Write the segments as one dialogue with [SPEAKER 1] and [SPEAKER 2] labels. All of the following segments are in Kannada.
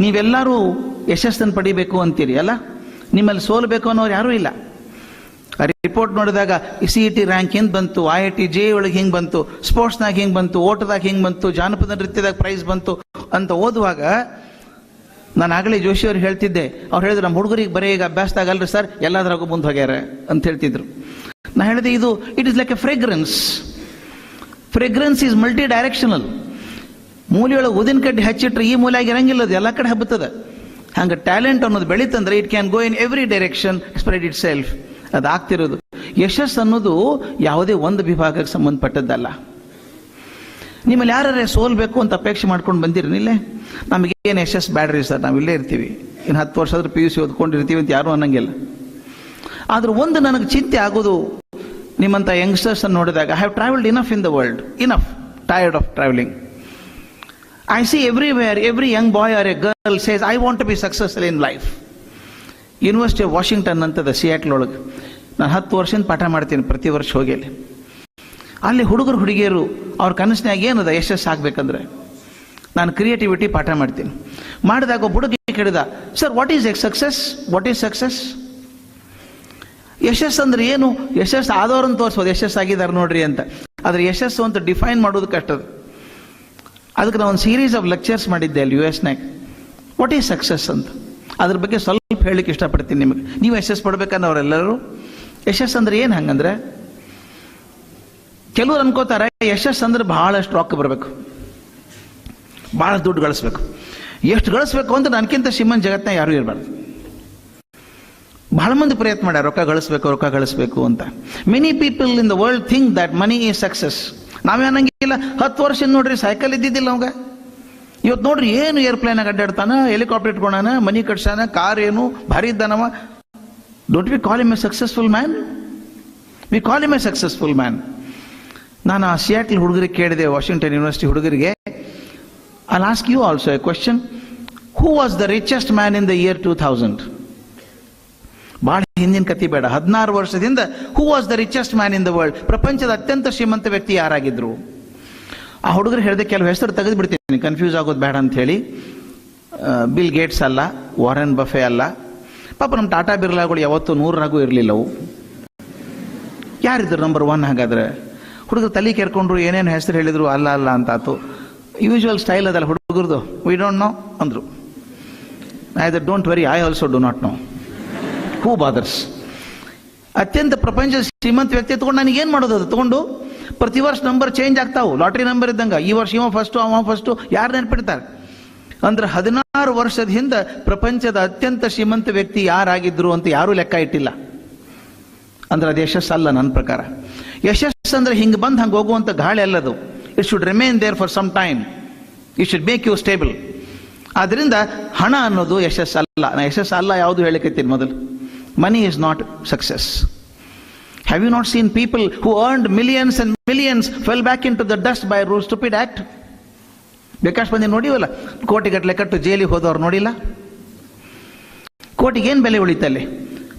[SPEAKER 1] ನೀವೆಲ್ಲರೂ ಯಶಸ್ಸನ್ನು ಪಡಿಬೇಕು ಅಂತೀರಿ ಅಲ್ಲ, ನಿಮ್ಮಲ್ಲಿ ಸೋಲ್ಬೇಕು ಅನ್ನೋರು ಯಾರೂ ಇಲ್ಲ. ರಿಪೋರ್ಟ್ ನೋಡಿದಾಗ CET ರ್ಯಾಂಕ್ ಹಿಂಗೆ ಬಂತು, IIT JEE ಒಳಗೆ ಹಿಂಗೆ ಬಂತು, ಸ್ಪೋರ್ಟ್ಸ್ನಾಗ ಹಿಂಗೆ ಬಂತು, ಓಟದಾಗ ಹಿಂಗೆ ಬಂತು, ಜಾನಪದ ನೃತ್ಯದಾಗ ಪ್ರೈಸ್ ಬಂತು ಅಂತ ಓದುವಾಗ ನಾನು ಆಗಲೇ ಜೋಶಿ ಅವ್ರು ಹೇಳ್ತಿದ್ದೆ. ಅವ್ರು ಹೇಳಿದ್ರು, ನಮ್ಮ ಹುಡುಗರಿಗೆ ಬರೀ ಈಗ ಅಭ್ಯಾಸದಾಗಲ್ರಿ ಸರ್, ಎಲ್ಲಾದ್ರಾಗೂ ಮುಂದೆ ಹೋಗ್ಯಾರ ಅಂತ ಹೇಳ್ತಿದ್ರು. ನಾ ಹೇಳಿದೆ, ಇದು it is like a fragrance. Fragrance is multi directional. ಮೂಲೆಯೊಳಗೆ ಉದಿನ ಕಡ್ಡಿ ಹಚ್ಚಿಟ್ರೆ ಈ ಮೂಲೆಯಾಗಿ ಇರಂಗಿಲ್ಲ, ಅದು ಎಲ್ಲ ಕಡೆ ಹಬ್ಬುತ್ತದೆ. ಹಂಗೆ ಟ್ಯಾಲೆಂಟ್ ಅನ್ನೋದು ಬೆಳೀತಂದ್ರೆ it can go in every direction, spread itself. ಅದಾಗ್ತಿರೋದು. ಯಶಸ್ಸು ಅನ್ನೋದು ಯಾವುದೇ ಒಂದು ವಿಭಾಗಕ್ಕೆ ಸಂಬಂಧಪಟ್ಟದ್ದಲ್ಲ. ನಿಮ್ಮಲ್ಲಿ ಯಾರೇ ಸೋಲ್ಬೇಕು ಅಂತ ಅಪೇಕ್ಷೆ ಮಾಡ್ಕೊಂಡು ಬಂದಿರನಿಲ್ಲೇ, ನಮಗೇನು ಯಶಸ್ಸು ಬ್ಯಾಡ್ರಿ ಸರ್, ನಾವು ಇಲ್ಲೇ ಇರ್ತೀವಿ, ಇನ್ನು 10 ವರ್ಷ ಆದ್ರೂ PUC ಓದ್ಕೊಂಡಿರ್ತೀವಿ ಅಂತ ಯಾರೂ ಅನ್ನಂಗಿಲ್ಲ. ಆದ್ರೆ ಒಂದು ನನಗೆ ಚಿಂತೆ ಆಗೋದು, ನಿಮ್ಮಂಥ ಯಂಗ್ಸ್ಟರ್ಸ್ ಅನ್ನು ನೋಡಿದಾಗ, I have travelled enough in the world, enough, tired of travelling. I see everywhere, every young boy or a girl says, I want to be successful in life. University of Washington ಅಂತದ ಸಿಯಾಟ್ಲ್ ಒಳಗೆ ನಾನು 10 ವರ್ಷದಿಂದ ಪಾಠ ಮಾಡ್ತೀನಿ, ಪ್ರತಿ ವರ್ಷ ಹೋಗಿ ಅಲ್ಲಿ ಹುಡುಗರು ಹುಡುಗಿಯರು ಅವ್ರ ಕನಸಿನಾಗ ಏನದ ಯಶಸ್ಸು ಆಗ್ಬೇಕಂದ್ರೆ ನಾನು ಕ್ರಿಯೇಟಿವಿಟಿ ಪಾಠ ಮಾಡ್ತೀನಿ. ಮಾಡಿದಾಗ ಒಬ್ಬ ಹುಡುಗಿ ಕೇಳಿದ, sir what is success, what is success? ಯಶಸ್ಸು ಅಂದ್ರೆ ಏನು? ಯಶಸ್ಸು ಆದವ್ರನ್ನ ತೋರಿಸ್ಬೋದು, ಯಶಸ್ಸಾಗಿದ್ದಾರೆ ನೋಡ್ರಿ ಅಂತ. ಆದರೆ ಯಶಸ್ಸು ಅಂತ ಡಿಫೈನ್ ಮಾಡೋದು ಕಷ್ಟದ. ಅದಕ್ಕೆ ನಾನು ಒಂದು ಸೀರೀಸ್ ಆಫ್ ಲೆಕ್ಚರ್ಸ್ ಮಾಡಿದ್ದೆ ಅಲ್ಲಿ US-ನಾಗ, ವಾಟ್ ಈಸ್ ಸಕ್ಸಸ್ ಅಂತ. ಅದ್ರ ಬಗ್ಗೆ ಸ್ವಲ್ಪ ಹೇಳಲಿಕ್ಕೆ ಇಷ್ಟಪಡ್ತೀನಿ ನಿಮಗೆ. ನೀವು ಯಶಸ್ಸು ಪಡ್ಬೇಕನ್ನೋರೆಲ್ಲರೂ ಯಶಸ್ಸು ಅಂದ್ರೆ ಏನು? ಹಂಗಂದ್ರೆ ಕೆಲವ್ರು ಅನ್ಕೋತಾರೆ ಯಶಸ್ಸು ಅಂದ್ರೆ ಬಹಳಷ್ಟು ರೊಕ್ಕ ಬರಬೇಕು, ಬಹಳ ದುಡ್ಡು ಗಳಿಸ್ಬೇಕು. ಎಷ್ಟು ಗಳಿಸ್ಬೇಕು ಅಂತ ನನಗಿಂತ ಶ್ರೀಮಂತ ಜಗತ್ತಿನ ಯಾರೂ ಇರಬಾರ್ದು. ಬಹಳ ಮಂದಿ ಪ್ರಯತ್ನ ಮಾಡ್ಯಾರ ರೊಕ್ಕ ಗಳಿಸ್ಬೇಕು ಅಂತ. Many people in the world think that money is success. ನಾವೇನಂಗಿಲ್ಲ, 10 ವರ್ಷ ನೋಡ್ರಿ ಸೈಕಲ್ ಇದ್ದಿದ್ದಿಲ್ಲ ಅವಾಗ. ಇವತ್ತು ನೋಡ್ರಿ ಏನು ಏರ್ಪ್ಲೇನಾಗ ಅಡ್ಡಾಡ್ತಾನ, ಹೆಲಿಕಾಪ್ಟರ್ ಇಟ್ಕೊಂಡಾನ, ಮನಿ ಕಟ್ಸಾನ, ಕಾರ್ ಏನು ಭಾರಿ ಇದ್ದಾನವ. Don't we call him a successful man? We call him a successful man. ನಾನು ಆ ಸಿಯಾಟ್ಲ್ ಹುಡುಗರಿಗೆ ಕೇಳಿದೆ, ವಾಷಿಂಗ್ಟನ್ ಯೂನಿವರ್ಸಿಟಿ ಹುಡುಗರಿಗೆ, I will ask you also a question. Who was the richest man in the year 2000? ಬಹಳ ಹಿಂದಿನ ಕತಿ ಬೇಡ, 16 ವರ್ಷದಿಂದ who was the richest man in the world? ಪ್ರಪಂಚದ ಅತ್ಯಂತ ಶ್ರೀಮಂತ ವ್ಯಕ್ತಿ ಯಾರಾಗಿದ್ರು? ಆ ಹುಡುಗರು ಹೇಳಿದೆ, ಕೆಲವು ಹೆಸರು ತೆಗೆದು ಬಿಡ್ತೀನಿ, ಕನ್ಫ್ಯೂಸ್ ಆಗೋದು ಬೇಡ ಅಂತ ಹೇಳಿ. ಬಿಲ್ ಗೇಟ್ಸ್ ಅಲ್ಲ, ವಾರೆನ್ ಬಫೆ ಅಲ್ಲ, ಪಾಪ ನಮ್ಮ ಟಾಟಾ ಬಿರ್ಲಾಗಳು ಯಾವತ್ತೂ 100ರಾಗೂ ಇರಲಿಲ್ಲವು. ಯಾರಿದ್ರು ನಂಬರ್ 1 ಹಾಗಾದ್ರೆ? ಹುಡುಗರು ತಲೆ ಕೆರ್ಕೊಂಡ್ರು, ಏನೇನು ಹೆಸರು ಹೇಳಿದ್ರು, ಅಲ್ಲ ಅಂತಾತು. ಯೂಶುವಲ್ ಸ್ಟೈಲ್ ಅದಲ್ಲ ಹುಡುಗರದು, ವಿ ಡೋಂಟ್ ನೋ ಅಂದ್ರು. Either don't worry, I also do not know, who bothers. ಅತ್ಯಂತ ಪ್ರಪಂಚದ ಶ್ರೀಮಂತ ವ್ಯಕ್ತಿ ತಗೊಂಡು ನನಗೇನು ಮಾಡೋದು? ಅದು ತಗೊಂಡು ಪ್ರತಿ ವರ್ಷ ನಂಬರ್ ಚೇಂಜ್ ಆಗ್ತಾವು, ಲಾಟ್ರಿ ನಂಬರ್ ಇದ್ದಂಗೆ. ಈ ವರ್ಷ ಇವ ಫಸ್ಟು, ಅವ ಫಸ್ಟು, ಯಾರು ನೆನಪಿಡ್ತಾರೆ? ಅಂದ್ರೆ 16 ವರ್ಷದ ಹಿಂದೆ ಪ್ರಪಂಚದ ಅತ್ಯಂತ ಶ್ರೀಮಂತ ವ್ಯಕ್ತಿ ಯಾರಾಗಿದ್ರು ಅಂತ ಯಾರೂ ಲೆಕ್ಕ ಇಟ್ಟಿಲ್ಲ. ಅಂದ್ರೆ ಅದು ಯಶಸ್ಸಲ್ಲ ನನ್ನ ಪ್ರಕಾರ. ಯಶಸ್ಸು ಅಂದ್ರೆ ಹಿಂಗೆ ಬಂದು ಹಂಗೆ ಹೋಗುವಂಥ ಗಾಳಿ ಅಲ್ಲದು. It should remain there for some time, it should make you stable. ಆದ್ರಿಂದ ಹಣ ಅನ್ನೋದು ಯಶಸ್ಸಲ್ಲ. ನಾ ಯಶಸ್ಸಲ್ಲ ಯಾವುದು ಹೇಳಿಕತ್ತೀನಿ ಮೊದಲು. Money is not success. Have you not seen people who earned millions and millions fell back into the dust by a stupid act? ಬೇಕಾಷ್ಟು ಮಂದಿ ನೋಡಿವಲ್ಲ, ಕೋಟಿಗಟ್ಟಲೆ ಕಟ್ಟು ಜೈಲಿಗೆ ಹೋದವ್ರು ನೋಡಿಲ್ಲ? ಕೋಟಿಗೆ ಏನು ಬೆಲೆ ಉಳಿತಲ್ಲಿ?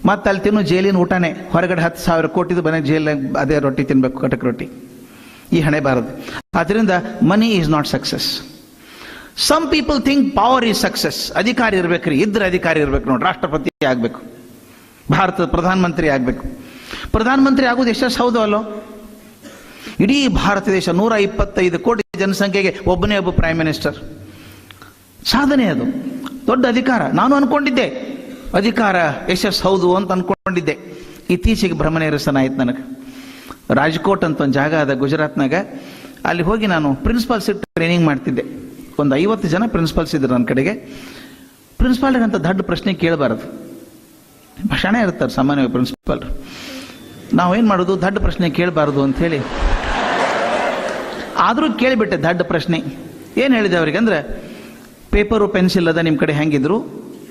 [SPEAKER 1] ಮತ್ತೆ ಅಲ್ಲಿ ತಿನ್ನು ಜೈಲಿನ ಊಟನೇ. ಹೊರಗಡೆ 10,000 ಕೋಟಿದು ಮನೆ ಜೈಲಿನಾಗ ಅದೇ ರೊಟ್ಟಿ ತಿನ್ಬೇಕು, ಕಟಕ್ ರೊಟ್ಟಿ. ಈ ಹಣೆ ಬಾರದು. ಆದ್ರಿಂದ money is not success. Some people think power is success. ಅಧಿಕಾರಿ ಇರ್ಬೇಕ್ರಿ, ಇದ್ರೆ ಅಧಿಕಾರಿ ಇರ್ಬೇಕು ನೋಡಿ, ರಾಷ್ಟ್ರಪತಿ ಆಗ್ಬೇಕು, ಭಾರತದ ಪ್ರಧಾನಮಂತ್ರಿ ಆಗ್ಬೇಕು. ಪ್ರಧಾನಮಂತ್ರಿ ಆಗೋದು ಯಶಸ್ಸು ಹೌದು ಅಲ್ಲೋ? ಇಡೀ ಭಾರತ ದೇಶ 125 ಕೋಟಿ ಜನಸಂಖ್ಯೆಗೆ ಒಬ್ಬನೇ ಒಬ್ಬ ಪ್ರೈಮ್ ಮಿನಿಸ್ಟರ್. ಸಾಧನೆ ಅದು, ದೊಡ್ಡ ಅಧಿಕಾರ. ನಾನು ಅನ್ಕೊಂಡಿದ್ದೆ ಅಧಿಕಾರ ಯಶಸ್ಸು ಹೌದು ಅಂತ ಅನ್ಕೊಂಡಿದ್ದೆ. ಇತ್ತೀಚೆಗೆ ಭ್ರಮನಿರಸನ ಆಯ್ತು ನನಗೆ. ರಾಜ್ಕೋಟ್ ಅಂತ ಒಂದು ಜಾಗ ಅದ ಗುಜರಾತ್ನಾಗ. ಅಲ್ಲಿ ಹೋಗಿ ನಾನು ಪ್ರಿನ್ಸಿಪಾಲ್ಸ್ ಟ್ರೈನಿಂಗ್ ಮಾಡ್ತಿದ್ದೆ. ಒಂದು 50 ಜನ ಪ್ರಿನ್ಸಿಪಾಲ್ಸ್ ಇದ್ರು ನನ್ನ ಕಡೆಗೆ. ಪ್ರಿನ್ಸಿಪಾಲ್ಗಂತ ದೊಡ್ಡ ಪ್ರಶ್ನೆ ಕೇಳಬಾರದು, ಭಾಷಣ ಇರ್ತಾರೆ ಸಾಮಾನ್ಯವಾಗಿ ಪ್ರಿನ್ಸಿಪಾಲ್ರು. ನಾವೇನು ಮಾಡೋದು, ದೊಡ್ಡ ಪ್ರಶ್ನೆ ಕೇಳಬಾರ್ದು ಅಂಥೇಳಿ ಆದರೂ ಕೇಳಿಬಿಟ್ಟೆ ದೊಡ್ಡ ಪ್ರಶ್ನೆ. ಏನು ಹೇಳಿದೆ ಅವ್ರಿಗೆ ಅಂದರೆ, ಪೇಪರು ಪೆನ್ಸಿಲ್ ಅದ ನಿಮ್ಮ ಕಡೆ ಹೆಂಗಿದ್ರು,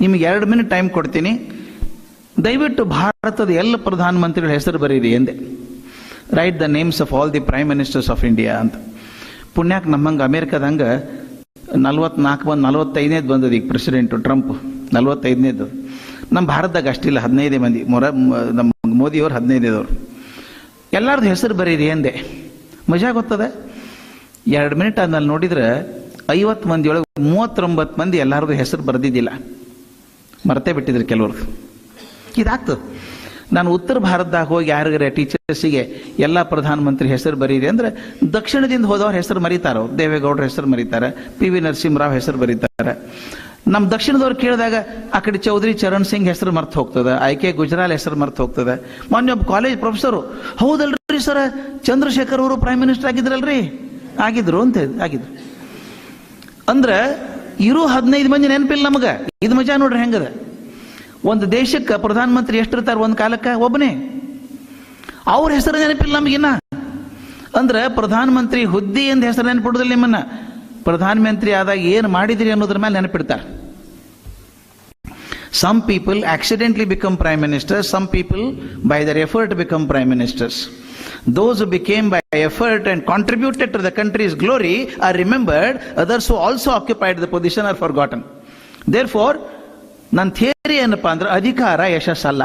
[SPEAKER 1] ನಿಮಗೆ 2 ಮಿನಿಟ್ ಟೈಮ್ ಕೊಡ್ತೀನಿ, ದಯವಿಟ್ಟು ಭಾರತದ ಎಲ್ಲ ಪ್ರಧಾನಮಂತ್ರಿಗಳ ಹೆಸರು ಬರೀರಿ ಎಂದೆ. Right the names of all the prime ministers of India ಅಂತ. ಪುಣ್ಯಕ್ಕೆ ನಮ್ಮಂಗೆ ಅಮೇರಿಕಾದಂಗೆ 44 ಬಂದು 45ನೇದು ಬಂದದ. ಈಗ ಪ್ರೆಸಿಡೆಂಟು ಟ್ರಂಪ್ 45ನೇದು. ನಮ್ಮ ಭಾರತದಾಗ ಅಷ್ಟಿಲ್ಲ, 15 ಮಂದಿ. ನಮ್ಮ ಮೋದಿಯವರು 15ನೇದವ್ರು. ಎಲ್ಲರದ್ದು ಹೆಸರು ಬರೀರಿ ಎಂದೆ. ಮಜಾ ಗೊತ್ತದೆ. 2 ಮಿನಿಟ್ ಆದ್ಮೇಲೆ ನೋಡಿದ್ರೆ 50 ಮಂದಿಯೊಳಗೆ 39 ಮಂದಿ ಎಲ್ಲರದು ಹೆಸರು ಬರೆದಿದ್ದಿಲ್ಲ, ಮರ್ತೇ ಬಿಟ್ಟಿದ್ರು ಕೆಲವ್ರದ್ದು. ಇದಾಗ್ತದೆ. ನಾನು ಉತ್ತರ ಭಾರತದಾಗ ಹೋಗಿ ಯಾರಿಗಾರ ಟೀಚರ್ಸಿಗೆ ಎಲ್ಲ ಪ್ರಧಾನಮಂತ್ರಿ ಹೆಸರು ಬರೀರಿ ಅಂದರೆ ದಕ್ಷಿಣದಿಂದ ಹೋದವ್ರ ಹೆಸರು ಮರೀತಾರೆ. ಅವ್ರು ದೇವೇಗೌಡರ ಹೆಸರು ಮರೀತಾರೆ, PV ನರಸಿಂಹರಾವ್ ಹೆಸರು ಬರೀತಾರೆ. ನಮ್ಮ ದಕ್ಷಿಣದವ್ರು ಕೇಳಿದಾಗ ಆ ಕಡೆ ಚೌಧರಿ ಚರಣ್ ಸಿಂಗ್ ಹೆಸರು ಮರ್ತು ಹೋಗ್ತದೆ, IK ಗುಜರಾಲ್ ಹೆಸರು ಮರ್ತು ಹೋಗ್ತದೆ. ಮೊನ್ನೆ ಒಬ್ಬ ಕಾಲೇಜ್ ಪ್ರೊಫೆಸರು, ಹೌದಲ್ರಿ ಸರ್ ಚಂದ್ರಶೇಖರ್ ಅವರು ಪ್ರೈಮ್ ಮಿನಿಸ್ಟರ್ ಆಗಿದ್ರಲ್ರಿ, ಆಗಿದ್ರು ಅಂತ ಆಗಿದ್ರು. ಅಂದ್ರೆ ಇರೋ 15 ಮಂದಿ ನೆನಪಿಲ್ಲ ನಮಗೆ. ಇದು ಮಜಾ ನೋಡ್ರಿ ಹೆಂಗದ. ಒಂದು ದೇಶಕ್ಕೆ ಪ್ರಧಾನಮಂತ್ರಿ ಎಷ್ಟಿರ್ತಾರೆ ಒಂದು ಕಾಲಕ್ಕೆ? ಒಬ್ಬನೇ. ಅವ್ರ ಹೆಸರು ನೆನಪಿಲ್ಲ ನಮಗಿನ್ನ. ಅಂದ್ರೆ ಪ್ರಧಾನಮಂತ್ರಿ ಹುದ್ದೆ ಎಂದು ಹೆಸರು ನೆನಪಿಡುದಿಲ್ಲ ನಿಮ್ಮನ್ನ. ಪ್ರಧಾನಮಂತ್ರಿ ಆದಾಗ ಏನು ಮಾಡಿದ್ರಿ ಅನ್ನೋದ್ರ ಮೇಲೆ ನೆನಪಿಡ್ತಾರೆ. Some people accidentally become prime ministers, some people by their effort become prime ministers. Those who became by effort and contributed to the country's glory are remembered, others who also occupied the position are forgotten. Therefore, ನನ್ನ ಥಿಯರಿ ಏನಪ್ಪಾ ಅಂದ್ರೆ ಅಧಿಕಾರ ಯಶಸ್ಸಲ್ಲ,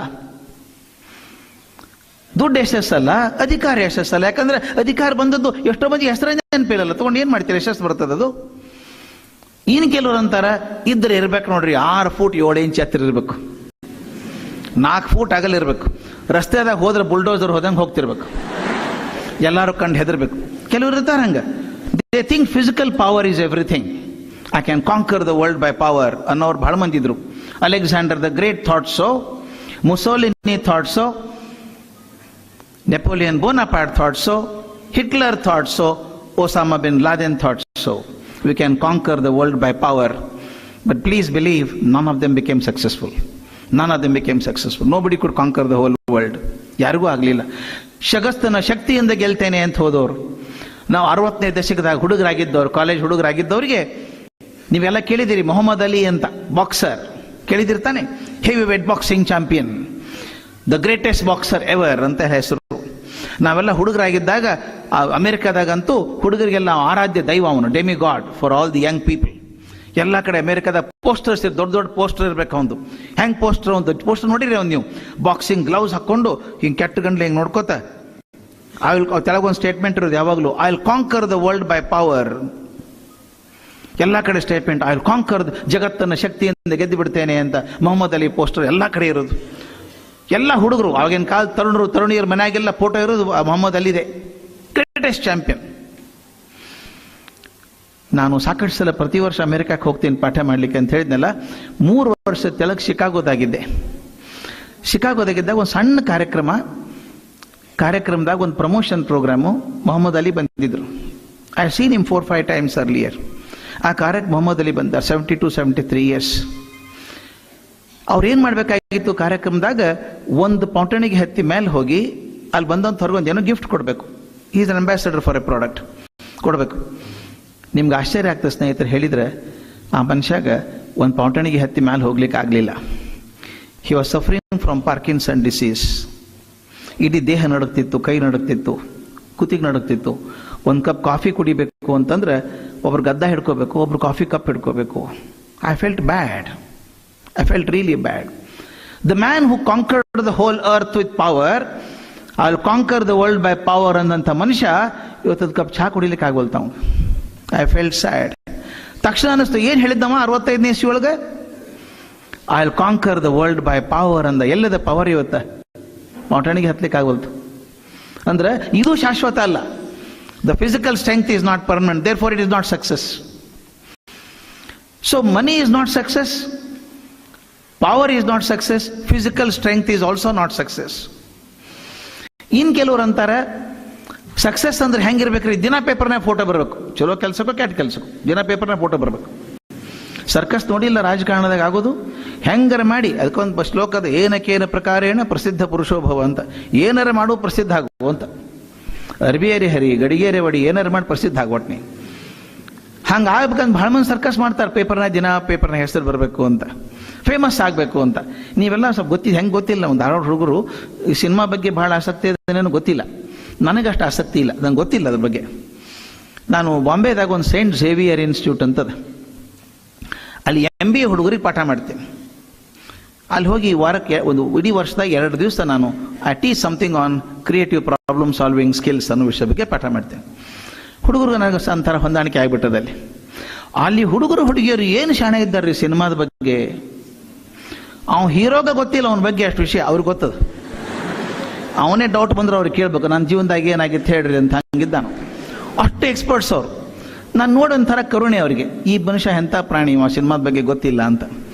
[SPEAKER 1] ದುಡ್ಡು ಯಶಸ್ಸಲ್ಲ, ಅಧಿಕಾರ ಯಶಸ್ಸಲ್ಲ. ಯಾಕಂದ್ರೆ ಅಧಿಕಾರ ಬಂದದ್ದು ಎಷ್ಟೋ ಮಂದಿ ಹೆಸರೇ ನೆನಪಿರಲ್ಲ, ತಗೊಂಡು ಏನ್ ಮಾಡ್ತೀರಿ, ಯಶಸ್ಸು ಬರ್ತದದು. ಇನ್ನು ಕೆಲವರು ಅಂತಾರ ಇದ್ರೆ ಇರ್ಬೇಕು ನೋಡ್ರಿ 6 ಫೂಟ್ 7 ಇಂಚ್ ಎತ್ತರ ಇರ್ಬೇಕು, 4 ಫೂಟ್ ಅಗಲ ಇರ್ಬೇಕು, ರಸ್ತೆದಾಗ ಹೋದ್ರೆ ಬುಲ್ಡೋಸರ್ ಹೋದಂಗೆ ಹೋಗ್ತಿರ್ಬೇಕು, ಎಲ್ಲಾರು ಕಂಡು ಹೆದರ್ಬೇಕು. ಕೆಲವರು ಇರ್ತಾರ ಹಂಗ. They think physical power is everything, I can conquer the world by power ಅನ್ನೋರು ಬಹಳ ಮಂದಿ ಇದ್ರು. Alexander the Great thought so, Mussolini thought so, Napoleon Bonaparte thought so, Hitler thought so, Osama bin Laden thought so. We can conquer the world by power, but please believe none of them became successful. None of them became successful. Nobody could conquer the whole world. ಯಾರಿಗೂ ಆಗಲಿಲ್ಲ. ಶಗಸ್ತನ ಶಕ್ತಿಯಿಂದ ಗೆಲ್ತೇನೆ ಅಂತ ಹೋದವರು. ನಾವು 60ನೇ ದಶಕದಾಗ ಹುಡುಗರಾಗಿದ್ದವ್ರು, ಕಾಲೇಜ್ ಹುಡುಗರಾಗಿದ್ದವರಿಗೆ ನೀವೆಲ್ಲ ಕೇಳಿದಿರಿ ಮೊಹಮ್ಮದ್ ಅಲಿ ಅಂತ, ಬಾಕ್ಸರ್ ಕೇಳಿದಿರ್ತಾನೆ. Heavyweight boxing champion, the greatest boxer ever ಅಂತ ಹೆಸರು. ನಾವೆಲ್ಲ ಹುಡುಗರಾಗಿದ್ದಾಗ ಅಮೆರಿಕಾದಾಗಂತೂ ಹುಡುಗರಿಗೆಲ್ಲ ಆರಾಧ್ಯ ದೈವ ಅವನು, demigod for all the young people. ಎಲ್ಲ ಕಡೆ ಅಮೆರಿಕಾದ ಪೋಸ್ಟರ್ಸ್, ದೊಡ್ಡ ದೊಡ್ಡ ಪೋಸ್ಟರ್ ಇರ್ಬೇಕು ಅವನು. ಹೆಂಗ್ ಪೋಸ್ಟರ್, ಒಂದು ಪೋಸ್ಟರ್ ನೋಡಿರಿ ಅವ್ನು ನೀವು, ಬಾಕ್ಸಿಂಗ್ ಗ್ಲೌಸ್ ಹಾಕೊಂಡು ಹಿಂಗೆ ಕೆಟ್ಟ ಗಂಡ್ಲಿ ಹಿಂಗೆ ನೋಡ್ಕೋತ ತೆಳಗೊಂದು ಸ್ಟೇಟ್ಮೆಂಟ್ ಇರೋದು ಯಾವಾಗಲೂ, I will conquer the world by power. ಎಲ್ಲ ಕಡೆ ಸ್ಟೇಟ್ಮೆಂಟ್, ಐ ವಿಲ್ ಕಾಂಕರ್, ಜಗತ್ತನ್ನ ಶಕ್ತಿಯಿಂದ ಗೆದ್ದು ಬಿಡ್ತೇನೆ ಅಂತ ಮೊಹಮ್ಮದ್ ಅಲಿ ಪೋಸ್ಟರ್ ಎಲ್ಲ ಕಡೆ ಇರೋದು. ಎಲ್ಲ ಹುಡುಗರು ಆಗಿನ ಕಾಲ ತರುಣಿಯರ ಮನೆಯಾಗೆಲ್ಲ ಫೋಟೋ ಇರೋದು ಮೊಹಮ್ಮದ್ ಅಲಿದೆ, ಗ್ರೇಟೆಸ್ಟ್ ಚಾಂಪಿಯನ್. ನಾನು ಸಾಕಷ್ಟು ಸಲ ಪ್ರತಿ ವರ್ಷ ಅಮೆರಿಕಕ್ಕೆ ಹೋಗ್ತೀನಿ ಪಾಠ ಮಾಡಲಿಕ್ಕೆ ಅಂತ ಹೇಳಿದ್ನಲ್ಲ. 3 ವರ್ಷ ತೆಳಗೆ ಶಿಕಾಗೋದಾಗಿದ್ದೆ. ಶಿಕಾಗೋದಾಗಿದ್ದಾಗ ಒಂದು ಸಣ್ಣ ಕಾರ್ಯಕ್ರಮದಾಗ ಒಂದು ಪ್ರಮೋಷನ್ ಪ್ರೋಗ್ರಾಮು, ಮೊಹಮ್ಮದ್ ಅಲಿ ಬಂದಿದ್ರು. I seen him 4-5 times earlier. ಆ ಕಾರ್ಯಕ್ಕೆ ಮೊಹಮ್ಮದ್ ಅಲಿ ಬಂದ, 72-73 ಇಯರ್ಸ್. ಅವ್ರು ಏನು ಮಾಡಬೇಕಾಗಿತ್ತು ಕಾರ್ಯಕ್ರಮದಾಗ, ಒಂದು ಪೌಂಟಣಿಗೆ ಹತ್ತಿ ಮೇಲೆ ಹೋಗಿ ಅಲ್ಲಿ ಬಂದಂತ ಹೊರಗೊಂದು ಏನೋ ಗಿಫ್ಟ್ ಕೊಡಬೇಕು. Is an ambassador for A product ಕೊಡಬೇಕು. ನಿಮ್ಗೆ ಆಶ್ಚರ್ಯ ಆಗ್ತದೆ ಸ್ನೇಹಿತರು, ಹೇಳಿದ್ರೆ ಆ ಮನುಷ್ಯಾಗ ಒಂದು ಪೌಂಟಣಿಗೆ ಹತ್ತಿ ಮೇಲೆ ಹೋಗ್ಲಿಕ್ಕೆ ಆಗಲಿಲ್ಲ. He was suffering from Parkinson disease. ಇಡೀ ದೇಹ ನಡುಗ್ತಿತ್ತು, ಕೈ ನಡುಗ್ತಿತ್ತು, ಕುತ್ತಿಗೆ ನಡುಗ್ತಿತ್ತು. ಒಂದು ಕಪ್ ಕಾಫಿ ಕುಡಿಬೇಕು ಅಂತಂದ್ರೆ ಒಬ್ರು ಗದ್ದ ಹಿಡ್ಕೋಬೇಕು, ಒಬ್ರು ಕಾಫಿ ಕಪ್ ಹಿಡ್ಕೋಬೇಕು. I felt bad, I felt really bad. The man who conquered the whole earth with power, I will conquer the world by power ಅಂದಂಥ ಮನುಷ್ಯ ಇವತ್ತದ ಕಪ್ ಚಹಾ ಕುಡಿಲಿಕ್ಕೆ ಆಗೋಲ್ತಾವ. I felt sad. ತಕ್ಷಣ ಅನ್ನಿಸ್ತು, ಏನು ಹೇಳಿದ್ದವ 65ನೇ ಇಸ್ವಿಯೊಳಗೆ, I will conquer the world by power ಅಂದ. ಎಲ್ಲದ ಪವರ್ ಇವತ್ತ ಮೌಟಣಿಗೆ ಹತ್ಲಿಕ್ಕೆ ಆಗೋಲ್ತು. ಅಂದ್ರೆ ಇದು ಶಾಶ್ವತ ಅಲ್ಲ. The physical strength is not permanent, therefore it is not success. So money is not success, power is not success, physical strength is also not success. ಇನ್ ಕೆಲವರು ಅಂತಾರೆ ಸಕ್ಸಸ್ ಅಂದ್ರೆ ಹೆಂಗಿರ್ಬೇಕ್ರಿ, ದಿನ ಪೇಪರ್ನಾಗ ಫೋಟೋ ಬರಬೇಕು, ಚಲೋ ಕೆಲಸಕ್ಕೋ ಕೆಟ್ಟ ಕೆಲಸಕ್ಕೋ ದಿನ ಪೇಪರ್ನಾಗ ಫೋಟೋ ಬರಬೇಕು. ಸರ್ಕಸ್ ನೋಡಿಲ್ಲ ರಾಜಕಾರಣದಾಗ ಆಗೋದು, ಹೆಂಗಾರ ಮಾಡಿ ಅದಕ್ಕೊಂದು ಶ್ಲೋಕದ, ಏನಕೇನ ಪ್ರಕಾರೇಣ ಪ್ರಸಿದ್ಧ ಪುರುಷೋಭವ ಅಂತ, ಏನಾರ ಮಾಡು ಪ್ರಸಿದ್ಧ ಆಗು ಅಂತ. ಅರ್ಬಿಯರಿ ಹರಿ, ಗಡಿಗೇರಿ ಒಡಿ, ಏನಾರ ಮಾಡಿ ಪ್ರಸಿದ್ಧ ಆಗೋಟ್ನಿ. ಹಂಗೆ ಆಗ್ಬೇಕಂತ ಭಾಳ ಮಂದಿ ಸರ್ಕಸ್ ಮಾಡ್ತಾರೆ. ಪೇಪರ್ನಾಗ ದಿನ ಪೇಪರ್ನಾಗ ಹೆಸರು ಬರಬೇಕು ಅಂತ, ಫೇಮಸ್ ಆಗಬೇಕು ಅಂತ. ನೀವೆಲ್ಲ ಸ್ವಲ್ಪ ಹೆಂಗೆ ಗೊತ್ತಿಲ್ಲ. ಒಂದು ಧಾರವಾಡ ಹುಡುಗರು ಈ ಸಿನಿಮಾ ಬಗ್ಗೆ ಭಾಳ ಆಸಕ್ತಿ ಇದೆ ಗೊತ್ತಿಲ್ಲ, ನನಗಷ್ಟು ಆಸಕ್ತಿ ಇಲ್ಲ, ನಂಗೆ ಗೊತ್ತಿಲ್ಲ ಅದ್ರ ಬಗ್ಗೆ. ನಾನು ಬಾಂಬೆದಾಗ ಒಂದು ಸೇಂಟ್ ಝೇವಿಯರ್ ಇನ್ಸ್ಟಿಟ್ಯೂಟ್ ಅಂತದ, ಅಲ್ಲಿ MBA ಹುಡುಗರಿಗೆ ಪಾಠ ಮಾಡ್ತೀನಿ. ಅಲ್ಲಿ ಹೋಗಿ ವಾರಕ್ಕೆ ಒಂದು ಇಡೀ ವರ್ಷದಾಗ 2 ದಿವಸ ನಾನು I teach something on creative problem solving skills ಅನ್ನೋ ವಿಷಯ ಬಗ್ಗೆ ಪಾಠ ಮಾಡ್ತೇನೆ. ಹುಡುಗರು ನನಗೆ ಒಂಥರ ಹೊಂದಾಣಿಕೆ ಆಗಿಬಿಟ್ಟದಲ್ಲಿ. ಅಲ್ಲಿ ಹುಡುಗರು ಹುಡುಗಿಯರು ಏನು ಶಾಣೆ ಇದ್ದಾರ್ರಿ ಸಿನಿಮಾದ ಬಗ್ಗೆ. ಅವ್ನು ಹೀರೋಗ ಗೊತ್ತಿಲ್ಲ ಅವನ ಬಗ್ಗೆ ಅಷ್ಟು ವಿಷಯ, ಅವ್ರಿಗೆ ಗೊತ್ತದ. ಅವನೇ ಡೌಟ್ ಬಂದ್ರೆ ಅವ್ರಿಗೆ ಕೇಳ್ಬೇಕು, ನನ್ನ ಜೀವನದಾಗ ಏನಾಗಿತ್ತು ಹೇಳ್ರಿ ಅಂತ. ಹಂಗಿದ್ದಾನು ಅಷ್ಟು ಎಕ್ಸ್ಪರ್ಟ್ಸ್ ಅವರು. ನಾನು ನೋಡಿ ಒಂಥರ ಕರುಣೆ ಅವರಿಗೆ, ಈ ಮನುಷ್ಯ ಎಂಥ ಪ್ರಾಣಿ, ಆ ಸಿನಿಮಾದ ಬಗ್ಗೆ ಗೊತ್ತಿಲ್ಲ ಅಂತ.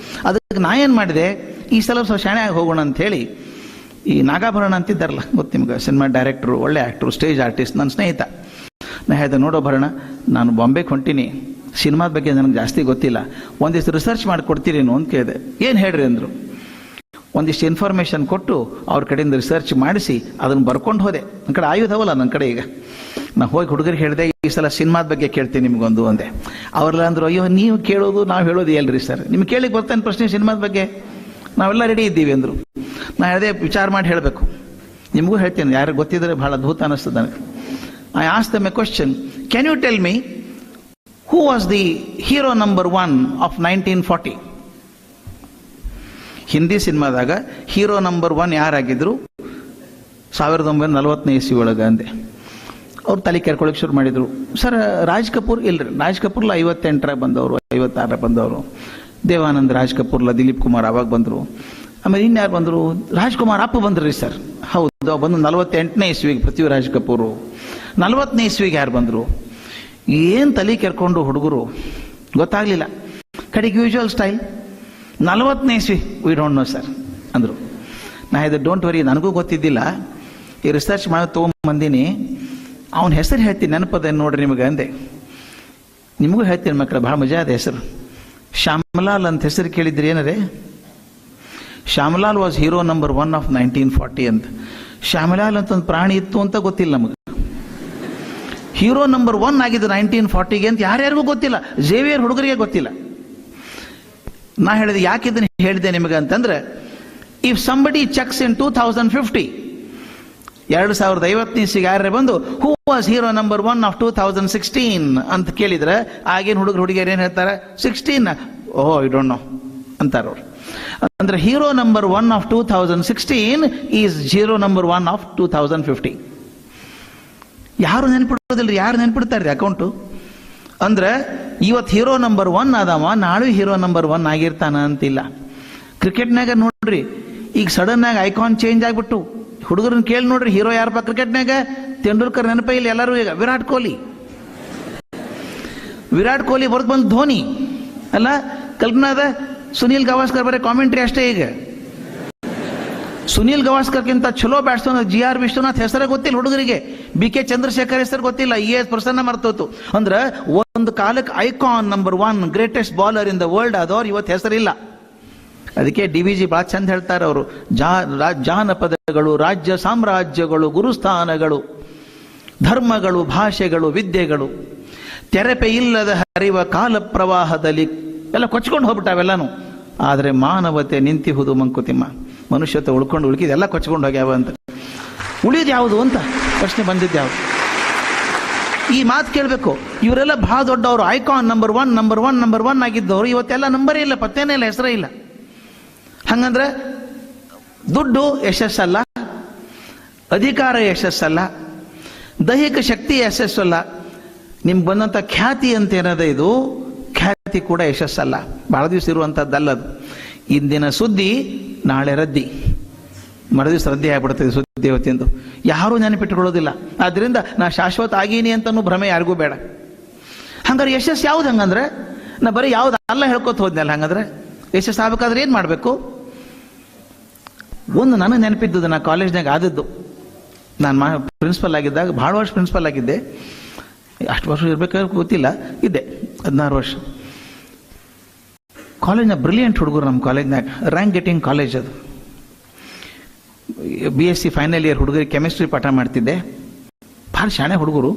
[SPEAKER 1] ಅದಕ್ಕೆ ನಾ ಏನು ಮಾಡಿದೆ, ಈ ಸಲ ಸ್ವಲ್ಪ ಶಾಣೆ ಆಗಿ ಹೋಗೋಣ ಅಂಥೇಳಿ, ಈ ನಾಗಾಭರಣ ಅಂತಿದ್ದಾರಲ್ಲ ಗೊತ್ತು ನಿಮ್ಗೆ, ಸಿನಿಮಾ ಡೈರೆಕ್ಟ್ರು, ಒಳ್ಳೆ ಆ್ಯಕ್ಟ್ರು, ಸ್ಟೇಜ್ ಆರ್ಟಿಸ್ಟ್, ನನ್ನ ಸ್ನೇಹಿತ. ನಾ ಹೇಳಿದೆ, ನೋಡೋ ಭರಣ, ನಾನು ಬಾಂಬೆಗೆ ಹೊಂಟೀನಿ, ಸಿನಿಮಾದ ಬಗ್ಗೆ ನನಗೆ ಜಾಸ್ತಿ ಗೊತ್ತಿಲ್ಲ, ಒಂದಿಷ್ಟು ರಿಸರ್ಚ್ ಮಾಡಿಕೊಡ್ತೀರೇನು ಅಂತ ಕೇಳಿದೆ. ಏನು ಹೇಳ್ರಿ ಅಂದರು. ಒಂದಿಷ್ಟು ಇನ್ಫಾರ್ಮೇಷನ್ ಕೊಟ್ಟು ಅವ್ರ ಕಡೆಯಿಂದ ರಿಸರ್ಚ್ ಮಾಡಿಸಿ ಅದನ್ನು ಬರ್ಕೊಂಡು ಹೋದೆ. ನನ್ನ ಕಡೆ ಆಯುಧವಲ್ಲ ನನ್ನ ಕಡೆ ಈಗ. ನಾನು ಹೋಗಿ ಹುಡುಗರಿಗೆ ಹೇಳಿದೆ, ಈ ಸಲ ಸಿನಿಮಾದ ಬಗ್ಗೆ ಕೇಳ್ತೀನಿ ನಿಮಗೊಂದು ಅಂದೆ. ಅವರೆಲ್ಲ ಅಂದರು, ಅಯ್ಯೋ ನೀವು ಕೇಳೋದು ನಾವು ಹೇಳೋದು ಎಲ್ರಿ ಸರ್, ನಿಮ್ಗೆ ಕೇಳಿಗೆ ಬರ್ತಾನೆ ಪ್ರಶ್ನೆ ಸಿನಿಮಾದ ಬಗ್ಗೆ, ನಾವೆಲ್ಲ ರೆಡಿ ಇದ್ದೀವಿ ಅಂದರು. ನಾನು ಹೇಳಿದೆ, ವಿಚಾರ ಮಾಡಿ ಹೇಳಬೇಕು, ನಿಮಗೂ ಹೇಳ್ತೀನಿ, ಯಾರಿಗೆ ಗೊತ್ತಿದ್ರೆ ಭಾಳ ಅದ್ಭುತ ಅನ್ನಿಸ್ತದೆ ನನಗೆ. I asked them a question, can you tell me who was the hero number 1 of 1940? Hindi ಸಿನಿಮಾದಾಗ ಹೀರೋ ನಂಬರ್ 1 ಯಾರಾಗಿದ್ರು 1940ನೇ ಇಸ್ವಿ ಒಳಗೆ ಅಂದೆ. ಅವ್ರು ತಲೆ ಕೆರ್ಕೊಳ್ಳೋಕೆ ಶುರು ಮಾಡಿದರು. ಸರ್ ರಾಜ್ ಕಪೂರ್ ಇಲ್ರಿ, ರಾಜ್ ಕಪೂರ್ಲ 58ರ ಬಂದವರು, 56ರ ಬಂದವರು. ದೇವಾನಂದ್ ರಾಜ್ ಕಪೂರ್ಲ, ದಿಲೀಪ್ ಕುಮಾರ್ ಅವಾಗ ಬಂದರು. ಆಮೇಲೆ ಇನ್ಯಾರು ಬಂದರು, ರಾಜ್ಕುಮಾರ್ ಅಪ್ಪ ಬಂದ್ರಿ ಸರ್. ಹೌದು, ಬಂದು 48ನೇ ಇಸ್ವಿಗೆ ಪೃಥ್ವಿರಾಜ್ ಕಪೂರು. 40ನೇ ಇಸ್ವಿಗೆ ಯಾರು ಬಂದರು? ಏನು ತಲೆ ಕೆರ್ಕೊಂಡು ಹುಡುಗರು ಗೊತ್ತಾಗಲಿಲ್ಲ. ಕಡೆಗೆ ಯೂಶುವಲ್ ಸ್ಟೈಲ್ 40ನೇ ಇಸ್ವಿ, ವಿ ಡೋಂಟ್ ನೋ ಸರ್ ಅಂದರು. ನಾ ಇದು ಡೋಂಟ್ ವರಿ, ನನಗೂ ಗೊತ್ತಿದ್ದಿಲ್ಲ, ಈ ರಿಸರ್ಚ್ ಮಾಡಿ ತೊಗೊಂಬಂದಿನಿ, ಅವನ ಹೆಸರು ಹೇಳ್ತೀನಿ, ನೆನಪದ ನೋಡ್ರಿ ನಿಮಗೆ ಅಂದೆ. ನಿಮಗೂ ಹೇಳ್ತೀನಿ ಮಕ್ಕಳ, ಭಾಳ ಮಜಾ ಅದ ಹೆಸರು. ಶ್ಯಾಮಲಾಲ್ ಅಂತ ಹೆಸರು ಕೇಳಿದ್ರಿ ಏನರೇ? ಶ್ಯಾಮಲಾಲ್ ವಾಸ್ ಹೀರೋ ನಂಬರ್ 1 ಆಫ್ 1940 ಅಂತ. ಶ್ಯಾಮಲಾಲ್ ಅಂತ ಒಂದು ಪ್ರಾಣಿ ಇತ್ತು ಅಂತ ಗೊತ್ತಿಲ್ಲ ನಮಗೆ. ಹೀರೋ ನಂಬರ್ 1 ಆಗಿದ್ದು 1940ಗೆ ಅಂತ ಯಾರ್ಯಾರಿಗೂ ಗೊತ್ತಿಲ್ಲ, ಜೇವಿಯರ್ ಹುಡುಗರಿಗೆ ಗೊತ್ತಿಲ್ಲ. ನಾ ಹೇಳಿದೆ, ಯಾಕಿದ್ದನ್ನು ಹೇಳಿದೆ ನಿಮಗೆ ಅಂತಂದ್ರೆ, ಇಫ್ ಸಂಬಡಿ ಚೆಕ್ಸ್ ಇನ್ 2050, 2050ನೇ ಇಸ್ವಿಗೆ ಯಾರೇ ಬಂದು who was hero number 1 of 2016 ಅಂತ ಕೇಳಿದ್ರೆ, ಆಗೇನು ಹುಡುಗರು ಹುಡುಗಿಯರು ಏನು ಹೇಳ್ತಾರೆ? 16, ಓಹ್ ಐ ಡೋಂಟ್ ನೋ ಅಂತಾರೆ ಅವ್ರು. ಅಂದ್ರೆ hero number 1 of 2016 is hero number 1 of 2050. ಯಾರು ನೆನ್ಪಿಡೋದಿಲ್ಲ, ಯಾರು ನೆನ್ಪಿಡ್ತಾರೆ ಅಕೌಂಟು? ಅಂದ್ರೆ ಇವತ್ತು ಹೀರೋ ನಂಬರ್ 1 ಆದವ ನಾಳೆ ಹೀರೋ ನಂಬರ್ 1 ಆಗಿರ್ತಾನ ಅಂತಿಲ್ಲ. ಕ್ರಿಕೆಟ್ನಾಗ ನೋಡ್ರಿ, ಈಗ ಸಡನ್ ಆಗಿ ಐಕಾನ್ ಚೇಂಜ್ ಆಗ್ಬಿಟ್ಟು ಹುಡುಗರನ್ನ ಕೇಳಿ ನೋಡ್ರಿ, ಹೀರೋ ಯಾರಪ್ಪ ಕ್ರಿಕೆಟ್ನಾಗ? ತೆಂಡೂಲ್ಕರ್ ನೆನಪ ಇಲ್ಲ ಎಲ್ಲರೂ. ಈಗ ವಿರಾಟ್ ಕೊಹ್ಲಿ ಬರ್ದು ಬಂದು ಧೋನಿ ಅಲ್ಲ, ಕಲ್ಪನಾದ ಸುನೀಲ್ ಗವಾಸ್ಕರ್ ಬರೀ ಕಾಮೆಂಟ್ರಿ ಅಷ್ಟೇ. ಈಗ ಸುನೀಲ್ ಗವಾಸ್ಕರ್ಗಿಂತ ಚಲೋ ಬ್ಯಾಟ್ಸ್ಮನ್ GR ವಿಶ್ವನಾಥ್ ಹೆಸರೇ ಗೊತ್ತಿಲ್ಲ ಹುಡುಗರಿಗೆ, BK ಚಂದ್ರಶೇಖರ್ ಹೆಸರು ಗೊತ್ತಿಲ್ಲ, ES ಪ್ರಸನ್ನ ಮರ್ತೋತು. ಅಂದ್ರೆ ಒಂದು ಕಾಲಕ್ಕೆ icon number 1 greatest bowler in the world ಆದವ್ರು ಇವತ್ತು ಹೆಸರಿಲ್ಲ. ಅದಕ್ಕೆ DVG ಭಾಳ ಚಂದ ಹೇಳ್ತಾರೆ ಅವರು, ಜಾನಪದಗಳು, ರಾಜ್ಯ ಸಾಮ್ರಾಜ್ಯಗಳು, ಗುರುಸ್ಥಾನಗಳು, ಧರ್ಮಗಳು, ಭಾಷೆಗಳು, ವಿದ್ಯೆಗಳು, ತೆರಪೆ ಇಲ್ಲದ ಹರಿವ ಕಾಲ ಪ್ರವಾಹದಲ್ಲಿ ಎಲ್ಲ ಕೊಚ್ಕೊಂಡು ಹೋಗ್ಬಿಟ್ಟಾವೆಲ್ಲಾನು. ಆದರೆ ಮಾನವತೆ ನಿಂತಿಹುದು ಮಂಕುತಿಮ್ಮ, ಮನುಷ್ಯತೆ ಉಳ್ಕಿದ ಎಲ್ಲ ಕೊಚ್ಕೊಂಡು ಹೋಗ್ಯಾವ ಅಂತ. ಉಳಿಯೋದು ಯಾವುದು ಅಂತ ಪ್ರಶ್ನೆ ಬಂದಿದ್ದು ಯಾವುದು? ಈ ಮಾತು ಕೇಳಬೇಕು. ಇವರೆಲ್ಲ ಬಹಳ ದೊಡ್ಡವರು, ಐಕಾನ್ ನಂಬರ್ 1 ಆಗಿದ್ದವರು ಇವತ್ತೆಲ್ಲ ನಂಬರೇ ಇಲ್ಲ, ಪತ್ತೇನೇ ಇಲ್ಲ, ಹೆಸರೇ ಇಲ್ಲ. ಹಂಗಂದ್ರೆ ದುಡ್ಡು ಯಶಸ್ಸಲ್ಲ, ಅಧಿಕಾರ ಯಶಸ್ಸಲ್ಲ, ದೈಹಿಕ ಶಕ್ತಿ ಯಶಸ್ಸಲ್ಲ, ನಿಮ್ಗೆ ಬಂದಂಥ ಖ್ಯಾತಿ ಅಂತ ಏನದ, ಇದು ಖ್ಯಾತಿ ಕೂಡ ಯಶಸ್ಸಲ್ಲ, ಬಹಳ ದಿವಸ ಇರುವಂಥದ್ದಲ್ಲದು. ಇಂದಿನ ಸುದ್ದಿ ನಾಳೆ ರದ್ದಿ, ಮರದಿವಸ ರದ್ದಿ ಆಗ್ಬಿಡ್ತದೆ ಸುದ್ದಿ ಇವತ್ತಿಂದು. ಯಾರೂ ನೆನಪಿಟ್ಟುಕೊಳ್ಳೋದಿಲ್ಲ. ಆದ್ರಿಂದ ನಾ ಶಾಶ್ವತ ಆಗೀನಿ ಅಂತನೂ ಭ್ರಮೆ ಯಾರಿಗೂ ಬೇಡ. ಹಂಗಾರೆ ಯಶಸ್ಸು ಯಾವ್ದು? ಹಂಗಂದ್ರೆ ನಾ ಬರೀ ಯಾವ್ದು ಅಲ್ಲ ಹೇಳ್ಕೊತ ಹೋದ್ನಲ್ಲ. ಹಂಗಂದ್ರೆ ಯಶಸ್ಸು ಆಗ್ಬೇಕಾದ್ರೆ ಏನು ಮಾಡಬೇಕು? ಒಂದು ನನಗೆ ನೆನಪಿದ್ದದು, ನಾ ಕಾಲೇಜ್ನಾಗ ಆದದ್ದು. ನಾನು ಪ್ರಿನ್ಸಿಪಲ್ ಆಗಿದ್ದಾಗ, ಭಾಳ ವರ್ಷ ಪ್ರಿನ್ಸಿಪಲ್ ಆಗಿದ್ದೆ, ಅಷ್ಟು ವರ್ಷ ಇರ್ಬೇಕಾದ್ರೆ ಗೊತ್ತಿಲ್ಲ, ಇದ್ದೆ 16 ವರ್ಷ. ಕಾಲೇಜ್ನಾಗ ಬ್ರಿಲಿಯಂಟ್ ಹುಡುಗರು ನಮ್ಮ ಕಾಲೇಜ್ನಾಗ, ರ್ಯಾಂಕ್ ಗೆಟಿಂಗ್ ಕಾಲೇಜ್ ಅದು. BSc ಫೈನಲ್ ಇಯರ್ ಹುಡುಗರಿಗೆ ಕೆಮಿಸ್ಟ್ರಿ ಪಾಠ ಮಾಡ್ತಿದ್ದೆ. ಭಾಳ ಶಾಣೆ ಹುಡುಗರು.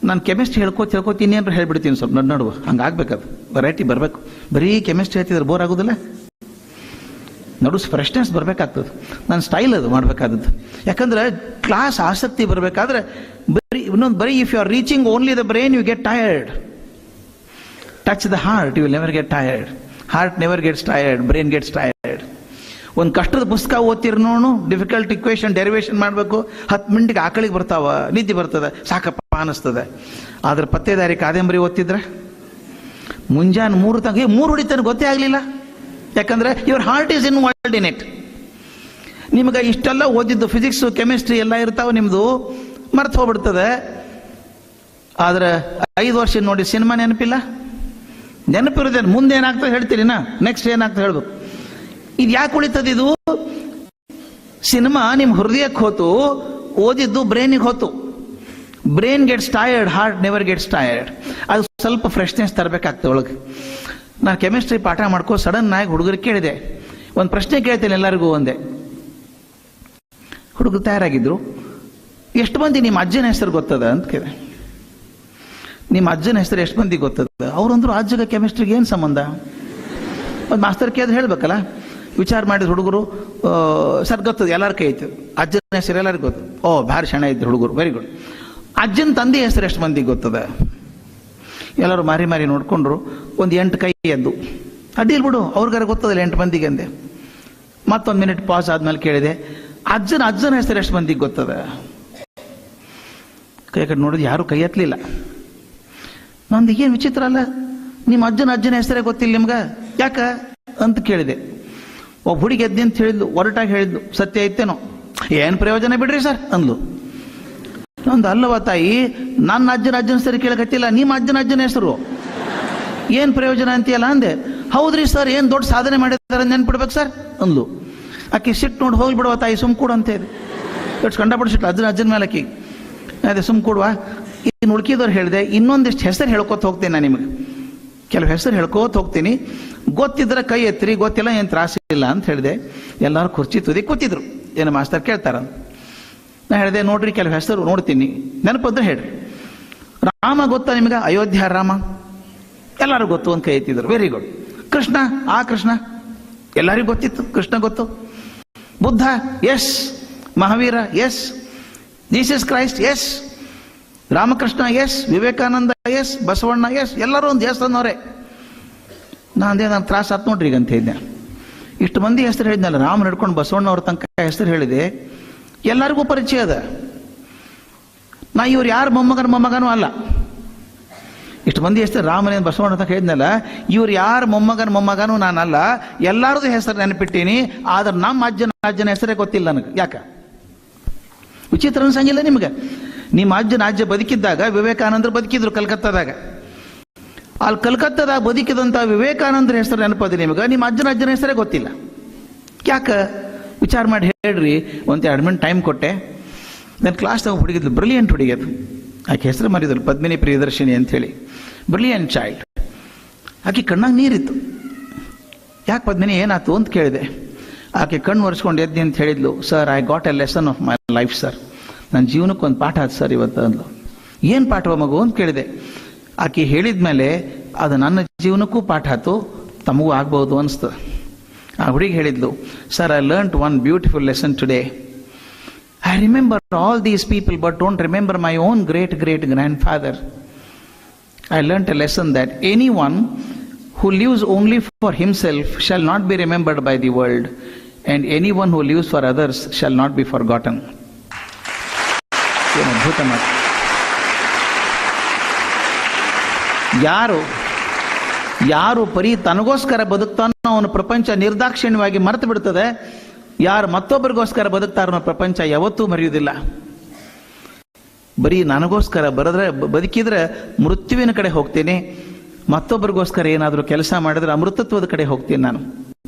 [SPEAKER 1] ನಾನು ಕೆಮಿಸ್ಟ್ರಿ ಹೇಳ್ಕೋತ ಇನ್ನೇನು ಹೇಳ್ಬಿಡ್ತೀನಿ ಸ್ವಲ್ಪ ನಡುವ. ಹಂಗಾಗ್ಬೇಕದು, ವೆರೈಟಿ ಬರಬೇಕು. ಬರೀ ಕೆಮಿಸ್ಟ್ರಿ ಹೇಳ್ತಿದ್ರೆ ಬೋರ್ ಆಗೋದಿಲ್ಲ, ನಡು ಫ್ರೆಶ್ನೆಸ್ ಬರಬೇಕಾಗ್ತದೆ. ನನ್ನ ಸ್ಟೈಲ್ ಅದು ಮಾಡಬೇಕಾದದ್ದು. ಯಾಕಂದ್ರೆ ಕ್ಲಾಸ್ ಆಸಕ್ತಿ ಬರಬೇಕಾದ್ರೆ ಬರೀ if you are reaching only the brain, you get tired. Touch the heart, you will never get tired. Heart never gets tired, brain gets tired. ಒಂದು ಕಷ್ಟದ ಪುಸ್ತಕ ಓದ್ತಿರ್ ನೋಡು, ಡಿಫಿಕಲ್ಟ್ ಇಕ್ವೇಷನ್ ಡೆರಿವೇಷನ್ ಮಾಡಬೇಕು, 10 ಮಿನಿಟ್ಗೆ ಆಕಳಿಗೆ ಬರ್ತಾವ, ನಿದ್ದೆ ಬರ್ತದೆ, ಸಾಕಪ್ಪ ಅನಿಸ್ತದೆ. ಆದ್ರೆ ಪತ್ತೇದಾರಿ ಕಾದಂಬರಿ ಓದ್ತಿದ್ರೆ ಮುಂಜಾನೆ 3 ತನಕ 3 ಹೊಡಿತಾನೆ ಗೊತ್ತೇ ಆಗಲಿಲ್ಲ. ಯಾಕಂದ್ರೆ your heart is involved in it. ನಿಮ್ಗೆ ಇಷ್ಟೆಲ್ಲ ಓದಿದ್ದು ಫಿಸಿಕ್ಸು ಕೆಮಿಸ್ಟ್ರಿ ಎಲ್ಲ ಇರ್ತಾವೆ, ನಿಮ್ಮದು ಮರ್ತು ಹೋಗ್ಬಿಡ್ತದೆ. ಆದ್ರೆ 5 ವರ್ಷ ನೋಡಿ ಸಿನಿಮಾ ನೆನಪಿಲ್ಲ, ನೆನಪಿರುತ್ತೆ. ಮುಂದೆ ಏನಾಗ್ತದೆ ಹೇಳ್ತೀರಿನಾ, ನೆಕ್ಸ್ಟ್ ಏನಾಗ್ತದೆ ಹೇಳ್ಬೇಕು. ಇದು ಯಾಕೆ ಉಳಿತದ? ಇದು ಸಿನಿಮಾ ನಿಮ್ಮ ಹೃದಯಕ್ಕೆ ಹೋತು, ಓದಿದ್ದು ಬ್ರೈನಿಗೆ ಹೋತು. Brain gets tired, heart never gets tired. ಅದು ಸ್ವಲ್ಪ ಫ್ರೆಶ್ನೆಸ್ ತರಬೇಕಾಗ್ತದೆ ಒಳಗೆ. ನಾನು ಕೆಮಿಸ್ಟ್ರಿ ಪಾಠ ಮಾಡ್ಕೋ ಸಡನ್ ಆಗಿ ಹುಡುಗರಿಗೆ ಕೇಳಿದೆ, ಒಂದು ಪ್ರಶ್ನೆ ಕೇಳ್ತೇನೆ ಎಲ್ಲರಿಗೂ ಒಂದೇ. ಹುಡುಗರು ತಯಾರಾಗಿದ್ರು, ಎಷ್ಟು ಮಂದಿ ನಿಮ್ಮ ಅಜ್ಜನ ಹೆಸರು ಗೊತ್ತದ ಅಂತ ಕೇಳಿದೆ. ನಿಮ್ಮ ಅಜ್ಜನ ಹೆಸರು ಎಷ್ಟು ಮಂದಿ ಗೊತ್ತದ? ಅವ್ರಂದ್ರು ಅಜ್ಜಗ ಕೆಮಿಸ್ಟ್ರಿಗೆ ಏನು ಸಂಬಂಧ? ಒಂದು ಮಾಸ್ತರ್ ಕೇಳಿದ್ರೆ ಹೇಳ್ಬೇಕಲ್ಲ. ವಿಚಾರ ಮಾಡಿದ ಹುಡುಗರು, ಸರ್ ಗೊತ್ತದ, ಎಲ್ಲರ ಕೈ ಐತೆ, ಅಜ್ಜನ ಹೆಸರು ಎಲ್ಲರಿಗೂ ಗೊತ್ತು. ಓ ಭಾರಿ ಶಣ ಇದ್ರು ಹುಡುಗರು, ವೆರಿ ಗುಡ್. ಅಜ್ಜನ ತಂದೆ ಹೆಸರು ಎಷ್ಟು ಮಂದಿಗೆ ಗೊತ್ತದ? ಎಲ್ಲರೂ ಮಾರಿ ಮಾರಿ ನೋಡ್ಕೊಂಡ್ರು. ಒಂದು 8 ಕೈ ಎದ್ದು, ಅಡ್ಡಿಲ್ ಬಿಡು ಅವ್ರಿಗಾರ ಗೊತ್ತದಲ್ಲ 8 ಮಂದಿಗೆ ಅಂದೆ. ಮತ್ತೊಂದು ಮಿನಿಟ್ ಪಾಸ್ ಆದ್ಮೇಲೆ ಕೇಳಿದೆ, ಅಜ್ಜನ ಹೆಸರು ಎಷ್ಟು ಮಂದಿಗೆ ಗೊತ್ತದ? ಕೈ ಕಡೆ ನೋಡಿದ್ ಯಾರು ಕೈ ಎತ್ತಲಿಲ್ಲ. ನಂದು ಏನು ವಿಚಿತ್ರ ಅಲ್ಲ, ನಿಮ್ಮ ಅಜ್ಜನ ಹೆಸರೇ ಗೊತ್ತಿಲ್ಲ ನಿಮ್ಗೆ, ಯಾಕ ಅಂತ ಕೇಳಿದೆ. ಒಬ್ಬ ಹುಡುಗಿ ಎದ್ದಿ ಅಂತ ಹೇಳಿದ್ಲು, ಒರಟಾಗಿ ಹೇಳಿದ್ಲು, ಸತ್ಯ ಐತೇನೋ, ಏನು ಪ್ರಯೋಜನ ಬಿಡ್ರಿ ಸರ್ ಅಂದ್ಲು. ನಂದು ಅಲ್ಲವ ತಾಯಿ, ನನ್ನ ಅಜ್ಜನ ಹೆಸರು ಕೇಳಕತ್ತಿಲ್ಲ, ನಿಮ್ಮ ಅಜ್ಜನ ಹೆಸರು ಏನು ಪ್ರಯೋಜನ ಅಂತೀಯಲ್ಲ ಅಂದೆ. ಹೌದ್ರಿ ಸರ್, ಏನು ದೊಡ್ಡ ಸಾಧನೆ ಮಾಡಿದಾರೆ ನೆನ್ಪಿಡ್ಬೇಕು ಸರ್ ಅಂದ್ಲು. ಆಕೆ ಸಿಟ್ಟು ನೋಡಿ ಹೋಗಿ ಬಿಡುವ ತಾಯಿ, ಸುಮ್ ಕೊಡು ಅಂತ ಹೇಳಿ ಎಷ್ಟು ಕಂಡಪಡಿಸಿಟ್ಲು ಅಜ್ಜನ ಮೇಲೆ ಆಕಿ. ಅದೇ ಸುಮ್ ಕೊಡುವ. ಇನ್ನು ಉಳ್ಕಿದವ್ರು ಹೇಳಿದೆ, ಇನ್ನೊಂದಿಷ್ಟು ಹೆಸರು ಹೇಳ್ಕೊತ ಹೋಗ್ತೇನೆ ನಾನು ನಿಮಗೆ, ಕೆಲವು ಹೆಸರು ಹೇಳ್ಕೋತ ಹೋಗ್ತೀನಿ, ಗೊತ್ತಿದ್ರೆ ಕೈ ಎತ್ತಿರಿ, ಗೊತ್ತಿಲ್ಲ ಏನು ತ್ರಾಸಿಲ್ಲ ಅಂತ ಹೇಳಿದೆ. ಎಲ್ಲರೂ ಕುರ್ಚಿ ತುದಿ ಕೂತಿದ್ರು. ಏನು ಮಾಸ್ತರ್ ಕೇಳ್ತಾರ? ನಾ ಹೇಳಿದೆ, ನೋಡ್ರಿ ಕೆಲವು ಹೆಸರು ನೋಡ್ತೀನಿ, ನೆನಪದ್ರೆ ಹೇಳ್ರಿ. ರಾಮ ಗೊತ್ತಾ ನಿಮಗೆ? ಅಯೋಧ್ಯ ರಾಮ ಎಲ್ಲರೂ ಗೊತ್ತು ಅಂತ ಕೈ ಎತ್ತಿದ್ರು. Very good. ಕೃಷ್ಣ, ಆ ಕೃಷ್ಣ ಎಲ್ಲರಿಗೂ ಗೊತ್ತಿತ್ತು, ಕೃಷ್ಣ ಗೊತ್ತು. Buddha, yes. Mahavira, yes. Jesus Christ, yes. Ramakrishna, yes. Vivekananda, yes. Basavanna, yes. ಎಲ್ಲರೂ ಒಂದು ಎಸ್ ಅನ್ನೋರೆ. ನಾನು ತ್ರಾಸ ಆತ್ ನೋಡ್ರಿ ಈಗ ಅಂತ ಹೇಳಿದ್ದೆ. ಇಷ್ಟು ಮಂದಿ ಹೆಸರು ಹೇಳಿದ್ನಲ್ಲ, ರಾಮ ನಡ್ಕೊಂಡು ಬಸವಣ್ಣ ಅವ್ರ ತನಕ ಹೆಸರು ಹೇಳಿದೆ, ಎಲ್ಲರಿಗೂ ಪರಿಚಯ ಅದ. ನಾ ಇವ್ರು ಯಾರು ಮೊಮ್ಮಗನೂ ಅಲ್ಲ. ಇಷ್ಟು ಮಂದಿ ಹೆಸರು ರಾಮನೇ ಬಸವಣ್ಣ ಅಂತ ಹೇಳಿದ್ನಲ್ಲ, ಇವ್ರು ಯಾರು ಮೊಮ್ಮಗನೂ ನಾನಲ್ಲ. ಎಲ್ಲಾರದು ಹೆಸರು ನೆನಪಿಟ್ಟೀನಿ, ಆದ್ರೆ ನಮ್ಮ ಅಜ್ಜನ ಹೆಸರೇ ಗೊತ್ತಿಲ್ಲ ನನಗೆ. ಯಾಕ? ವಿಚಿತ್ರ ಅನ್ಸಂಗಿಲ್ಲ ನಿಮ್ಗೆ? ನಿಮ್ಮ ಅಜ್ಜ ಬದುಕಿದ್ದಾಗ ವಿವೇಕಾನಂದರು ಬದುಕಿದ್ರು ಕಲ್ಕತ್ತಾದಾಗ. ಅಲ್ಲಿ ಕಲ್ಕತ್ತಾದಾಗ ಬದುಕಿದಂಥ ವಿವೇಕಾನಂದರ ಹೆಸರು ನೆನಪದ ನಿಮಗೆ, ನಿಮ್ಮ ಅಜ್ಜನ ಹೆಸರೇ ಗೊತ್ತಿಲ್ಲ. ಯಾಕ? ವಿಚಾರ ಮಾಡಿ ಹೇಳ್ರಿ. ಒಂದು 2 ಮಿನಿಟ್ ಟೈಮ್ ಕೊಟ್ಟೆ. ನನ್ನ ಕ್ಲಾಸ್ದಾಗ ಹುಡುಗಿದ್ಲು, ಬ್ರಿಲಿಯಂಟ್ ಹುಡುಗಿಯದು. ಆಕೆ ಹೆಸರು ಮರಿದ್ರು, ಪದ್ಮಿನಿ ಪ್ರಿಯದರ್ಶಿನಿ ಅಂಥೇಳಿ. Brilliant child. ಆಕೆ ಕಣ್ಣಾಗ ನೀರಿತ್ತು. ಯಾಕೆ ಪದ್ಮಿನಿ ಏನಾಯ್ತು ಅಂತ ಕೇಳಿದೆ. ಆಕೆ ಕಣ್ಣು ಒರೆಸ್ಕೊಂಡು ಎದ್ದಿ ಅಂತ ಹೇಳಿದ್ಲು, sir I got A lesson of my life sir. ನನ್ನ ಜೀವನಕ್ಕೆ ಒಂದು ಪಾಠ ಆಯ್ತು ಸರ್ ಇವತ್ತು ಅಂದ್ಲು. ಏನು ಪಾಠವ ಮಗು ಅಂತ ಕೇಳಿದೆ. ಆಕೆ ಹೇಳಿದ ಮೇಲೆ ಅದು ನನ್ನ ಜೀವನಕ್ಕೂ ಪಾಠ ಆಯ್ತು, ತಮಗೂ ಆಗ್ಬೋದು ಅನಿಸ್ತದೆ. ಆ ಹುಡುಗಿ ಹೇಳಿದ್ಲು, sir I learned one beautiful lesson today. I remember all these people but don't remember my own great grandfather. I learnt a lesson that anyone who lives only for himself shall not be remembered by the world, and anyone who lives for others shall not be forgotten. ಏನು ಅದ್ಭುತ ಮಾತು. ಯಾರು ಪರಿ ತನಗೋಸ್ಕರ ಬದುಕ್ತಾನೋ ಅವನ ಪ್ರಪಂಚ ನಿರ್ದಾಕ್ಷಿಣ್ಯವಾಗಿ ಮರೆತು ಬಿಡ್ತದೆ. ಯಾರು ಮತ್ತೊಬ್ಬರಿಗೋಸ್ಕರ ಬದುಕ್ತಾರೋ ಪ್ರಪಂಚ ಯಾವತ್ತೂ ಮರೆಯುವುದಿಲ್ಲ. ಬರೀ ನನಗೋಸ್ಕರ ಬದುಕಿದ್ರೆ ಮೃತ್ಯುವಿನ ಕಡೆ ಹೋಗ್ತೀನಿ, ಮತ್ತೊಬ್ಬರಿಗೋಸ್ಕರ ಏನಾದರೂ ಕೆಲಸ ಮಾಡಿದ್ರೆ ಅಮೃತತ್ವದ ಕಡೆ ಹೋಗ್ತೀನಿ ನಾನು.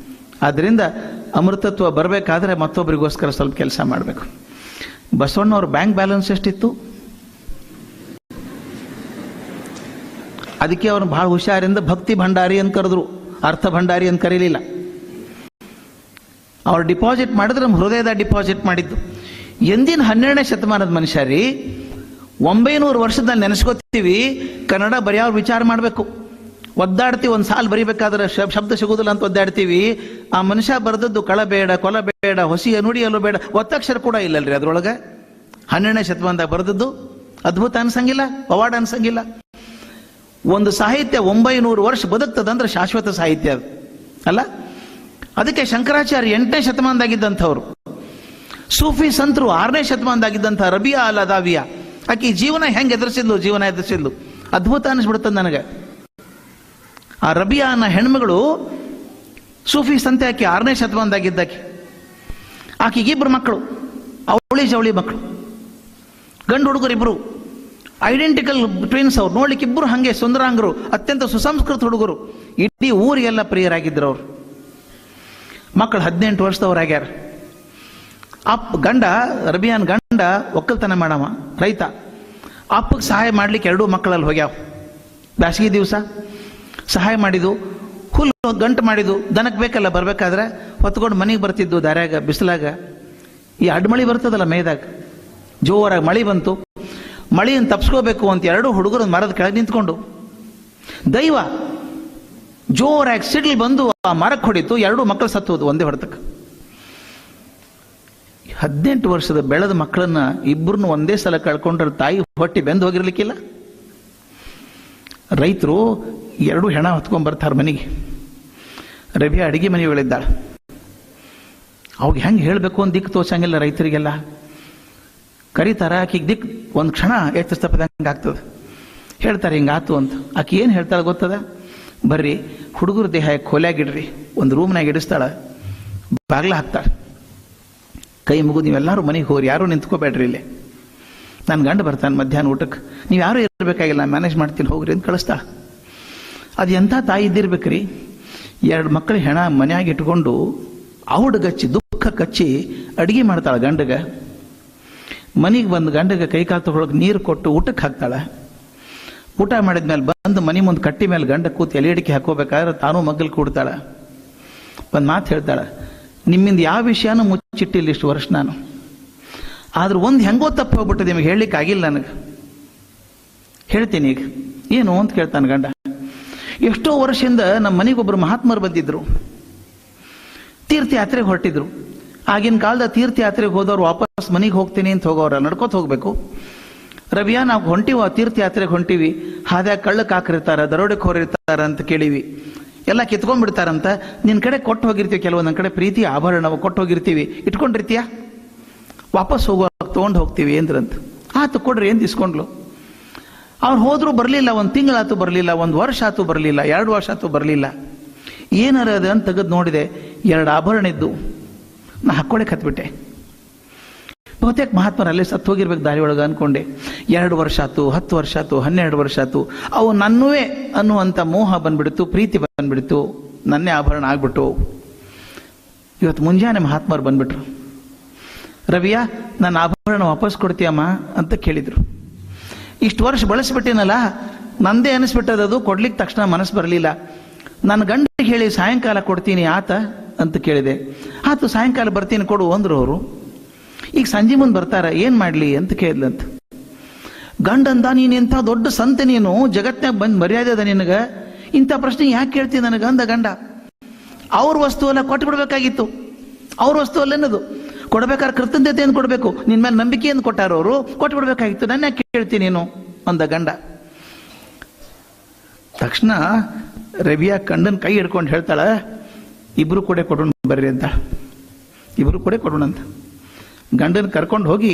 [SPEAKER 1] ಆದ್ದರಿಂದ ಅಮೃತತ್ವ ಬರಬೇಕಾದ್ರೆ ಮತ್ತೊಬ್ಬರಿಗೋಸ್ಕರ ಸ್ವಲ್ಪ ಕೆಲಸ ಮಾಡಬೇಕು. ಬಸವಣ್ಣವ್ರ ಬ್ಯಾಂಕ್ ಬ್ಯಾಲೆನ್ಸ್ ಎಷ್ಟಿತ್ತು? ಅದಕ್ಕೆ ಅವ್ರನ್ನ ಬಹಳ ಹುಷಾರಿಂದ ಭಕ್ತಿ ಭಂಡಾರಿ ಅಂತ ಕರೆದ್ರು, ಅರ್ಥ ಭಂಡಾರಿ ಅಂತ ಕರೀಲಿಲ್ಲ. ಅವ್ರು ಡಿಪಾಸಿಟ್ ಮಾಡಿದ್ರೆ ನಮ್ಮ ಹೃದಯದ ಡಿಪಾಸಿಟ್ ಮಾಡಿದ್ದು. ಎಂದಿನ 12ನೇ ಶತಮಾನದ ಮನುಷ್ಯ ರೀ, 900 ವರ್ಷದಲ್ಲಿ ನೆನೆಸ್ಕೋತೀವಿ. ಕನ್ನಡ ಬರೆಯೋರು ವಿಚಾರ ಮಾಡಬೇಕು. ಒದ್ದಾಡ್ತೀವಿ, ಒಂದು ಸಾಲು ಬರಿಬೇಕಾದ್ರೆ ಶಬ್ದ ಸಿಗುದಿಲ್ಲ ಅಂತ ಒದ್ದಾಡ್ತೀವಿ. ಆ ಮನುಷ್ಯ ಬರೆದದ್ದು ಕಳಬೇಡ, ಕೊಲಬೇಡ, ಹೊಸಿಯ ನುಡಿಯಲು ಬೇಡ, ಒತ್ತಕ್ಷರ ಕೂಡ ಇಲ್ಲಲ್ರಿ ಅದ್ರೊಳಗೆ. 12ನೇ ಶತಮಾನದಾಗ ಬರೆದದ್ದು ಅದ್ಭುತ ಅನ್ಸಂಗಿಲ್ಲ, ಪವಾಡ ಅನ್ಸಂಗಿಲ್ಲ. ಒಂದು ಸಾಹಿತ್ಯ 900 ವರ್ಷ ಬದುಕ್ತದಂದ್ರೆ ಶಾಶ್ವತ ಸಾಹಿತ್ಯ ಅದು ಅಲ್ಲ. ಅದಕ್ಕೆ ಶಂಕರಾಚಾರ್ಯ 8ನೇ ಶತಮಾನದಾಗಿದ್ದಂಥವ್ರು. ಸೂಫಿ ಸಂತರು 6ನೇ ಶತಮಾನದಾಗಿದ್ದಂಥ ರಬಿಯಾ ಅಲ್ ಅದಾವಿಯಾ, ಆಕೆ ಜೀವನ ಹೆಂಗೆ ಎದುರಿಸಿದ್ಲು, ಅದ್ಭುತ ಅನಿಸ್ಬಿಡ್ತದೆ ನನಗೆ. ಆ ರಬಿಯಾನ ಹೆಣ್ಮಗಳು ಸೂಫಿ ಸಂತೆ, ಆಕೆ 6ನೇ ಶತಮಾನದಾಗಿದ್ದಾಕೆ. ಆಕೆಗಿಬ್ಬರು ಮಕ್ಕಳು, ಅವಳಿ ಜವಳಿ ಮಕ್ಕಳು, ಗಂಡು ಹುಡುಗರಿಬ್ಬರು, ಐಡೆಂಟಿಕಲ್ ಟ್ವಿನ್ಸ್. ಅವ್ರು ನೋಡ್ಲಿಕ್ಕೆ ಇಬ್ಬರು ಹಾಗೆ ಸುಂದರಾಂಗರು, ಅತ್ಯಂತ ಸುಸಂಸ್ಕೃತ ಹುಡುಗರು, ಇಡೀ ಊರಿಗೆಲ್ಲ ಪ್ರಿಯರಾಗಿದ್ದರು ಅವರು. ಮಕ್ಕಳು 18 ವರ್ಷದವರಾಗ್ಯಾರ. ಗಂಡ ರಬಿಯಾನ್ ಗಂಡ ಒಕ್ಕಲ್ತನ ಮಾಡವ, ರೈತ. ಅಪ್ಪಗೆ ಸಹಾಯ ಮಾಡ್ಲಿಕ್ಕೆ 2 ಮಕ್ಕಳಲ್ಲಿ ಹೋಗ್ಯಾವ. ಬ್ಯಾಸಿಗೆ ದಿವಸ ಸಹಾಯ ಮಾಡಿದ್ದು, ಹುಲ್ಲು ಗಂಟು ಮಾಡಿದ್ದು, ದನಕ್ಕೆ ಬೇಕಲ್ಲ ಬರ್ಬೇಕಾದ್ರೆ ಹೊತ್ಕೊಂಡು ಮನೆಗೆ ಬರ್ತಿದ್ದು ದಾರ್ಯಾಗ ಬಿಸಿಲಾಗ. ಈ ಅಡ್ಮಳಿ ಬರ್ತದಲ್ಲ ಮೇಯ್ದಾಗ, ಜೋರಾಗಿ ಮಳೆ ಬಂತು. ಮಳೆಯನ್ನು ತಪ್ಸ್ಕೋಬೇಕು ಅಂತ 2 ಹುಡುಗರು ಮರದ ಕೆಳಗೆ ನಿಂತ್ಕೊಂಡು, ದೈವ ಜೋರಾಗಿ ಸಿಡ್ಲು ಬಂದು ಆ ಮರಕ್ಕೆ ಹೊಡಿತು. 2 ಮಕ್ಕಳು ಸತ್ತೋದು ಒಂದೇ ಹೊಡೆತಕ್ಕೆ. 18 ವರ್ಷದ ಬೆಳೆದ ಮಕ್ಕಳನ್ನ ಇಬ್ಬರನ್ನು ಒಂದೇ ಸಲ ಕಳ್ಕೊಂಡ್ರೆ ತಾಯಿ ಹೊಟ್ಟೆ ಬೆಂದು ಹೋಗಿರ್ಲಿಕ್ಕಿಲ್ಲ. ರೈತರು 2 ಹೆಣ ಹೊತ್ಕೊಂಡ್ ಬರ್ತಾರೆ ಮನೆಗೆ. ರಬಿಯಾ ಅಡಿಗೆ ಮನೆಗಳಿದ್ದಾಳೆ. ಅವಾಗ ಹೆಂಗೆ ಹೇಳಬೇಕು ಅಂತ ದಿಕ್ಕು ತೋರ್ಸಂಗಿಲ್ಲ ರೈತರಿಗೆಲ್ಲ. ಕರೀತಾರ, ಆಕಿಗೆ ದಿಕ್ಕು ಒಂದು ಕ್ಷಣ ಎಚ್ಚರಿಸ್ತಪದಂಗೆ ಆಗ್ತದೆ. ಹೇಳ್ತಾರೆ ಹಿಂಗಾತು ಅಂತ. ಆಕೆ ಏನು ಹೇಳ್ತಾಳೆ ಗೊತ್ತದ? ಬರ್ರಿ ಹುಡುಗರ ದೇಹ ಕೊಲೆಯಾಗಿಡ್ರಿ, ಒಂದು ರೂಮ್ನಾಗ ಇಡಿಸ್ತಾಳೆ, ಬಾಗ್ಲ ಹಾಕ್ತಾಳೆ, ಕೈ ಮುಗಿದು ನೀವೆಲ್ಲರೂ ಮನೆಗೆ ಹೋಗ್ರಿ, ಯಾರೂ ನಿಂತ್ಕೋಬೇಡ್ರಿ ಇಲ್ಲಿ, ನನ್ನ ಗಂಡ ಬರ್ತಾನೆ ಮಧ್ಯಾಹ್ನ ಊಟಕ್ಕೆ, ನೀವು ಯಾರೂ ಇರಬೇಕಾಗಿಲ್ಲ, ನಾನು ಮ್ಯಾನೇಜ್ ಮಾಡ್ತೀನಿ ಹೋಗ್ರಿ ಅಂತ ಕಳಿಸ್ತಾಳೆ. ಅದು ಎಂಥ ತಾಯಿ ಇದ್ದಿರ್ಬೇಕ್ರಿ. 2 ಮಕ್ಕಳು ಹೆಣ ಮನೆಯಾಗಿ ಇಟ್ಕೊಂಡು ಔಡ್ ಗಚ್ಚಿ ದುಃಖ ಕಚ್ಚಿ ಅಡುಗೆ ಮಾಡ್ತಾಳೆ ಗಂಡಗೆ. ಮನೆಗೆ ಬಂದು ಗಂಡಗೆ ಕೈ ಕಾಲು ತಗೊಳಕ್ಕೆ ನೀರು ಕೊಟ್ಟು ಊಟಕ್ಕೆ ಹಾಕ್ತಾಳೆ. ಊಟ ಮಾಡಿದ್ಮೇಲೆ ಬಂದು ಮನೆ ಮುಂದೆ ಕಟ್ಟಿ ಮೇಲೆ ಗಂಡ ಕೂತು ಎಲೆ ಅಡಿಕೆ ಹಾಕೋಬೇಕಾದ್ರೆ ತಾನೂ ಮಗ್ಗಲ್ ಕೂಡ್ತಾಳೆ. ಒಂದು ಮಾತು ಹೇಳ್ತಾಳೆ, ನಿಮ್ಮಿಂದ ಯಾವ ವಿಷಯನೂ ಮುಚ್ಚಿಟ್ಟಿಲ್ಲ ಇಷ್ಟು ವರ್ಷ ನಾನು, ಆದ್ರೆ ಒಂದು ಹೆಂಗೋ ತಪ್ಪು ಹೋಗ್ಬಿಟ್ಟಿದೆ, ನಿಮಗೆ ಹೇಳಲಿಕ್ಕೆ ಆಗಿಲ್ಲ ನನಗೆ, ಹೇಳ್ತೀನಿ ಈಗ. ಏನು ಅಂತ ಕೇಳ್ತಾನೆ ಗಂಡ. ಎಷ್ಟೋ ವರ್ಷದಿಂದ ನಮ್ಮ ಮನೆಗೊಬ್ಬರು ಮಹಾತ್ಮರು ಬಂದಿದ್ರು, ತೀರ್ಥಯಾತ್ರೆಗೆ ಹೊರಟಿದ್ರು. ಆಗಿನ ಕಾಲದ ತೀರ್ಥಯಾತ್ರೆಗೆ ಹೋದವ್ರು ವಾಪಸ್ ಮನೆಗೆ ಹೋಗ್ತೀನಿ ಅಂತ ಹೋಗೋರ, ನಡ್ಕೋತ ಹೋಗ್ಬೇಕು. ರವಿಯಾ ನಾವು ಹೊಂಟಿವ ತೀರ್ಥಯಾತ್ರೆಗೆ ಹೊಂಟಿವಿ, ಹಾದ್ಯಾಗ ಕಳ್ಳಕ್ಕೆ ಹಾಕಿರ್ತಾರ, ದರೋಡೆಗೆ ಇರ್ತಾರ ಅಂತ ಕೇಳಿವಿ, ಎಲ್ಲ ಕಿತ್ಕೊಂಡ್ಬಿಡ್ತಾರಂತ. ನಿನ್ನ ಕಡೆ ಕೊಟ್ಟು ಹೋಗಿರ್ತೀವಿ, ಕೆಲವು ನನ್ನ ಕಡೆ ಪ್ರೀತಿ ಆಭರಣ ಕೊಟ್ಟು ಹೋಗಿರ್ತೀವಿ, ಇಟ್ಕೊಂಡಿರ್ತೀಯ, ವಾಪಸ್ ಹೋಗುವಾಗ ತೊಗೊಂಡು ಹೋಗ್ತೀವಿ ಅಂದ್ರಂತ. ಆತು ಕೊಡ್ರಿ ಅಂತ ಇಸ್ಕೊಂಡ್ಲು. ಅವ್ರು ಹೋದ್ರು ಬರಲಿಲ್ಲ, 1 ತಿಂಗಳಾತು ಬರಲಿಲ್ಲ, 1 ವರ್ಷ ಆತು ಬರಲಿಲ್ಲ, 2 ವರ್ಷ ಆತು ಬರಲಿಲ್ಲ. ಏನಾರ ಅದು ಅಂತ ತೆಗೆದು ನೋಡಿದೆ, 2 ಆಭರಣ ಇದ್ದು. ನಾ ಹಾಕ್ಕೊಳಕ್ಕೆ ಹತ್ಬಿಟ್ಟೆ. ಬಹುತೇಕ ಮಹಾತ್ಮರು ಅಲ್ಲೇ ಸತ್ತು ಹೋಗಿರ್ಬೇಕು ದಾರಿ ಒಳಗೆ ಅನ್ಕೊಂಡೆ. 2 ವರ್ಷ ಆತು, 10 ವರ್ಷ ಆತು, 12 ವರ್ಷ ಆತು. ಅವು ನನ್ನವೇ ಅನ್ನುವಂಥ ಮೋಹ ಬಂದ್ಬಿಡ್ತು, ಪ್ರೀತಿ ಬಂದ್ಬಿಡ್ತು, ನನ್ನೇ ಆಭರಣ ಆಗ್ಬಿಟ್ಟು. ಇವತ್ತು ಮುಂಜಾನೆ ಮಹಾತ್ಮರು ಬಂದ್ಬಿಟ್ರು. ರವಿಯಾ, ನನ್ನ ಆಭರಣ ವಾಪಸ್ ಕೊಡ್ತೀಯಮ್ಮ ಅಂತ ಕೇಳಿದ್ರು. ಇಷ್ಟು ವರ್ಷ ಬಳಸ್ಬಿಟ್ಟಿನಲ್ಲ, ನಂದೇ ಅನಿಸ್ಬಿಟ್ಟದದು, ಕೊಡ್ಲಿಕ್ಕೆ ತಕ್ಷಣ ಮನಸ್ಸು ಬರಲಿಲ್ಲ. ನನ್ನ ಗಂಡಿಗೆ ಹೇಳಿ ಸಾಯಂಕಾಲ ಕೊಡ್ತೀನಿ ಆತ ಅಂತ ಕೇಳಿದೆ. ಆತು ಸಾಯಂಕಾಲ ಬರ್ತೀನಿ ಕೊಡು ಅಂದ್ರು ಅವರು. ಈಗ ಸಂಜೆ ಮುಂದೆ ಬರ್ತಾರ, ಏನ್ ಮಾಡ್ಲಿ ಅಂತ ಕೇಳಿದ್ಲಂತ. ಗಂಡಂದ, ನೀನು ಇಂಥ ದೊಡ್ಡ ಸಂತ, ನೀನು ಜಗತ್ನಾಗ ಬಂದ್ ಮರ್ಯಾದೆ ಅದ ನಿನಗ, ಇಂಥ ಪ್ರಶ್ನೆ ಯಾಕೆ ಕೇಳ್ತೀನಿ ನನಗ ಅಂದ ಗಂಡ. ಅವ್ರ ವಸ್ತು ಎಲ್ಲ ಕೊಟ್ಟು ಬಿಡ್ಬೇಕಾಗಿತ್ತು, ಅವ್ರ ವಸ್ತು ಅಲ್ಲೇನದು, ಕೊಡ್ಬೇಕಾದ್ರೆ ಕೃತಜ್ಞತೆಯನ್ನು ಕೊಡಬೇಕು, ನಿನ್ ಮೇಲೆ ನಂಬಿಕೆಯನ್ನು ಕೊಟ್ಟಾರ ಅವರು, ಕೊಟ್ಟು ಬಿಡ್ಬೇಕಾಗಿತ್ತು, ನನ್ನ ಯಾಕೆ ಕೇಳ್ತೀನಿ ನೀನು ಅಂದ ಗಂಡ. ತಕ್ಷಣ ರವಿಯಾ ಗಂಡನ ಕೈ ಹಿಡ್ಕೊಂಡು ಹೇಳ್ತಾಳ, ಇಬ್ರು ಕೂಡ ಕೊಡೋಣ ಬರ್ರಿ ಅಂತ. ಇಬ್ರು ಕೂಡ ಕೊಡೋಣ ಅಂತ ಗಂಡನ ಕರ್ಕೊಂಡು ಹೋಗಿ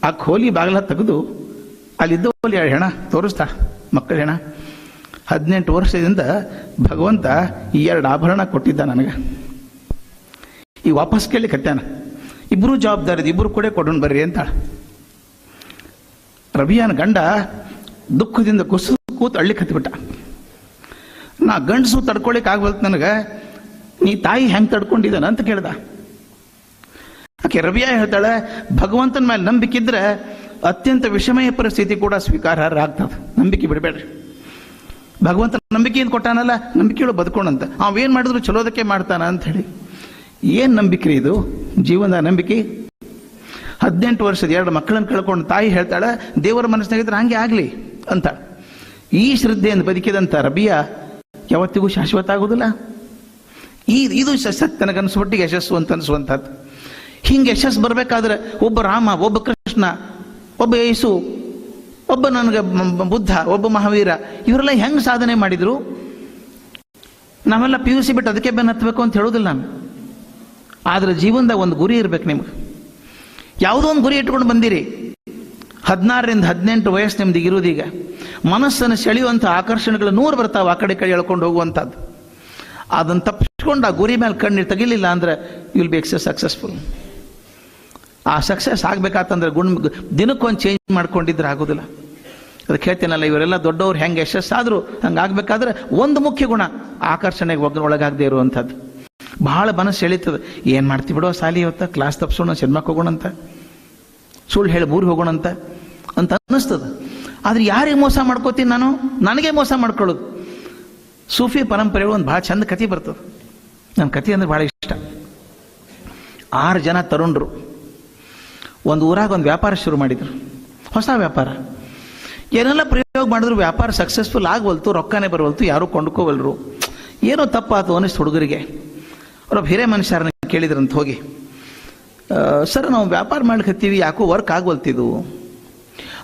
[SPEAKER 1] ಆ ಖೋಲಿ ಬಾಗಿಲ ತೆಗೆದು ಅಲ್ಲಿದ್ದ ಹೆಣ ತೋರಿಸ್ತಾ, ಮಕ್ಕಳ ಹೆಣ. 18 ವರ್ಷದಿಂದ ಭಗವಂತ ಈ 2 ಆಭರಣ ಕೊಟ್ಟಿದ್ದ ನನಗೆ, ಈ ವಾಪಸ್ ಕೇಳಿ ಕಟ್ಟಾನ, ಇಬ್ರು ಜವಾಬ್ದಾರಿ, ಇಬ್ರು ಕೂಡ ಕೊಡೋಣ ಬರ್ರಿ ಅಂತಾಳ. ರವಿಯಾನ ಗಂಡ ದುಃಖದಿಂದ ಕೂತು ಅಳ್ಳಿಕ್ಕೆ ಹತ್ಬಿಟ್ಟ. ನಾ ಗಂಡಸು ತಡ್ಕೊಳಿಕ್ ಆಗ್ಬಲ್ತು ನನಗೆ, ನೀ ತಾಯಿ ಹೆಂಗ್ ತಡ್ಕೊಂಡಿದ್ದಾನ ಅಂತ ಕೇಳ್ದ. ಆಕೆ ರವಿಯಾ ಹೇಳ್ತಾಳೆ, ಭಗವಂತನ ಮೇಲೆ ನಂಬಿಕೆ ಇದ್ರೆ ಅತ್ಯಂತ ವಿಷಮಯ ಪರಿಸ್ಥಿತಿ ಕೂಡ ಸ್ವೀಕಾರಾರ್ಹ ಆಗ್ತದೆ, ನಂಬಿಕೆ ಬಿಡಬೇಡ್ರಿ. ಭಗವಂತನ ನಂಬಿಕೆಯನ್ನು ಕೊಟ್ಟಾನಲ್ಲ, ನಂಬಿಕೆಗಳು ಬದುಕೋಣಂತ, ಅವೇನ್ ಮಾಡಿದ್ರು ಚಲೋದಕ್ಕೆ ಮಾಡ್ತಾನ ಅಂತ ಹೇಳಿ. ಏನ್ ನಂಬಿಕೆ ಇದು, ಜೀವನದ ನಂಬಿಕೆ. 18 ವರ್ಷದ 2 ಮಕ್ಕಳನ್ನು ಕಳ್ಕೊಂಡು ತಾಯಿ ಹೇಳ್ತಾಳೆ, ದೇವರ ಮನಸ್ಸಿನಾಗಿದ್ರೆ ಹಂಗೆ ಆಗ್ಲಿ ಅಂತ. ಈ ಶ್ರದ್ಧೆಯನ್ನು ಬದುಕಿದಂತ ರಬಿಯಾ ಯಾವತ್ತಿಗೂ ಶಾಶ್ವತ ಆಗುದಿಲ್ಲ. ಇದು ನನಗನ್ಸ್ಬಿಟ್ಟಿಗೆ ಯಶಸ್ಸು ಅಂತ ಅನ್ಸುವಂಥದ್ದು. ಹಿಂಗೆ ಯಶಸ್ಸು ಬರ್ಬೇಕಾದ್ರೆ ಒಬ್ಬ ರಾಮ, ಒಬ್ಬ ಕೃಷ್ಣ, ಒಬ್ಬ ಯೇಸು, ಒಬ್ಬ ನನಗೆ ಬುದ್ಧ, ಒಬ್ಬ ಮಹಾವೀರ, ಇವರೆಲ್ಲ ಹೆಂಗ್ ಸಾಧನೆ ಮಾಡಿದ್ರು. ನಾವೆಲ್ಲ PUC ಬಿಟ್ಟು ಅದಕ್ಕೆ ಬೆನ್ನ ಹತ್ತಬೇಕು ಅಂತ ಹೇಳೋದಿಲ್ಲ ನಾನು. ಆದ್ರೆ ಜೀವನದಾಗ ಒಂದು ಗುರಿ ಇರ್ಬೇಕು ನಿಮ್ಗೆ. ಯಾವುದೋ ಒಂದು ಗುರಿ ಇಟ್ಕೊಂಡು ಬಂದಿರಿ. 16ರಿಂದ 18 ವಯಸ್ಸು ನಿಮ್ದು ಇರೋದೀಗ. ಮನಸ್ಸನ್ನು ಸೆಳೆಯುವಂಥ ಆಕರ್ಷಣೆಗಳು 100 ಬರ್ತಾವೆ, ಆ ಕಡೆ ಎಳ್ಕೊಂಡು ಹೋಗುವಂಥದ್ದು. ಅದನ್ನು ತಪ್ಪಿಸ್ಕೊಂಡು ಆ ಗುರಿ ಮೇಲೆ ಕಣ್ಣು ತೆಗಿಲಿಲ್ಲ ಅಂದರೆ ಯು ವಿಲ್ ಬಿ ಸಕ್ಸಸ್ಫುಲ್. ಆ ಸಕ್ಸಸ್ ಆಗಬೇಕಾತಂದ್ರೆ ದಿನಕ್ಕೊಂದು ಚೇಂಜ್ ಮಾಡ್ಕೊಂಡಿದ್ರೆ ಆಗೋದಿಲ್ಲ. ಅದಕ್ಕೆ ಹೇಳ್ತೀನಲ್ಲ, ಇವರೆಲ್ಲ ದೊಡ್ಡವ್ರು ಹೆಂಗೆ ಯಶಸ್ಸಾದರೂ ಹಂಗೆ ಆಗಬೇಕಾದ್ರೆ ಒಂದು ಮುಖ್ಯ ಗುಣ ಆಕರ್ಷಣೆಗೆ ಒಳಗಾಗದೇ ಇರುವಂಥದ್ದು. ಬಹಳ ಮನಸ್ಸು ಎಳೀತದೆ, ಏನು ಮಾಡ್ತೀವಿ ಬಿಡೋ ಸಾಲಿ ಇವತ್ತು, ಕ್ಲಾಸ್ ತಪ್ಪಿಸೋಣ, ಸಿನಿಮಾಕ್ಕೆ ಹೋಗೋಣ ಅಂತ, ಸುಳ್ಳು ಹೇಳಿ ಊರಿಗೆ ಹೋಗೋಣ ಅಂತ ಅನ್ನಿಸ್ತದೆ. ಆದರೆ ಯಾರಿಗೆ ಮೋಸ ಮಾಡ್ಕೋತೀನಿ ನಾನು? ನನಗೆ ಮೋಸ ಮಾಡ್ಕೊಳ್ಳೋದು. ಸೂಫಿ ಪರಂಪರೆಗಳು ಒಂದು ಭಾಳ ಚಂದ ಕತೆ ಬರ್ತದೆ. ನನ್ನ ಕತೆ ಅಂದ್ರೆ ಭಾಳ ಇಷ್ಟ. 6 ಜನ ತರುಣರು ಒಂದು ಊರಾಗ ಒಂದು ವ್ಯಾಪಾರ ಶುರು ಮಾಡಿದರು, ಹೊಸ ವ್ಯಾಪಾರ. ಏನೆಲ್ಲ ಪ್ರಯೋಗ ಮಾಡಿದ್ರು ವ್ಯಾಪಾರ ಸಕ್ಸಸ್ಫುಲ್ ಆಗವಲ್ತು, ರೊಕ್ಕನೇ ಬರವಲ್ತು, ಯಾರೂ ಕೊಂಡ್ಕೋವಲ್ರು. ಏನೋ ತಪ್ಪಾತು ಅನ್ನಿಸ್ತು ಹುಡುಗರಿಗೆ. ಅವರೊಬ್ಬ ಹಿರೇ ಮನುಷ್ಯರನ್ನ ಕೇಳಿದ್ರಂತ ಹೋಗಿ, ಸರ್ ನಾವು ವ್ಯಾಪಾರ ಮಾಡ್ಕತ್ತೀವಿ, ಯಾಕೋ ವರ್ಕ್ ಆಗವಲ್ತಿದ್ದು.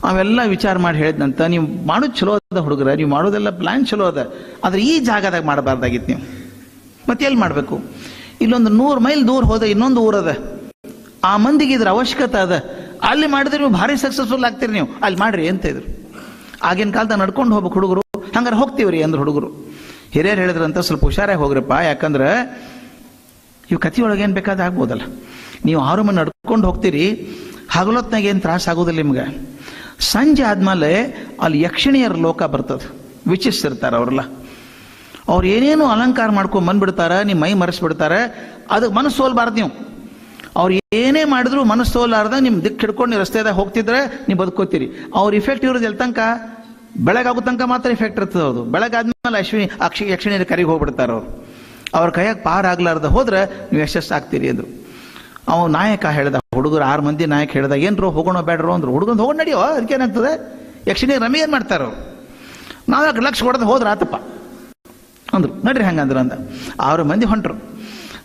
[SPEAKER 1] ಅವೆಲ್ಲ ವಿಚಾರ ಮಾಡಿ ಹೇಳಿದ್ನಂತ, ನೀವು ಮಾಡೋದು ಚಲೋ ಅದ ಹುಡುಗರ, ನೀವು ಮಾಡೋದೆಲ್ಲ ಪ್ಲ್ಯಾನ್ ಚಲೋ ಅದ, ಆದರೆ ಈ ಜಾಗದಾಗ ಮಾಡಬಾರ್ದಾಗಿತ್ತು ನೀವು. ಮತ್ತೆ ಎಲ್ಲಿ ಮಾಡಬೇಕು? ಇಲ್ಲೊಂದು 100 ಮೈಲ್ ದೂರ ಹೋದ ಇನ್ನೊಂದು ಊರದ, ಆ ಮಂದಿಗೆ ಇದ್ರ ಅವಶ್ಯಕತೆ ಅದ, ಅಲ್ಲಿ ಮಾಡಿದ್ರೆ ನೀವು ಭಾರಿ ಸಕ್ಸಸ್ಫುಲ್ ಆಗ್ತೀರಿ, ನೀವು ಅಲ್ಲಿ ಮಾಡ್ರಿ ಅಂತ ಇದ್ರು. ಆಗಿನ ಕಾಲದಾಗ ನಡ್ಕೊಂಡು ಹೋಗ್ಬೇಕು ಹುಡುಗರು. ಹಂಗಾರೆ ಹೋಗ್ತೀವ್ರಿ ಅಂದ್ರು ಹುಡುಗರು. ಹಿರಿಯರು ಹೇಳಿದ್ರಂತ, ಸ್ವಲ್ಪ ಹುಷಾರಾಗಿ ಹೋಗ್ರಪ್ಪ, ಯಾಕಂದ್ರೆ ಇವು ಕಥೆಯೊಳಗೆ ಏನು ಬೇಕಾದ ಆಗ್ಬೋದಲ್ಲ. ನೀವು 6 ಮಂದಿ ನಡ್ಕೊಂಡು ಹೋಗ್ತೀರಿ, ಹಗಲೊತ್ನಾಗ ಏನು ತ್ರಾಸ ಆಗೋದಿಲ್ಲ ನಿಮ್ಗೆ. ಸಂಜೆ ಆದ್ಮೇಲೆ ಅಲ್ಲಿ ಯಕ್ಷಿಣಿಯರ ಲೋಕ ಬರ್ತದೆ, ವಿಚಿಸ್ತಿರ್ತಾರೆ ಅವರೆಲ್ಲ. ಅವ್ರು ಏನೇನು ಅಲಂಕಾರ ಮಾಡ್ಕೊಂಡು ಬಂದ್ಬಿಡ್ತಾರೆ, ನಿಮ್ಮ ಮೈ ಮರೆಸ್ಬಿಡ್ತಾರೆ. ಅದಕ್ಕೆ ಮನಸ್ಸು ಸೋಲ್ಬಾರ್ದು ನೀವು. ಅವ್ರು ಏನೇ ಮಾಡಿದ್ರು ಮನಸ್ಸು ಸೋಲಾರ್ದ ನಿಮ್ಮ ದಿಕ್ಕು ಹಿಡ್ಕೊಂಡು ನೀವು ರಸ್ತೆದಾಗ ಹೋಗ್ತಿದ್ರೆ ನೀವು ಬದುಕೋತೀರಿ. ಅವ್ರ ಇಫೆಕ್ಟ್ ಇರೋದು ಎಲ್ಲಿ ತನಕ? ಬೆಳಗಾಗೋ ತನಕ ಮಾತ್ರ ಇಫೆಕ್ಟ್ ಇರ್ತದೆ. ಅದು ಬೆಳಗಾದ್ಮೇಲೆ ಯಕ್ಷಿಣಿಯರ ಕರಿಗೆ ಹೋಗ್ಬಿಡ್ತಾರೆ ಅವರು. ಅವ್ರ ಕೈಯಾಗ ಪಾರ ಆಗ್ಲಾರ್ದ ಹೋದ್ರೆ ನೀವು ಯಶಸ್ಸಾಗ್ತೀರಿ ಅಂದರು. ಅವ ನಾಯಕ ಹೇಳ್ದ, ಹುಡುಗರು 6 ಮಂದಿ ನಾಯಕ ಹೇಳ್ದ, ಏನ್ರು ಹೋಗೋಣ ಬೇಡ್ರು ಅಂದ್ರು. ಹುಡುಗಂದು ಹೋಗೋಣ ನಡಿಯೋ, ಅದಕ್ಕೇನಾಗ್ತದೆ, ಯಕ್ಷಿಣಿ ರಮಿ ಏನು ಮಾಡ್ತಾರೆ ಅವರು, ನಾವ್ಯಾಕೆ ಲಕ್ಷ ಹೊಡೆದು ಹೋದ್ರೆ ಆತಪ್ಪ ಅಂದರು. ನಡ್ರಿ ಹಂಗಂದ್ರು ಅಂದ. 6 ಮಂದಿ ಹೊಂಟ್ರು.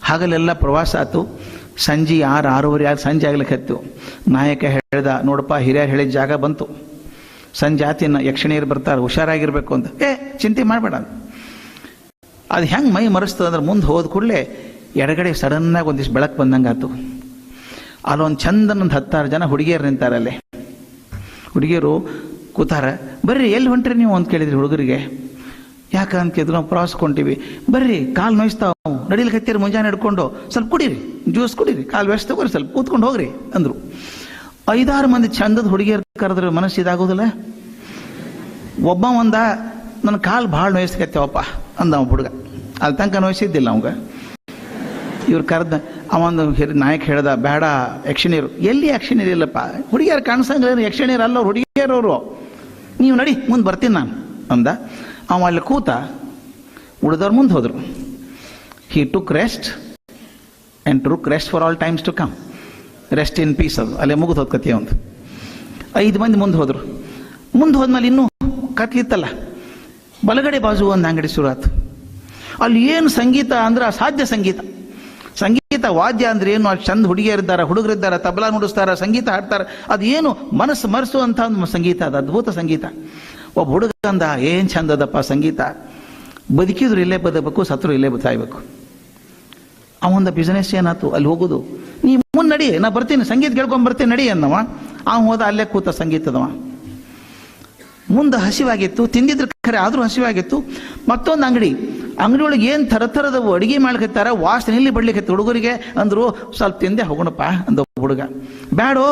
[SPEAKER 1] ಹಾಗಲೆಲ್ಲ ಪ್ರವಾಸ ಆಯ್ತು. ಸಂಜೆ 6-6:30 ಸಂಜೆ ಆಗ್ಲಿಕ್ಕೆ ಹತ್ತು. ನಾಯಕ ಹೇಳ್ದ, ನೋಡಪ್ಪ ಹಿರಿಯರು ಹೇಳಿದ ಜಾಗ ಬಂತು, ಸಂಜೆ ಆತಿನ ಯಕ್ಷಿಣಿಯರು ಬರ್ತಾರೆ, ಹುಷಾರಾಗಿರ್ಬೇಕು ಅಂತ. ಚಿಂತೆ ಮಾಡಬೇಡ. ಅದು ಹೆಂಗೆ ಮೈ ಮರೆಸ್ತದೆ ಅಂದ್ರೆ, ಮುಂದೆ ಹೋದ ಕೂಡಲೇ ಎಡಗಡೆ ಸಡನ್ನಾಗಿ ಒಂದಿಷ್ಟು ಬೆಳಕು ಬಂದಂಗೆ ಆಯ್ತು. ಅಲ್ಲೊಂದು ಚಂದನೊಂದು 10 ಜನ ಹುಡುಗಿಯರು ನಿಂತಾರಲ್ಲೇ. ಹುಡುಗಿಯರು ಕೂತಾರ. ಬರ್ರಿ ಎಲ್ಲಿ ಹೊಂಟ್ರಿ ನೀವು ಅಂತ ಕೇಳಿದ್ರಿ ಹುಡುಗರಿಗೆ. ಯಾಕಂತ ಕೇಳಿದ್ರು, ನಾವು ಪ್ರವಾಸಕೊಂತೀವಿ. ಬರ್ರಿ, ಕಾಲು ನೋಯಿಸ್ತಾವ, ನಡಿಲಿಕ್ಕೆ ಹತ್ತಿರ ಮುಂಜಾನೆ ಹಿಡ್ಕೊಂಡು, ಸ್ವಲ್ಪ ಕುಡೀರಿ, ಜ್ಯೂಸ್ ಕುಡೀರಿ, ಕಾಲು ವ್ಯಸ್ತ ತಗೋರಿ, ಸ್ವಲ್ಪ ಕೂತ್ಕೊಂಡು ಹೋಗ್ರಿ ಅಂದರು. 5-6 ಮಂದಿ ಚಂದದ ಹುಡುಗಿಯರು ಕರೆದ್ರೆ ಮನಸ್ಸು ಇದಾಗೋದಿಲ್ಲ. ಒಬ್ಬ ಒಂದ, ನನ್ನ ಕಾಲು ಭಾಳ ನೋಯಿಸ್ಕತ್ತೇವಪ್ಪ ಅಂದ ಅವ ಹುಡುಗ. ಅಲ್ಲಿ ತನಕ ನೋಯಿಸಿದ್ದಿಲ್ಲ ಅವಂಗ. ಇವ್ರು ಕರೆದ ಅವೊಂದು ನಾಯಕ ಹೇಳ್ದ, ಬೇಡ ಯಕ್ಷಿಣಿಯರು. ಎಲ್ಲಿ ಯಕ್ಷಿಣಿಯರು ಇಲ್ಲಪ್ಪ, ಹುಡುಗಿಯರು ಕಾಣಿಸಂಗಿಲ್ಲ, ಯಕ್ಷಿಣಿಯರು ಅಲ್ಲ ಅವ್ರು, ಹುಡುಗಿಯರವರು. ನೀವು ನಡಿ, ಮುಂದೆ ಬರ್ತೀನಿ ನಾನು ಅಂದ. ಅವ ಅಲ್ಲಿ ಕೂತ, ಉಳಿದವ್ರು ಮುಂದೆ ಹೋದ್ರು. He took rest and took rest for all times to come. Rest in peace. ಅದು ಅಲ್ಲೇ ಮುಗಿದು ಹೋದ ಕಥೆ ಒಂದು. 5 ಮಂದಿ ಮುಂದೆ ಹೋದ್ರು. ಮುಂದೆ ಹೋದ್ಮೇಲೆ ಇನ್ನೂ ಕತ್ಲಿತ್ತಲ್ಲ, ಬಲಗಡೆ ಬಾಜು ಒಂದು ಅಂಗಡಿ ಶುರು ಆಯ್ತು. ಅಲ್ಲಿ ಏನು ಸಂಗೀತ ಅಂದ್ರೆ ಅಸಾಧ್ಯ ಸಂಗೀತ. ಸಂಗೀತ ವಾದ್ಯ ಅಂದ್ರೆ ಏನು, ಅಲ್ಲಿ ಚಂದ ಹುಡುಗಿಯರಿದ್ದಾರೆ, ಹುಡುಗರಿದ್ದಾರೆ, ತಬಲಾ ನುಡಿಸ್ತಾರೆ, ಸಂಗೀತ ಹಾಡ್ತಾರೆ. ಅದು ಏನು ಮನಸ್ಸು ಮರೆಸುವಂಥ ಒಂದು ಸಂಗೀತ, ಅದು ಅದ್ಭುತ ಸಂಗೀತ. ಒಬ್ಬ ಹುಡುಗ ಅಂದ, ಏನು ಚಂದ ಅದಪ್ಪ ಸಂಗೀತ, ಬದುಕಿದ್ರು ಇಲ್ಲೇ ಬದಬೇಕು, ಸತ್ರು ಇಲ್ಲೇ ಸಾಯ್ಬೇಕು. ಅವನ ಬಿಸ್ನೆಸ್ ಏನಾಯ್ತು, ಅಲ್ಲಿ ಹೋಗೋದು. ನೀ ಮುಂದೆ ನಡಿ, ನಾ ಬರ್ತೀನಿ, ಸಂಗೀತ ಕೇಳ್ಕೊಂಬರ್ತೀನಿ ನಡಿ ಅನ್ನವ. ಹೋದ, ಅಲ್ಲೇ ಕೂತ ಸಂಗೀತದವ. ಮುಂದೆ ಹಸಿವಾಗಿತ್ತು, ತಿಂದಿದ್ರೆ ಖರೆ ಆದರೂ ಹಸಿವಾಗಿತ್ತು. ಮತ್ತೊಂದು ಅಂಗಡಿ ಒಳಗೆ ಏನು ಥರದ ಅಡುಗೆ ಮಾಡ್ಕತ್ತಾರ, ವಾಸನೆ ಇಲ್ಲಿ ಬಡ್ಲಿಕ್ಕೆ ಹುಡುಗರಿಗೆ. ಅಂದರು, ಸ್ವಲ್ಪ ತಿಂದೆ ಹೋಗೋಣಪ್ಪ ಅಂದ ಹುಡುಗ. ಬ್ಯಾಡೋ,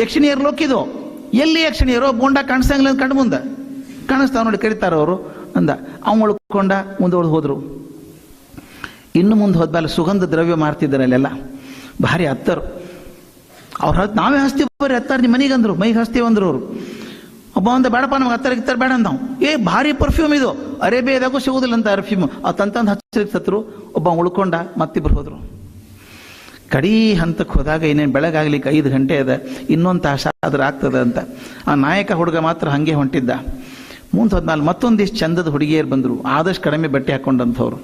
[SPEAKER 1] ಯಕ್ಷಿಣಿಯರು ಲೋಕಿದು. ಎಲ್ಲಿ ಯಕ್ಷಿಣಿಯರೋ, ಬೋಂಡ ಕಾಣಿಸಂಗಿಲ್ಲ ಕಂಡು ಮುಂದೆ ಕಾಣಿಸ್ತಾವ ನೋಡಿ, ಕರೀತಾರ ಅವರು ಅಂದ. ಅವ್ನು ಉಳ್ಕೊಂಡ ಮುಂದೆ ಹೋದ್ರು. ಇನ್ನು ಮುಂದೆ ಹೋದ್ಮೇಲೆ ಸುಗಂಧ ದ್ರವ್ಯ ಮಾರ್ತಿದ್ದಾರೆ ಅಲ್ಲೆಲ್ಲ, ಭಾರಿ ಹತ್ತರು. ಅವ್ರು ನಾವೇ ಹಚ್ತೀವಿ ಬರ್ರಿ ಹತ್ತಾರ ನಿಮ್ಮ ಮನೆಗೆ ಅಂದರು, ಮೈಗೆ ಹಚ್ತೀವಿ ಅಂದ್ರು ಅವರು. ಒಬ್ಬ ಅಂದ, ಬೇಡಪ್ಪ ನಮ್ಗೆ ಹತ್ತಾರ ಬೇಡ ಅಂದ. ಭಾರಿ ಪರ್ಫ್ಯೂಮ್ ಇದು, ಅರೇಬಿಯಾದಾಗೂ ಸಿಗುದಿಲ್ಲ ಅಂತ ಪರ್ಫ್ಯೂಮ್. ಆ ತಂತಂದು ಹಚ್ಚರು. ಒಬ್ಬ ಉಳ್ಕೊಂಡ, ಮತ್ತಿಬ್ಬರು ಹೋದ್ರು. ಕಡೀ ಹಂತಕ್ಕೆ ಹೋದಾಗ ಇನ್ನೇನು ಬೆಳಗಾಗ್ಲಿಕ್ಕೆ 5 ಗಂಟೆ ಅದ, ಇನ್ನೊಂದು ತಾಸು ಆದ್ರೆ ಆಗ್ತದೆ ಅಂತ. ಆ ನಾಯಕ ಹುಡುಗ ಮಾತ್ರ ಹಾಗೆ ಹೊಂಟಿದ್ದ. ಮುಂದೆ ಹೋದ್ಮೇಲೆ ಮತ್ತೊಂದಿಷ್ಟು ಚಂದದ ಹುಡುಗಿಯರು ಬಂದರು, ಆದಷ್ಟು ಕಡಿಮೆ ಬಟ್ಟೆ ಹಾಕೊಂಡಂಥವ್ರು.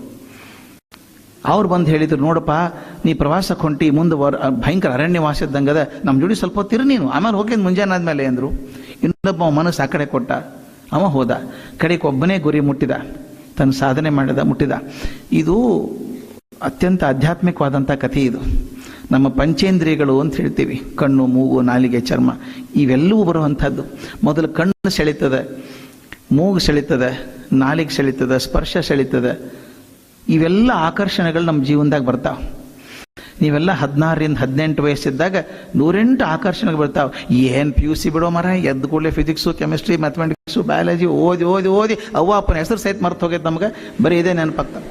[SPEAKER 1] ಅವ್ರು ಬಂದು ಹೇಳಿದ್ರು, ನೋಡಪ್ಪ ನೀ ಪ್ರವಾಸಕ್ಕೆ ಹೊಂಟಿ, ಮುಂದೆ ಭಯಂಕರ ಅರಣ್ಯವಾಸದಂಗದ, ನಮ್ಮ ಜೋಡಿ ಸ್ವಲ್ಪ ಹೊತ್ತಿರು ನೀನು, ಆಮೇಲೆ ಹೋಗಿ ಮುಂಜಾನೆ ಆದ್ಮೇಲೆ ಅಂದರು. ಇನ್ನೊಬ್ಬ ಮನಸ್ಸು ಆ ಕಡೆ ಕೊಟ್ಟ, ಅವ ಹೋದ. ಕಡೆಗೆ ಒಬ್ಬನೇ ಗುರಿ ಮುಟ್ಟಿದ, ತನ್ನ ಸಾಧನೆ ಮುಟ್ಟಿದ. ಇದು ಅತ್ಯಂತ ಆಧ್ಯಾತ್ಮಿಕವಾದಂಥ ಕಥೆ. ಇದು ನಮ್ಮ ಪಂಚೇಂದ್ರಿಯಗಳು ಅಂತ ಹೇಳ್ತೀವಿ, ಕಣ್ಣು, ಮೂಗು, ನಾಲಿಗೆ, ಚರ್ಮ, ಇವೆಲ್ಲವೂ ಬರುವಂಥದ್ದು. ಮೊದಲು ಕಣ್ಣು ಸೆಳೀತದೆ, ಮೂಗು ಸೆಳೀತದೆ, ನಾಲಿಗೆ ಸೆಳೀತದೆ, ಸ್ಪರ್ಶ ಸೆಳೀತದೆ. ಇವೆಲ್ಲ ಆಕರ್ಷಣೆಗಳು ನಮ್ಮ ಜೀವನದಾಗ ಬರ್ತಾವೆ. ನೀವೆಲ್ಲ 16ರಿಂದ 18 ವಯಸ್ಸಿದ್ದಾಗ 108 ಆಕರ್ಷಣೆಗಳು ಬರ್ತಾವೆ. ಏನು PUC ಬಿಡೋ ಮರ, ಎದ್ದು ಕೂಡಲೇ ಫಿಸಿಕ್ಸು, ಕೆಮಿಸ್ಟ್ರಿ, ಮ್ಯಾಥಮೆಟಿಕ್ಸು, ಬಯಾಲಜಿ ಓದಿ ಓದಿ ಓದಿ ಅವ್ವ ಅಪ್ಪನ ಹೆಸರು ಸಹಿತ ಮರ್ತು ಹೋಗೈತೆ ನಮ್ಗೆ, ಬರೀ ಇದೇ ನೆನಪಾಗ್ತದೆ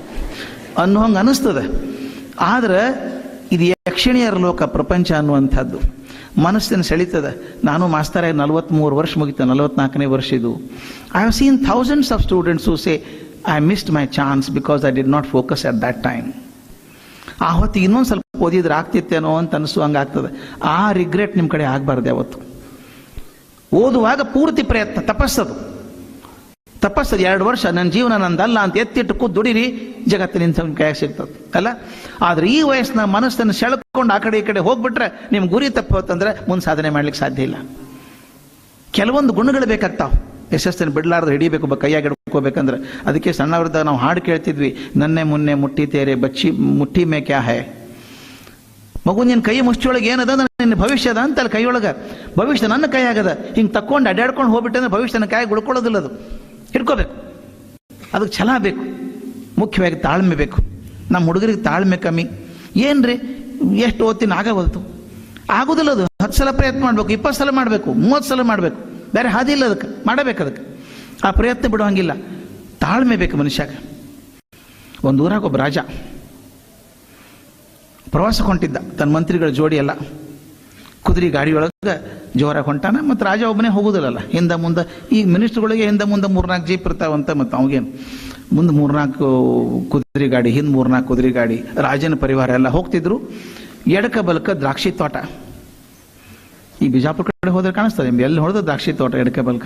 [SPEAKER 1] ಅನ್ನೋ ಹಂಗೆ ಅನಿಸ್ತದೆ. ಆದ್ರೆ ಇದು ಯಕ್ಷಿಣಿಯರ ಲೋಕ, ಪ್ರಪಂಚ ಅನ್ನುವಂಥದ್ದು ಮನಸ್ಸಿನ ಸೆಳೀತದೆ. ನಾನು ಮಾಸ್ತರ 43 ವರ್ಷ ಮುಗಿತು, 44ನೇ ವರ್ಷ ಇದು. I have scene thousands of students who say I missed my chance because I did not focus at that time. ಆ ಹೊತ್ತಿಗೆ ಇನ್ನೊಂದು ಸ್ವಲ್ಪ ಓದಿದ್ರೆ ಆಗ್ತಿತ್ತೇನೋ ಅಂತ ಅನಿಸು ಹಂಗಾಗ್ತದೆ. ಆ ರಿಗ್ರೆಟ್ ನಿಮ್ಮ ಕಡೆ ಆಗಬಾರ್ದು ಯಾವತ್ತು. ಓದುವಾಗ ಪೂರ್ತಿ ಪ್ರಯತ್ನ, ತಪಸ್ಸದು 2 ವರ್ಷ ನನ್ನ ಜೀವನ ನಂದಲ್ಲ ಅಂತ ಎತ್ತಿಟ್ಟು ಕೂತ್ ದುಡಿರಿ, ಜಗತ್ತಿನ ಕೈಯಾಗ ಸಿಗ್ತದೆ ಅಲ್ಲ. ಆದ್ರೆ ಈ ವಯಸ್ಸಿನ ಮನಸ್ಸನ್ನು ಸೆಳ್ಕೊಂಡು ಆ ಕಡೆ ಈ ಕಡೆ ಹೋಗ್ಬಿಟ್ರೆ ನಿಮ್ಮ ಗುರಿ ತಪ್ಪೋತಂದ್ರೆ ಮುಂದೆ ಸಾಧನೆ ಮಾಡ್ಲಿಕ್ಕೆ ಸಾಧ್ಯ ಇಲ್ಲ. ಕೆಲವೊಂದು ಗುಣಗಳು ಬೇಕಾಗ್ತಾವೆ ಯಶಸ್ಸನ್ನು ಬಿಡ್ಲಾರ್ದು ಹಿಡಿಬೇಕು, ಕೈಯಾಗಿ ಹಿಡ್ಕೋಬೇಕಂದ್ರೆ. ಅದಕ್ಕೆ ಸಣ್ಣವ್ರದಾಗ ನಾವು ಹಾಡು ಕೇಳ್ತಿದ್ವಿ, ನನ್ನೆ ಮುನ್ನೆ ಮುಟ್ಟಿ ತೇರೆ ಬಚ್ಚಿ ಮುಟ್ಟಿ ಮೇ ಕ್ಯಾ ಹೈ. ಮಗು ನಿನ್ನ ಕೈ ಮುಷ್ಟಿಯೊಳಗೆ ಏನದ, ನಿನ್ನ ಭವಿಷ್ಯದ ಅಂತ ಅಲ್ಲಿ ಕೈಯೊಳಗೆ. ಭವಿಷ್ಯ ನನ್ನ ಕೈ ಆಗದ, ಹಿಂಗೆ ತಕ್ಕೊಂಡು ಅಡ್ಡಾಡ್ಕೊಂಡು ಹೋಗ್ಬಿಟ್ಟೆ ಅಂದ್ರೆ ಭವಿಷ್ಯ ನನ್ನ ಕೈಯಾಗಿ ಉಳ್ಕೊಳ್ಳೋದಿಲ್ಲ. ಅದು ಹಿಡ್ಕೋಬೇಕು, ಅದಕ್ಕೆ ಛಲ ಬೇಕು, ಮುಖ್ಯವಾಗಿ ತಾಳ್ಮೆ ಬೇಕು. ನಮ್ಮ ಹುಡುಗರಿಗೆ ತಾಳ್ಮೆ ಕಮ್ಮಿ. ಏನ್ರಿ ಎಷ್ಟು ಓದ್ತೀನಿ ಆಗವಲ್ತು, ಆಗೋದಿಲ್ಲ. ಅದು 10 ಸಲ ಪ್ರಯತ್ನ ಮಾಡಬೇಕು, 20 ಸಲ ಮಾಡಬೇಕು, 30 ಸಲ ಮಾಡಬೇಕು, ಬೇರೆ ಹಾದಿ ಇಲ್ಲ. ಅದಕ್ಕೆ ಮಾಡಬೇಕು, ಅದಕ್ಕೆ ಆ ಪ್ರಯತ್ನ ಬಿಡೋ ಹಂಗಿಲ್ಲ. ತಾಳ್ಮೆ ಬೇಕು ಮನುಷ್ಯಾಗ. ಒಂದು ಊರಾಗ ಒಬ್ಬ ರಾಜ ಪ್ರವಾಸಕ್ಕೆ ಹೊಂಟಿದ್ದ, ತನ್ನ ಮಂತ್ರಿಗಳ ಜೋಡಿ ಎಲ್ಲ ಕುದುರೆ ಗಾಡಿಯೊಳಗೆ ಜೋರಾಗಿ ಹೊಂಟಾನ. ಮತ್ತು ರಾಜ ಒಬ್ಬನೇ ಹೋಗೋದಿಲ್ಲಲ್ಲ, ಹಿಂದೆ ಮುಂದೆ. ಈಗ ಮಿನಿಸ್ಟ್ರುಗಳಿಗೆ ಹಿಂದೆ ಮುಂದೆ 3-4 ಜೀಪ್ ಇರ್ತಾವಂತ, ಮತ್ತು ಅವಾಗೇನು ಮುಂದೆ 3-4 ಕುದುರೆ ಗಾಡಿ, ಹಿಂದೆ 3-4 ಕುದುರೆ ಗಾಡಿ, ರಾಜನ ಪರಿವಾರ ಎಲ್ಲ ಹೋಗ್ತಿದ್ರು. ಎಡಕ ಬಲಕ ದ್ರಾಕ್ಷಿ ತೋಟ. ಈ ಬಿಜಾಪುರ ಕಡೆ ಹೋದ್ರೆ ಕಾಣಿಸ್ತದೆ, ಎಲ್ಲಿ ಹೊಡೆದ ದ್ರಾಕ್ಷಿ ತೋಟ, ಎಡಕ ಬಲಕ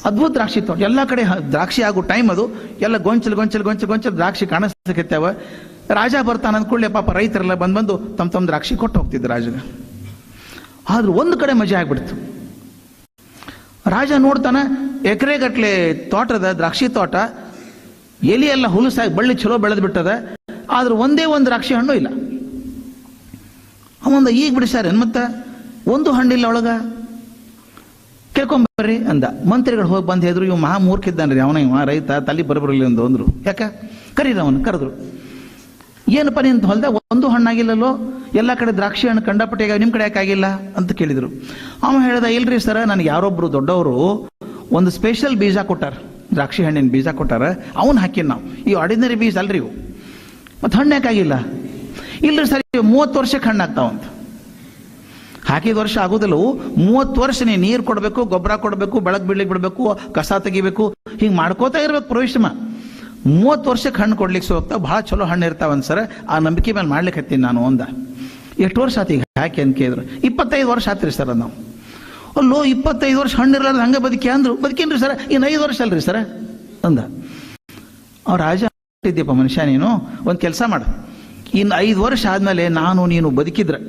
[SPEAKER 1] ಅದ್ಭುತ ದ್ರಾಕ್ಷಿ ತೋಟ. ಎಲ್ಲ ಕಡೆ ದ್ರಾಕ್ಷಿ ಆಗೋ ಟೈಮ್ ಅದು. ಎಲ್ಲ ಗೊಂಚಲು ದ್ರಾಕ್ಷಿ ಕಾಣಿಸ್ತಕ್ಕೆತ್ತಾವ. ರಾಜ ಬರ್ತಾನ ಅಂದ್ಕೊಳ್ಳಿ, ಪಾಪ ರೈತರೆಲ್ಲ ಬಂದು ತಮ್ಮ ದ್ರಾಕ್ಷಿ ಕೊಟ್ಟು ಹೋಗ್ತಿದ್ರು ರಾಜಗ. ಆದ್ರೂ ಒಂದು ಕಡೆ ಮಜಾ ಆಗ್ಬಿಡ್ತು. ರಾಜ ನೋಡ್ತಾನ, ಎಕರೆಗಟ್ಲೆ ತೋಟದ ದ್ರಾಕ್ಷಿ ತೋಟ, ಎಲಿ ಎಲ್ಲ ಹುಲಸಾಗಿ ಬಳ್ಳಿ ಚಲೋ ಬೆಳೆದ್ ಬಿಟ್ಟದ. ಆದ್ರೂ ಒಂದೇ ಒಂದು ದ್ರಾಕ್ಷಿ ಹಣ್ಣು ಇಲ್ಲ. ಅವಂದ ಈಗ ಬಿಡಿಸ್ಯಾರ ಮತ್ತ ಒಂದು ಹಣ್ಣಿಲ್ಲ ಒಳಗ, ಕೇಳ್ಕೊಂಬರ್ರಿ ಅಂದ. ಮಂತ್ರಿಗಳು ಹೋಗಿ ಬಂದು ಹೇಳಿದ್ರು, ಇವ್ ಮಹಾ ಮೂರ್ಖಿದ್ದಾನ್ರಿ, ಇವ ರೈತ, ತಲೆ ಬರಬರಲಿ ಅಂದ್ರು. ಯಾಕ ಕರೀರ ಅವನು. ಕರೆದ್ರು, ಏನಪ್ಪ ನಿಂತ ಹೊಲ್ದ ಒಂದು ಹಣ್ಣಾಗಿಲ್ಲಲ್ಲೋ, ಎಲ್ಲ ಕಡೆ ದ್ರಾಕ್ಷಿ ಹಣ್ಣು ಕಂಡಪಟ್ಟೆ, ನಿಮ್ಮ ಕಡೆ ಯಾಕಾಗಿಲ್ಲ ಅಂತ ಕೇಳಿದ್ರು. ಅವ ಹೇಳ್ದ, ಇಲ್ರಿ ಸರ, ನನಗೆ ಯಾರೊಬ್ರು ದೊಡ್ಡವರು ಒಂದು ಸ್ಪೆಷಲ್ ಬೀಜ ಕೊಟ್ಟಾರ, ದ್ರಾಕ್ಷಿ ಹಣ್ಣಿನ ಬೀಜ ಕೊಟ್ಟಾರ, ಅವನ್ ಹಾಕಿನ್ ನಾವು. ಈ ಆರ್ಡಿನರಿ ಬೀಜ ಅಲ್ರಿ ಇವು, ಮತ್ತೆ ಹಣ್ಣು ಯಾಕಾಗಿಲ್ಲ? ಇಲ್ರಿ ಸರಿ, 30 ವರ್ಷಕ್ಕೆ ಹಣ್ಣಾಗ್ತಾವಂತ. ಹಾಕಿದ ವರ್ಷ ಆಗೋದಿಲ್ಲ, 30 ವರ್ಷ ನೀರು ಕೊಡಬೇಕು, ಗೊಬ್ಬರ ಕೊಡಬೇಕು, ಬೆಳಕು ಬೀಳ್ಲಿಕ್ಕೆ ಬಿಡಬೇಕು, ಕಸ ತೆಗಿಬೇಕು, ಹಿಂಗೆ ಮಾಡ್ಕೋತಾ ಇರ್ಬೇಕು ಪರಿಶ್ರಮ. 30 ವರ್ಷಕ್ಕೆ ಹಣ್ಣು ಕೊಡ್ಲಿಕ್ಕೆ ಹೋಗ್ತಾವ, ಭಾಳ ಚಲೋ ಹಣ್ಣು ಇರ್ತಾವಂತ ಸರ್. ಆ ನಂಬಿಕೆ ಮೇಲೆ ಮಾಡ್ಲಿಕ್ಕೆ ಹತ್ತೀನಿ ನಾನು ಅಂದ. ಎಷ್ಟು ವರ್ಷ ಆತು ಈಗ ಹಾಕಿ ಅಂತ ಕೇಳಿದ್ರು. 25 ವರ್ಷ ಆತ್ರಿ ಸರ್ ನಾವು. ಅಲ್ಲೋ 25 ವರ್ಷ ಹಣ್ಣು ಇರಲಾರ್ದು ಹಂಗೆ ಬದುಕಿ ಅಂದ್ರು. ಬದುಕೇನ್ರಿ ಸರ, ಇನ್ನು 5 ವರ್ಷ ಅಲ್ರಿ ಸರ ಅಂದ. ಅವ್ರ ರಾಜ ಇದ್ದೀಯಪ್ಪ ಮನುಷ್ಯ, ನೀನು ಒಂದು ಕೆಲಸ ಮಾಡು, ಇನ್ನು 5 ವರ್ಷ ಆದ್ಮೇಲೆ ನಾನು ನೀನು ಬದುಕಿದ್ರೆ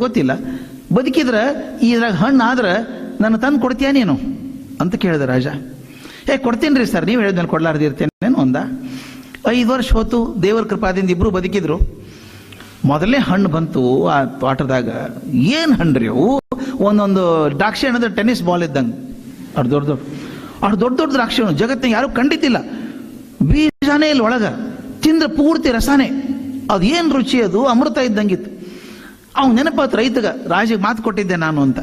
[SPEAKER 1] ಗೊತ್ತಿಲ್ಲ, ಬದುಕಿದ್ರೆ ಇದ್ರಾಗ ಹಣ್ಣು ಆದ್ರೆ ನನ್ನ ತಂದು ಕೊಡ್ತೀಯ ನೀನು ಅಂತ ಕೇಳಿದ ರಾಜ. ಕೊಡ್ತೀನಿ ರೀ ಸರ್, ನೀವು ಹೇಳಿದ್ಮೇಲೆ ಕೊಡ್ಲಾರ್ದು ಇರ್ತೇನೇನು ಅಂದ. 5 ವರ್ಷ ಹೋತು, ದೇವರ ಕೃಪಾದಿಂದ ಇಬ್ರು ಬದುಕಿದ್ರು. ಮೊದಲೇ ಹಣ್ಣು ಬಂತು ಆ ತೋಟದಾಗ. ಏನು ಹಣ್ಣು ರೀ ಅವು, ಒಂದೊಂದು ದ್ರಾಕ್ಷಿ ಹಣ್ಣು ಟೆನ್ನಿಸ್ ಬಾಲ್ ಇದ್ದಂಗೆ, ಅಷ್ಟು ದೊಡ್ಡ ದೊಡ್ಡ ದ್ರಾಕ್ಷಿ ಹಣ್ಣು ಜಗತ್ತಿನ ಯಾರು ಕಂಡಿದ್ದಿಲ್ಲ. ಬೀಜಾನೇ ಇಲ್ಲ ಒಳಗ, ತಿಂದ್ರೆ ಪೂರ್ತಿ ರಸಾನೆ. ಅದು ಏನು ರುಚಿ, ಅದು ಅಮೃತ ಇದ್ದಂಗಿತ್ತು. ಅವ್ನು ನೆನಪಾತ್ ರೈತಗ, ರಾಜಿಗೆ ಮಾತು ಕೊಟ್ಟಿದ್ದೆ ನಾನು ಅಂತ.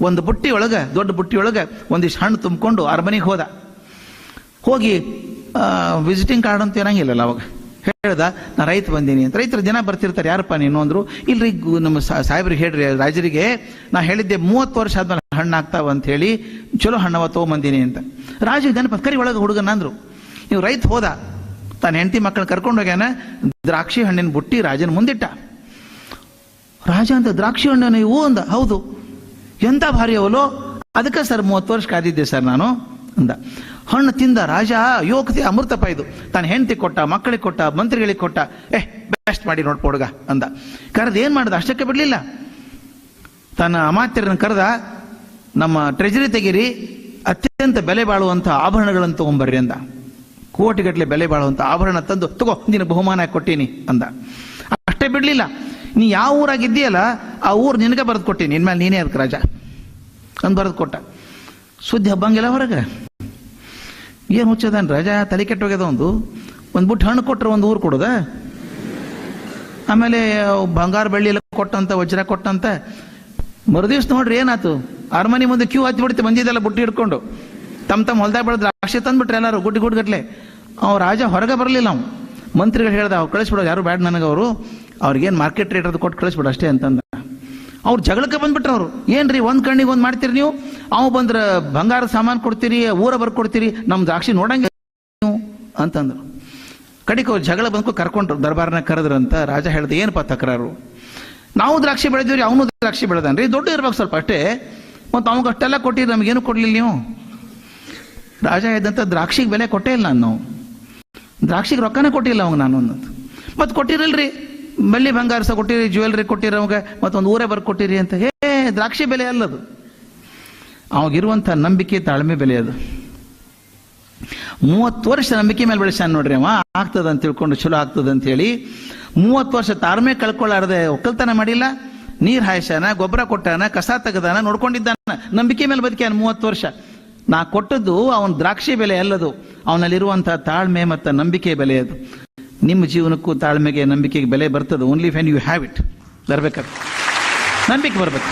[SPEAKER 1] ಒಂದು ಬುಟ್ಟಿ ಒಳಗೆ, ದೊಡ್ಡ ಬುಟ್ಟಿ ಒಳಗೆ ಒಂದಿಷ್ಟು ಹಣ್ಣು ತುಂಬಿಕೊಂಡು ಅರಮನೆಗೆ ಹೋದ. ಹೋಗಿ ವಿಸಿಟಿಂಗ್ ಕಾರ್ಡ್ ಅಂತ ಇರಂಗಿಲ್ಲಲ್ಲ ಅವಾಗ, ಹೇಳ್ದ ನಾ ರೈತ ಬಂದೀನಿ ಅಂತ. ರೈತರು ಜನ ಬರ್ತಿರ್ತಾರೆ, ಯಾರಪ್ಪ ನೀನು ಅಂದ್ರು. ಇಲ್ರಿ ನಮ್ಮ ಸಾಹೇಬ್ರಿಗೆ ಹೇಳ್ರಿ, ರಾಜರಿಗೆ ನಾ ಹೇಳಿದ್ದೆ 30 ವರ್ಷ ಆದ್ಮೇಲೆ ಹಣ್ಣು ಆಗ್ತಾವ ಅಂತ ಹೇಳಿ, ಚಲೋ ಹಣ್ಣವ ತೊಗೊಂಬಂದೀನಿ ಅಂತ. ರಾಜಿಗೆ ನೆನಪ, ಕರಿ ಒಳಗೆ ಹುಡುಗನ ಅಂದ್ರು. ನೀವು ರೈತ ಹೋದ, ತಾನು ಹೆಂಡತಿ ಮಕ್ಕಳನ್ನ ಕರ್ಕೊಂಡು ಹೋಗ್ಯಾನ, ದ್ರಾಕ್ಷಿ ಹಣ್ಣಿನ ಬುಟ್ಟಿ ರಾಜನ ಮುಂದಿಟ್ಟ. ರಾಜ ಅಂತ, ದ್ರಾಕ್ಷಿ ಹಣ್ಣು ಇವು ಅಂದ. ಹೌದು. ಎಂತ ಭಾರಿ ಅವಲೋ, ಅದಕ್ಕೆ ಸರ್ 30 ವರ್ಷ ಕಾದಿದ್ದೆ ಸರ್ ನಾನು ಅಂದ. ಹಣ್ಣು ತಿಂದ ರಾಜ, ಯೋಗತೆ ಅಮೃತಪ್ಪ ಇದು. ತಾನು ಹೆಂಡತಿ ಕೊಟ್ಟ, ಮಕ್ಕಳಿಗೆ ಕೊಟ್ಟ, ಮಂತ್ರಿಗಳಿಗೆ ಕೊಟ್ಟ. ಬೆಸ್ಟ್ ಮಾಡಿ ನೋಡ್ಪ ಹುಡುಗ ಅಂದ. ಕರೆದು ಏನ್ ಮಾಡ್ದ, ಅಷ್ಟಕ್ಕೆ ಬಿಡ್ಲಿಲ್ಲ. ತನ್ನ ಅಮಾತ್ಯರನ್ನ ಕರೆದ, ನಮ್ಮ ಟ್ರೆಜರಿ ತೆಗೀರಿ, ಅತ್ಯಂತ ಬೆಲೆ ಬಾಳುವಂತ ಆಭರಣಗಳನ್ನು ತಗೊಂಬರ್ರಿ ಅಂದ. ಕೋಟಿಗಟ್ಟಲೆ ಬೆಲೆ ಬಾಳುವಂತ ಆಭರಣ ತಂದು, ತಗೋ ನೀನು ಬಹುಮಾನ ಕೊಟ್ಟೀನಿ ಅಂದ. ಅಷ್ಟೇ ಬಿಡ್ಲಿಲ್ಲ, ನೀ ಯಾವ ಊರಾಗಿದ್ದೀಯಲ್ಲ ಆ ಊರು ನಿನಗೆ ಬರೆದು ಕೊಟ್ಟೀನಿ, ಇನ್ಮೇಲೆ ನೀನೇ ಅದಕ್ಕೆ ರಾಜ ಅಂದ್ ಬರೆದು ಕೊಟ್ಟ. ಸುದ್ದಿ ಹಬ್ಬಂಗಿಲ್ಲ ಹೊರಗೆ. ಏನು ಹುಚ್ಚದನ್ ರಜಾ ತಲೆ ಕೆಟ್ಟೋಗ್ಯದ. ಒಂದು ಬುಟ್ಟು ಹಣ್ಣು ಕೊಟ್ರೆ ಒಂದು ಊರು ಕೊಡೋದ, ಆಮೇಲೆ ಬಂಗಾರ ಬೆಳ್ಳಿ ಎಲ್ಲ ಕೊಟ್ಟಂತ, ವಜ್ರ ಕೊಟ್ಟಂತ. ಮರುದಿವ್ಸ ನೋಡ್ರಿ ಏನಾಯ್ತು, ಅರಮನೆ ಮುಂದೆ ಕ್ಯೂ ಹತ್ತಿ ಬಿಡ್ತಿ ಬಂದಿದ್ದೆಲ್ಲ ಬುಟ್ಟಿ ಹಿಡ್ಕೊಂಡು. ತಮ್ಮ ಹೊಲ್ದಾಗ ಬೆಳೆದ್ರೆ ದ್ರಾಕ್ಷಿ ತಂದ್ಬಿಟ್ರೆ ಎಲ್ಲರೂ ಗುಡ್ಗಟ್ಲೆ. ಅವ್ ರಾಜ ಹೊರಗೆ ಬರಲಿಲ್ಲ. ಅವ್ನು ಮಂತ್ರಿಗಳು ಹೇಳ್ದ, ಅವ್ರು ಕಳಿಸ್ಬಿಡೋ, ಯಾರು ಬ್ಯಾಡ್ ನನಗೆ, ಅವರು ಅವ್ರಿಗೇನು ಮಾರ್ಕೆಟ್ ರೇಟ್ ಅದು ಕೊಟ್ಟು ಕಳಿಸ್ಬಿಡು ಅಷ್ಟೇ ಅಂತಂದ. ಅವ್ರು ಜಗಳಕ್ಕೆ ಬಂದ್ಬಿಟ್ರು. ಅವರು ಏನ್ರಿ ಒಂದ್ ಕಣ್ಣಿಗೆ ಒಂದು ಮಾಡ್ತೀರಿ ನೀವು, ಅವು ಬಂದ್ರೆ ಬಂಗಾರದ ಸಾಮಾನು ಕೊಡ್ತೀರಿ, ಊರ ಬರ್ಕೊಡ್ತೀರಿ, ನಮ್ಮ ದ್ರಾಕ್ಷಿ ನೋಡಂಗ ಅಂತಂದ್ರು. ಕಡಿಕೆ ಅವ್ರು ಜಗಳ ಬಂದ್ಕೊ ಕರ್ಕೊಂಡ್ರು, ದರ್ಬಾರ್ನ ಕರೆದ್ರಂತ. ರಾಜ ಹೇಳ್ದೆ, ಏನಪ್ಪ ತಕರಾರು, ನಾವು ದ್ರಾಕ್ಷಿ ಬೆಳೆದಿವ್ರಿ, ಅವನು ದ್ರಾಕ್ಷಿ ಬೆಳೆದನ್ರಿ, ದೊಡ್ಡ ಇರ್ಬೇಕು ಸ್ವಲ್ಪ ಅಷ್ಟೇ, ಮತ್ತು ಅವಾಗ ಅಷ್ಟೆಲ್ಲ ಕೊಟ್ಟಿರಿ, ನಮಗೇನು ಕೊಡ್ಲಿಲ್ಲ ನೀವು. ರಾಜ ಇದ್ದಂತ ದ್ರಾಕ್ಷಿಗೆ ಬೆಲೆ ಕೊಟ್ಟೇ ಇಲ್ಲ ನಾನು, ದ್ರಾಕ್ಷಿಗೆ ರೊಕ್ಕನೇ ಕೊಟ್ಟಿಲ್ಲ ಅವಾಗ ನಾನು ಅನ್ನೋದು. ಮತ್ತೆ ಕೊಟ್ಟಿರಲ್ರಿ, ಬೆಳ್ಳಿ ಬಂಗಾರ ಸಹ ಕೊಟ್ಟಿರಿ, ಜ್ಯುವೆಲ್ರಿ ಕೊಟ್ಟಿರಿ ಅವಾಗ, ಮತ್ತೊಂದು ಊರೇ ಬರ್ಕೊಟ್ಟಿರಿ ಅಂತ. ದ್ರಾಕ್ಷಿ ಬೆಲೆ ಅಲ್ಲದು, ಅವಾಗಿರುವಂಥ ನಂಬಿಕೆ ತಾಳ್ಮೆ ಬೆಲೆ ಅದು. 30 ವರ್ಷ ನಂಬಿಕೆ ಮೇಲೆ ಬೆಳೆಸಾನ ನೋಡ್ರಿ ಅವ, ಆಗ್ತದ ಅಂತ ತಿಳ್ಕೊಂಡು ಚಲೋ ಆಗ್ತದ ಅಂತ ಹೇಳಿ 30 ವರ್ಷ ತಾಳ್ಮೆ ಕಳ್ಕೊಳ್ಳಾರ್ದೆ ಒಕ್ಕಲ್ತನ ಮಾಡಿಲ್ಲ, ನೀರ್ ಹಾಯ್ಸಾನ, ಗೊಬ್ಬರ ಕೊಟ್ಟಾನ, ಕಸ ತೆಗದಾನ, ನೋಡ್ಕೊಂಡಿದ್ದಾನ, ನಂಬಿಕೆ ಮೇಲೆ ಬದುಕ್ಯಾನ 30 ವರ್ಷ. ನಾ ಕೊಟ್ಟದ್ದು ಅವನ ದ್ರಾಕ್ಷಿ ಬೆಲೆ ಅಲ್ಲದು, ಅವನಲ್ಲಿರುವಂತಹ ತಾಳ್ಮೆ ಮತ್ತು ನಂಬಿಕೆ ಬೆಲೆ ಅದು. ನಿಮ್ಮ ಜೀವನಕ್ಕೂ ತಾಳ್ಮೆಗೆ ನಂಬಿಕೆಗೆ ಬೆಲೆ ಬರ್ತದೆ only when you have it. ಬರ್ಬೇಕಾದ್ರೆ ನಂಬಿಕೆ ಬರ್ಬೇಕು.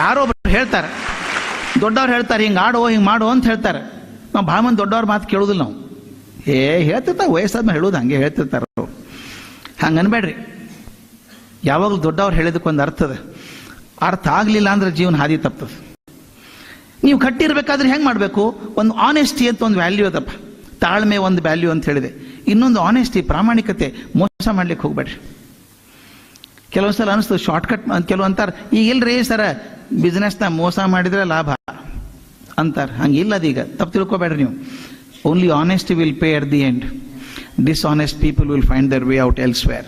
[SPEAKER 1] ಯಾರೋ ಒಬ್ರು ಹೇಳ್ತಾರೆ, ದೊಡ್ಡವ್ರು ಹೇಳ್ತಾರೆ, ಹಿಂಗೆ ಆಡೋ ಹಿಂಗೆ ಮಾಡೋ ಅಂತ ಹೇಳ್ತಾರೆ. ನಾವು ಭಾಳ ಮಂದಿ ದೊಡ್ಡವ್ರ ಮಾತು ಕೇಳೋದಿಲ್ಲ ನಾವು. ಹೇಳ್ತಿರ್ತಾರೆ, ವಯಸ್ಸಾದ್ಮೇಲೆ ಹೇಳೋದು ಹಂಗೆ ಹೇಳ್ತಿರ್ತಾರೆ ಅವರು. ಹಂಗೆ ಅನ್ಬೇಡ್ರಿ. ಯಾವಾಗಲೂ ದೊಡ್ಡವ್ರು ಹೇಳಿದಕ್ಕೊಂದು ಅರ್ಥ ಆಗಲಿಲ್ಲ ಅಂದ್ರೆ ಜೀವನ ಹಾದಿ ತಪ್ತದೆ. ನೀವು ಕಟ್ಟಿರ್ಬೇಕಾದ್ರೆ ಹೆಂಗೆ ಮಾಡಬೇಕು, ಒಂದು ಆನೆಸ್ಟಿ ಅಂತ ಒಂದು ವ್ಯಾಲ್ಯೂ ಅದಪ್ಪ, ತಾಳ್ಮೆ ಒಂದು ವ್ಯಾಲ್ಯೂ ಅಂತ ಹೇಳಿದೆ. ಇನ್ನೊಂದು ಆನೆಸ್ಟಿ, ಪ್ರಾಮಾಣಿಕತೆ. ಮೋಸ ಮಾಡ್ಲಿಕ್ಕೆ ಹೋಗ್ಬೇಡ್ರಿ. ಕೆಲವೊಂದ್ಸಲ ಅನಿಸ್ತದೆ ಶಾರ್ಟ್ಕಟ್ ಕೆಲವು ಅಂತಾರೆ, ಈಗ ಇಲ್ರಿ ಸರ ಬಿಸ್ನೆಸ್ನ ಮೋಸ ಮಾಡಿದ್ರೆ ಲಾಭ ಅಂತಾರೆ. ಹಂಗಿಲ್ಲ ಅದೀಗ, ತಪ್ಪು ತಿಳ್ಕೊಬೇಡ್ರಿ ನೀವು. Only honesty will pay at the end. Dishonest people will find their way out elsewhere.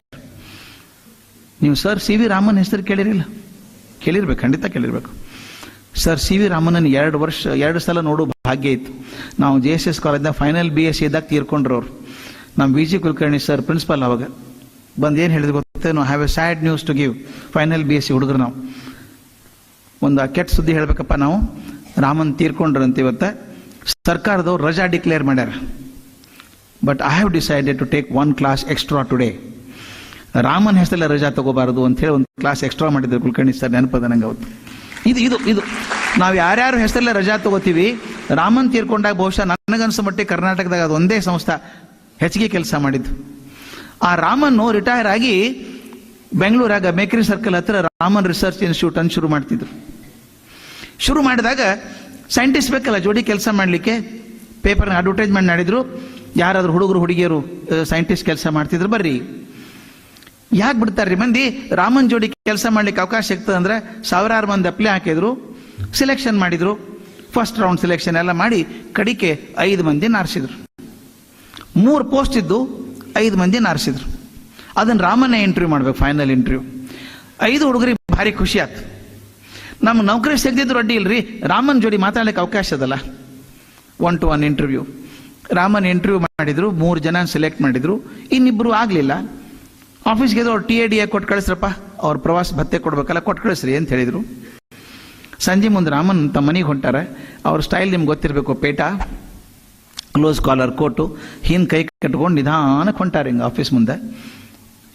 [SPEAKER 1] ನೀವು ಸರ್ ಸಿ ವಿ ರಾಮನ್ ಹೆಸರು ಕೇಳಿರಿಲ್ಲ? ಕೇಳಿರ್ಬೇಕು, ಖಂಡಿತ ಕೇಳಿರ್ಬೇಕು. ಸರ್ ಸಿ ವಿ ರಾಮನ್ 2 ಸಲ ನೋಡೋ ಭಾಗ್ಯ ಇತ್ತು. ನಾವು JSS ಕಾಲೇಜ್ನ ಫೈನಲ್ BSc ಇದ್ದಾಗ ತೀರ್ಕೊಂಡ್ರು ಅವರು. ನಮ್ಮ VG ಕುಲಕರ್ಣಿ ಸರ್ ಪ್ರಿನ್ಸಿಪಲ್ ಅವಾಗ ಬಂದು ಏನು ಹೇಳಿದ್ರು ಗೊತ್ತೇನು, have a sad news to give. Final BSc ಹುಡುಗರು ನಾವು ಒಂದು ಕೆಟ್ಟ ಸುದ್ದಿ ಹೇಳ್ಬೇಕಪ್ಪ, ನಾವು ರಾಮನ್ ತೀರ್ಕೊಂಡ್ರಂತ ಇವತ್ತು. ಸರ್ಕಾರದವ್ರು ರಜಾ ಡಿಕ್ಲೇರ್ ಮಾಡ್ಯಾರ. But I have decided to take 1 class extra today. Raman ಹೆಸರಲ್ಲ ರಜಾ ತಗೋಬಾರದು ಅಂತ ಹೇಳಿ 1 ಕ್ಲಾಸ್ ಎಕ್ಸ್ಟ್ರಾ ಮಾಡಿದ್ರು ಕುಲಕರ್ಣಿ ಸರ್, ನೆನಪದ ನಂಗೆ ಅವತ್ತು. ಇದು ನಾವು ಯಾರ್ಯಾರು ಹೆಸರಲ್ಲೇ ರಜಾ ತಗೋತೀವಿ, ರಾಮನ್ ತೀರ್ಕೊಂಡಾಗ ಬಹುಶಃ ನನಗನ್ಸೋ ಮಟ್ಟಿಗೆ ಕರ್ನಾಟಕದಾಗ ಅದು ಒಂದೇ ಸಂಸ್ಥೆ ಹೆಚ್ಚಿಗೆ ಕೆಲಸ ಮಾಡಿದ್ದು. ಆ ರಾಮನ್ ರಿಟೈರ್ ಆಗಿ ಬೆಂಗಳೂರಾಗ ಮೇಕ್ರಿ ಸರ್ಕಲ್ ಹತ್ರ ರಾಮನ್ ರಿಸರ್ಚ್ ಇನ್ಸ್ಟಿಟ್ಯೂಟ್ ಅಂತ ಶುರು ಮಾಡ್ತಿದ್ರು. ಶುರು ಮಾಡಿದಾಗ ಸೈಂಟಿಸ್ಟ್ ಬೇಕಲ್ಲ ಜೋಡಿ ಕೆಲಸ ಮಾಡಲಿಕ್ಕೆ. ಪೇಪರ್ನ ಅಡ್ವರ್ಟೈಸ್ಮೆಂಟ್ ಮಾಡಿದ್ರು, ಯಾರಾದ್ರೂ ಹುಡುಗರು ಹುಡುಗಿಯರು ಸೈಂಟಿಸ್ಟ್ ಕೆಲಸ ಮಾಡ್ತಿದ್ರು ಬರ್ರಿ. ಯಾಕೆ ಬಿಡ್ತಾರ್ರಿ ಮಂದಿ? ರಾಮನ್ ಜೋಡಿ ಕೆಲಸ ಮಾಡ್ಲಿಕ್ಕೆ ಅವಕಾಶ ಸಿಗ್ತದೆ ಅಂದ್ರೆ 1000 ಮಂದಿ ಅಪ್ಲೈ ಹಾಕಿದ್ರು, ಸಿಲೆಕ್ಷನ್ ಮಾಡಿದ್ರು. ಫಸ್ಟ್ ರೌಂಡ್ ಸಿಲೆಕ್ಷನ್ ಎಲ್ಲ ಮಾಡಿ ಕಡಿಕೆ 5 ಮಂದಿ ಆರಿಸಿದ್ರು. 3 ಪೋಸ್ಟ್ ಇದ್ದು 5 ಮಂದಿ ಆರಿಸಿದ್ರು. ಅದನ್ನ ರಾಮನ್ನೇ ಇಂಟರ್ವ್ಯೂ ಮಾಡ್ಬೇಕು, ಫೈನಲ್ ಇಂಟರ್ವ್ಯೂ. 5 ಹುಡುಗರಿಗೆ ಭಾರಿ ಖುಷಿ ಆಯ್ತು. ನಮ್ಮ ನೌಕರಿ ಸಿಗದಿದ್ರು ಅಡ್ಡಿ ಇಲ್ರಿ, ರಾಮನ್ ಜೋಡಿ ಮಾತಾಡ್ಲಿಕ್ಕೆ ಅವಕಾಶ ಅದಲ್ಲ. 1-to-1 interview. ರಾಮನ್ ಇಂಟರ್ವ್ಯೂ ಮಾಡಿದ್ರು, 3 ಜನ ಸೆಲೆಕ್ಟ್ ಮಾಡಿದ್ರು, ಇನ್ನಿಬ್ರು ಆಗ್ಲಿಲ್ಲ. ಆಫೀಸ್ಗೆ ಅವ್ರು TADA ಕೊಟ್ಟು ಕಳಿಸ್ರಪ್ಪ, ಅವ್ರ ಪ್ರವಾಸ ಭತ್ತೆ ಕೊಡ್ಬೇಕಲ್ಲ, ಕೊಟ್ಟು ಕಳಿಸ್ರಿ ಅಂತ ಹೇಳಿದ್ರು. ಸಂಜೆ ಮುಂದೆ ರಾಮನ್ ತಮ್ಮ ಮನೆಗೆ ಹೊಂಟಾರ. ಅವ್ರ ಸ್ಟೈಲ್ ನಿಮ್ಗೆ ಗೊತ್ತಿರಬೇಕು, ಪೇಟ, ಕ್ಲೋಸ್ ಕಾಲರ್ ಕೋಟು, ಹಿಂದೆ ಕೈ ಕಟ್ಕೊಂಡು ನಿಧಾನಕ್ಕೆ ಹೊಂಟಾರ ಹಿಂಗೆ ಆಫೀಸ್ ಮುಂದೆ.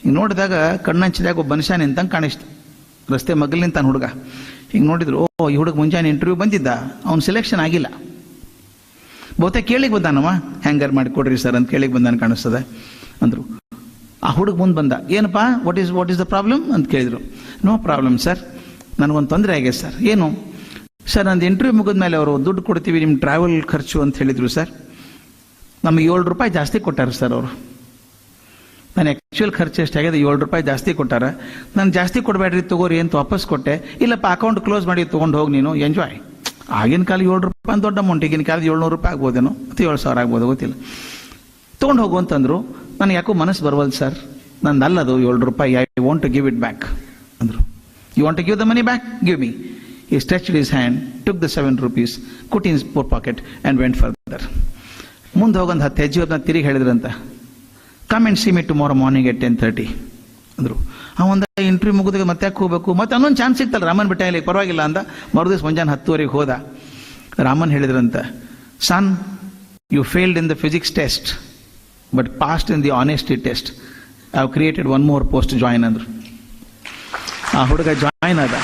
[SPEAKER 1] ಹಿಂಗೆ ನೋಡಿದಾಗ ಕಣ್ಣಂಚಿದಾಗ ಒಬ್ಬ ಮನುಷ್ಯ ನಿಂತಂಗೆ ಕಾಣಿಸ್ತು, ರಸ್ತೆ ಮಗ್ಗಲ್ ನಿಂತಾನ ಹುಡುಗ. ಹಿಂಗೆ ನೋಡಿದ್ರು, ಓ ಈ ಹುಡುಗ ಮುಂಜಾನೆ ಇಂಟರ್ವ್ಯೂ ಬಂದಿದ್ದ, ಅವ್ನು ಸೆಲೆಕ್ಷನ್ ಆಗಿಲ್ಲ. ಬಹುತೇಕ ಕೇಳಿಗೆ ಬಂದಾನವ, ಹ್ಯಾಂಗರ್ ಮಾಡಿ ಕೊಡ್ರಿ ಸರ್ ಅಂತ ಕೇಳಿಗೆ ಬಂದಾನ ಕಾಣಿಸ್ತದೆ ಅಂದರು. ಆ ಹುಡುಗ ಮುಂದೆ ಬಂದ, ಏನಪ್ಪ ವಾಟ್ ಈಸ್ ದ ಪ್ರಾಬ್ಲಮ್ ಅಂತ ಕೇಳಿದ್ರು. ನೋ ಪ್ರಾಬ್ಲಮ್ ಸರ್, ನನಗೊಂದು ತೊಂದರೆ ಆಗಿದೆ ಸರ್. ಏನು ಸರ್? ನಂದು ಇಂಟರ್ವ್ಯೂ ಮುಗಿದ ಮೇಲೆ ಅವರು ದುಡ್ಡು ಕೊಡ್ತೀವಿ ನಿಮ್ಮ ಟ್ರಾವೆಲ್ ಖರ್ಚು ಅಂತ ಹೇಳಿದರು ಸರ್. ನಮಗೆ $7 ಜಾಸ್ತಿ ಕೊಟ್ಟಾರ ಸರ್ ಅವರು. ನಾನು ಆ್ಯಕ್ಚುಯಲ್ ಖರ್ಚು ಎಷ್ಟಾಗಿದೆ, $7 ಜಾಸ್ತಿ ಕೊಟ್ಟಾರ. ನಾನು ಜಾಸ್ತಿ ಕೊಡಬೇಡ್ರಿ ತಗೋರಿ ಅಂತ ವಾಪಸ್ ಕೊಟ್ಟೆ. ಇಲ್ಲಪ್ಪ ಅಕೌಂಟ್ ಕ್ಲೋಸ್ ಮಾಡಿ ತೊಗೊಂಡು ಹೋಗಿ ನೀನು, ಎಂಜಾಯ್. ಆಗಿನ ಕಾಲ $7 ದೊಡ್ಡ ಅಮೌಂಟ್, ಈಗಿನ ಕಾಲದ $700 ಆಗ್ಬೋದೇನೋ, ಅಥವಾ 7,000 ಆಗ್ಬೋದು, ಗೊತ್ತಿಲ್ಲ. ತೊಗೊಂಡು ಹೋಗು ಅಂತಂದ್ರು. ನನಗೆ ಯಾಕೋ ಮನಸ್ಸು ಬರವಲ್ದು ಸರ್, ನಂದು ಅಲ್ಲದು $7, I want to give it back ಅಂದರು. You want to give the money back? Give me. He stretched his hand, took the $7, put in his pocket and went further. ಮುಂದೆ ಹೋಗೊಂದು 10 ಹೆಜ್ಜೆ ತಿರುಗಿ ಹೇಳಿದ್ರಂತ, come and see me tomorrow morning at 10:30 ಅಂದರು. ಅವಂದ ಇಂಟರ್ವ್ಯೂ ಮುಗಿದಾಗ ಮತ್ತೆ ಯಾಕೆ ಹೋಗ್ಬೇಕು, ಮತ್ತೆ ಅನ್ನೊಂದು ಚಾನ್ಸ್ ಸಿಗ್ತಲ್ಲ ರಾಮನ್ ಬಿಟ್ಟ ಇಲ್ಲಿ ಪರವಾಗಿಲ್ಲ ಅಂದ. ಮರುದಿವ್ಸ ಮುಂಜಾನೆ 10:30 ಹೋದ. ರಾಮನ್ ಹೇಳಿದ್ರಂತ, son, you failed in the physics test but passed in the honesty test. I have created one more post, join ಅಂದ್ರು. ಆ ಹುಡುಗ ಜಾಯಿನ್ ಆದ.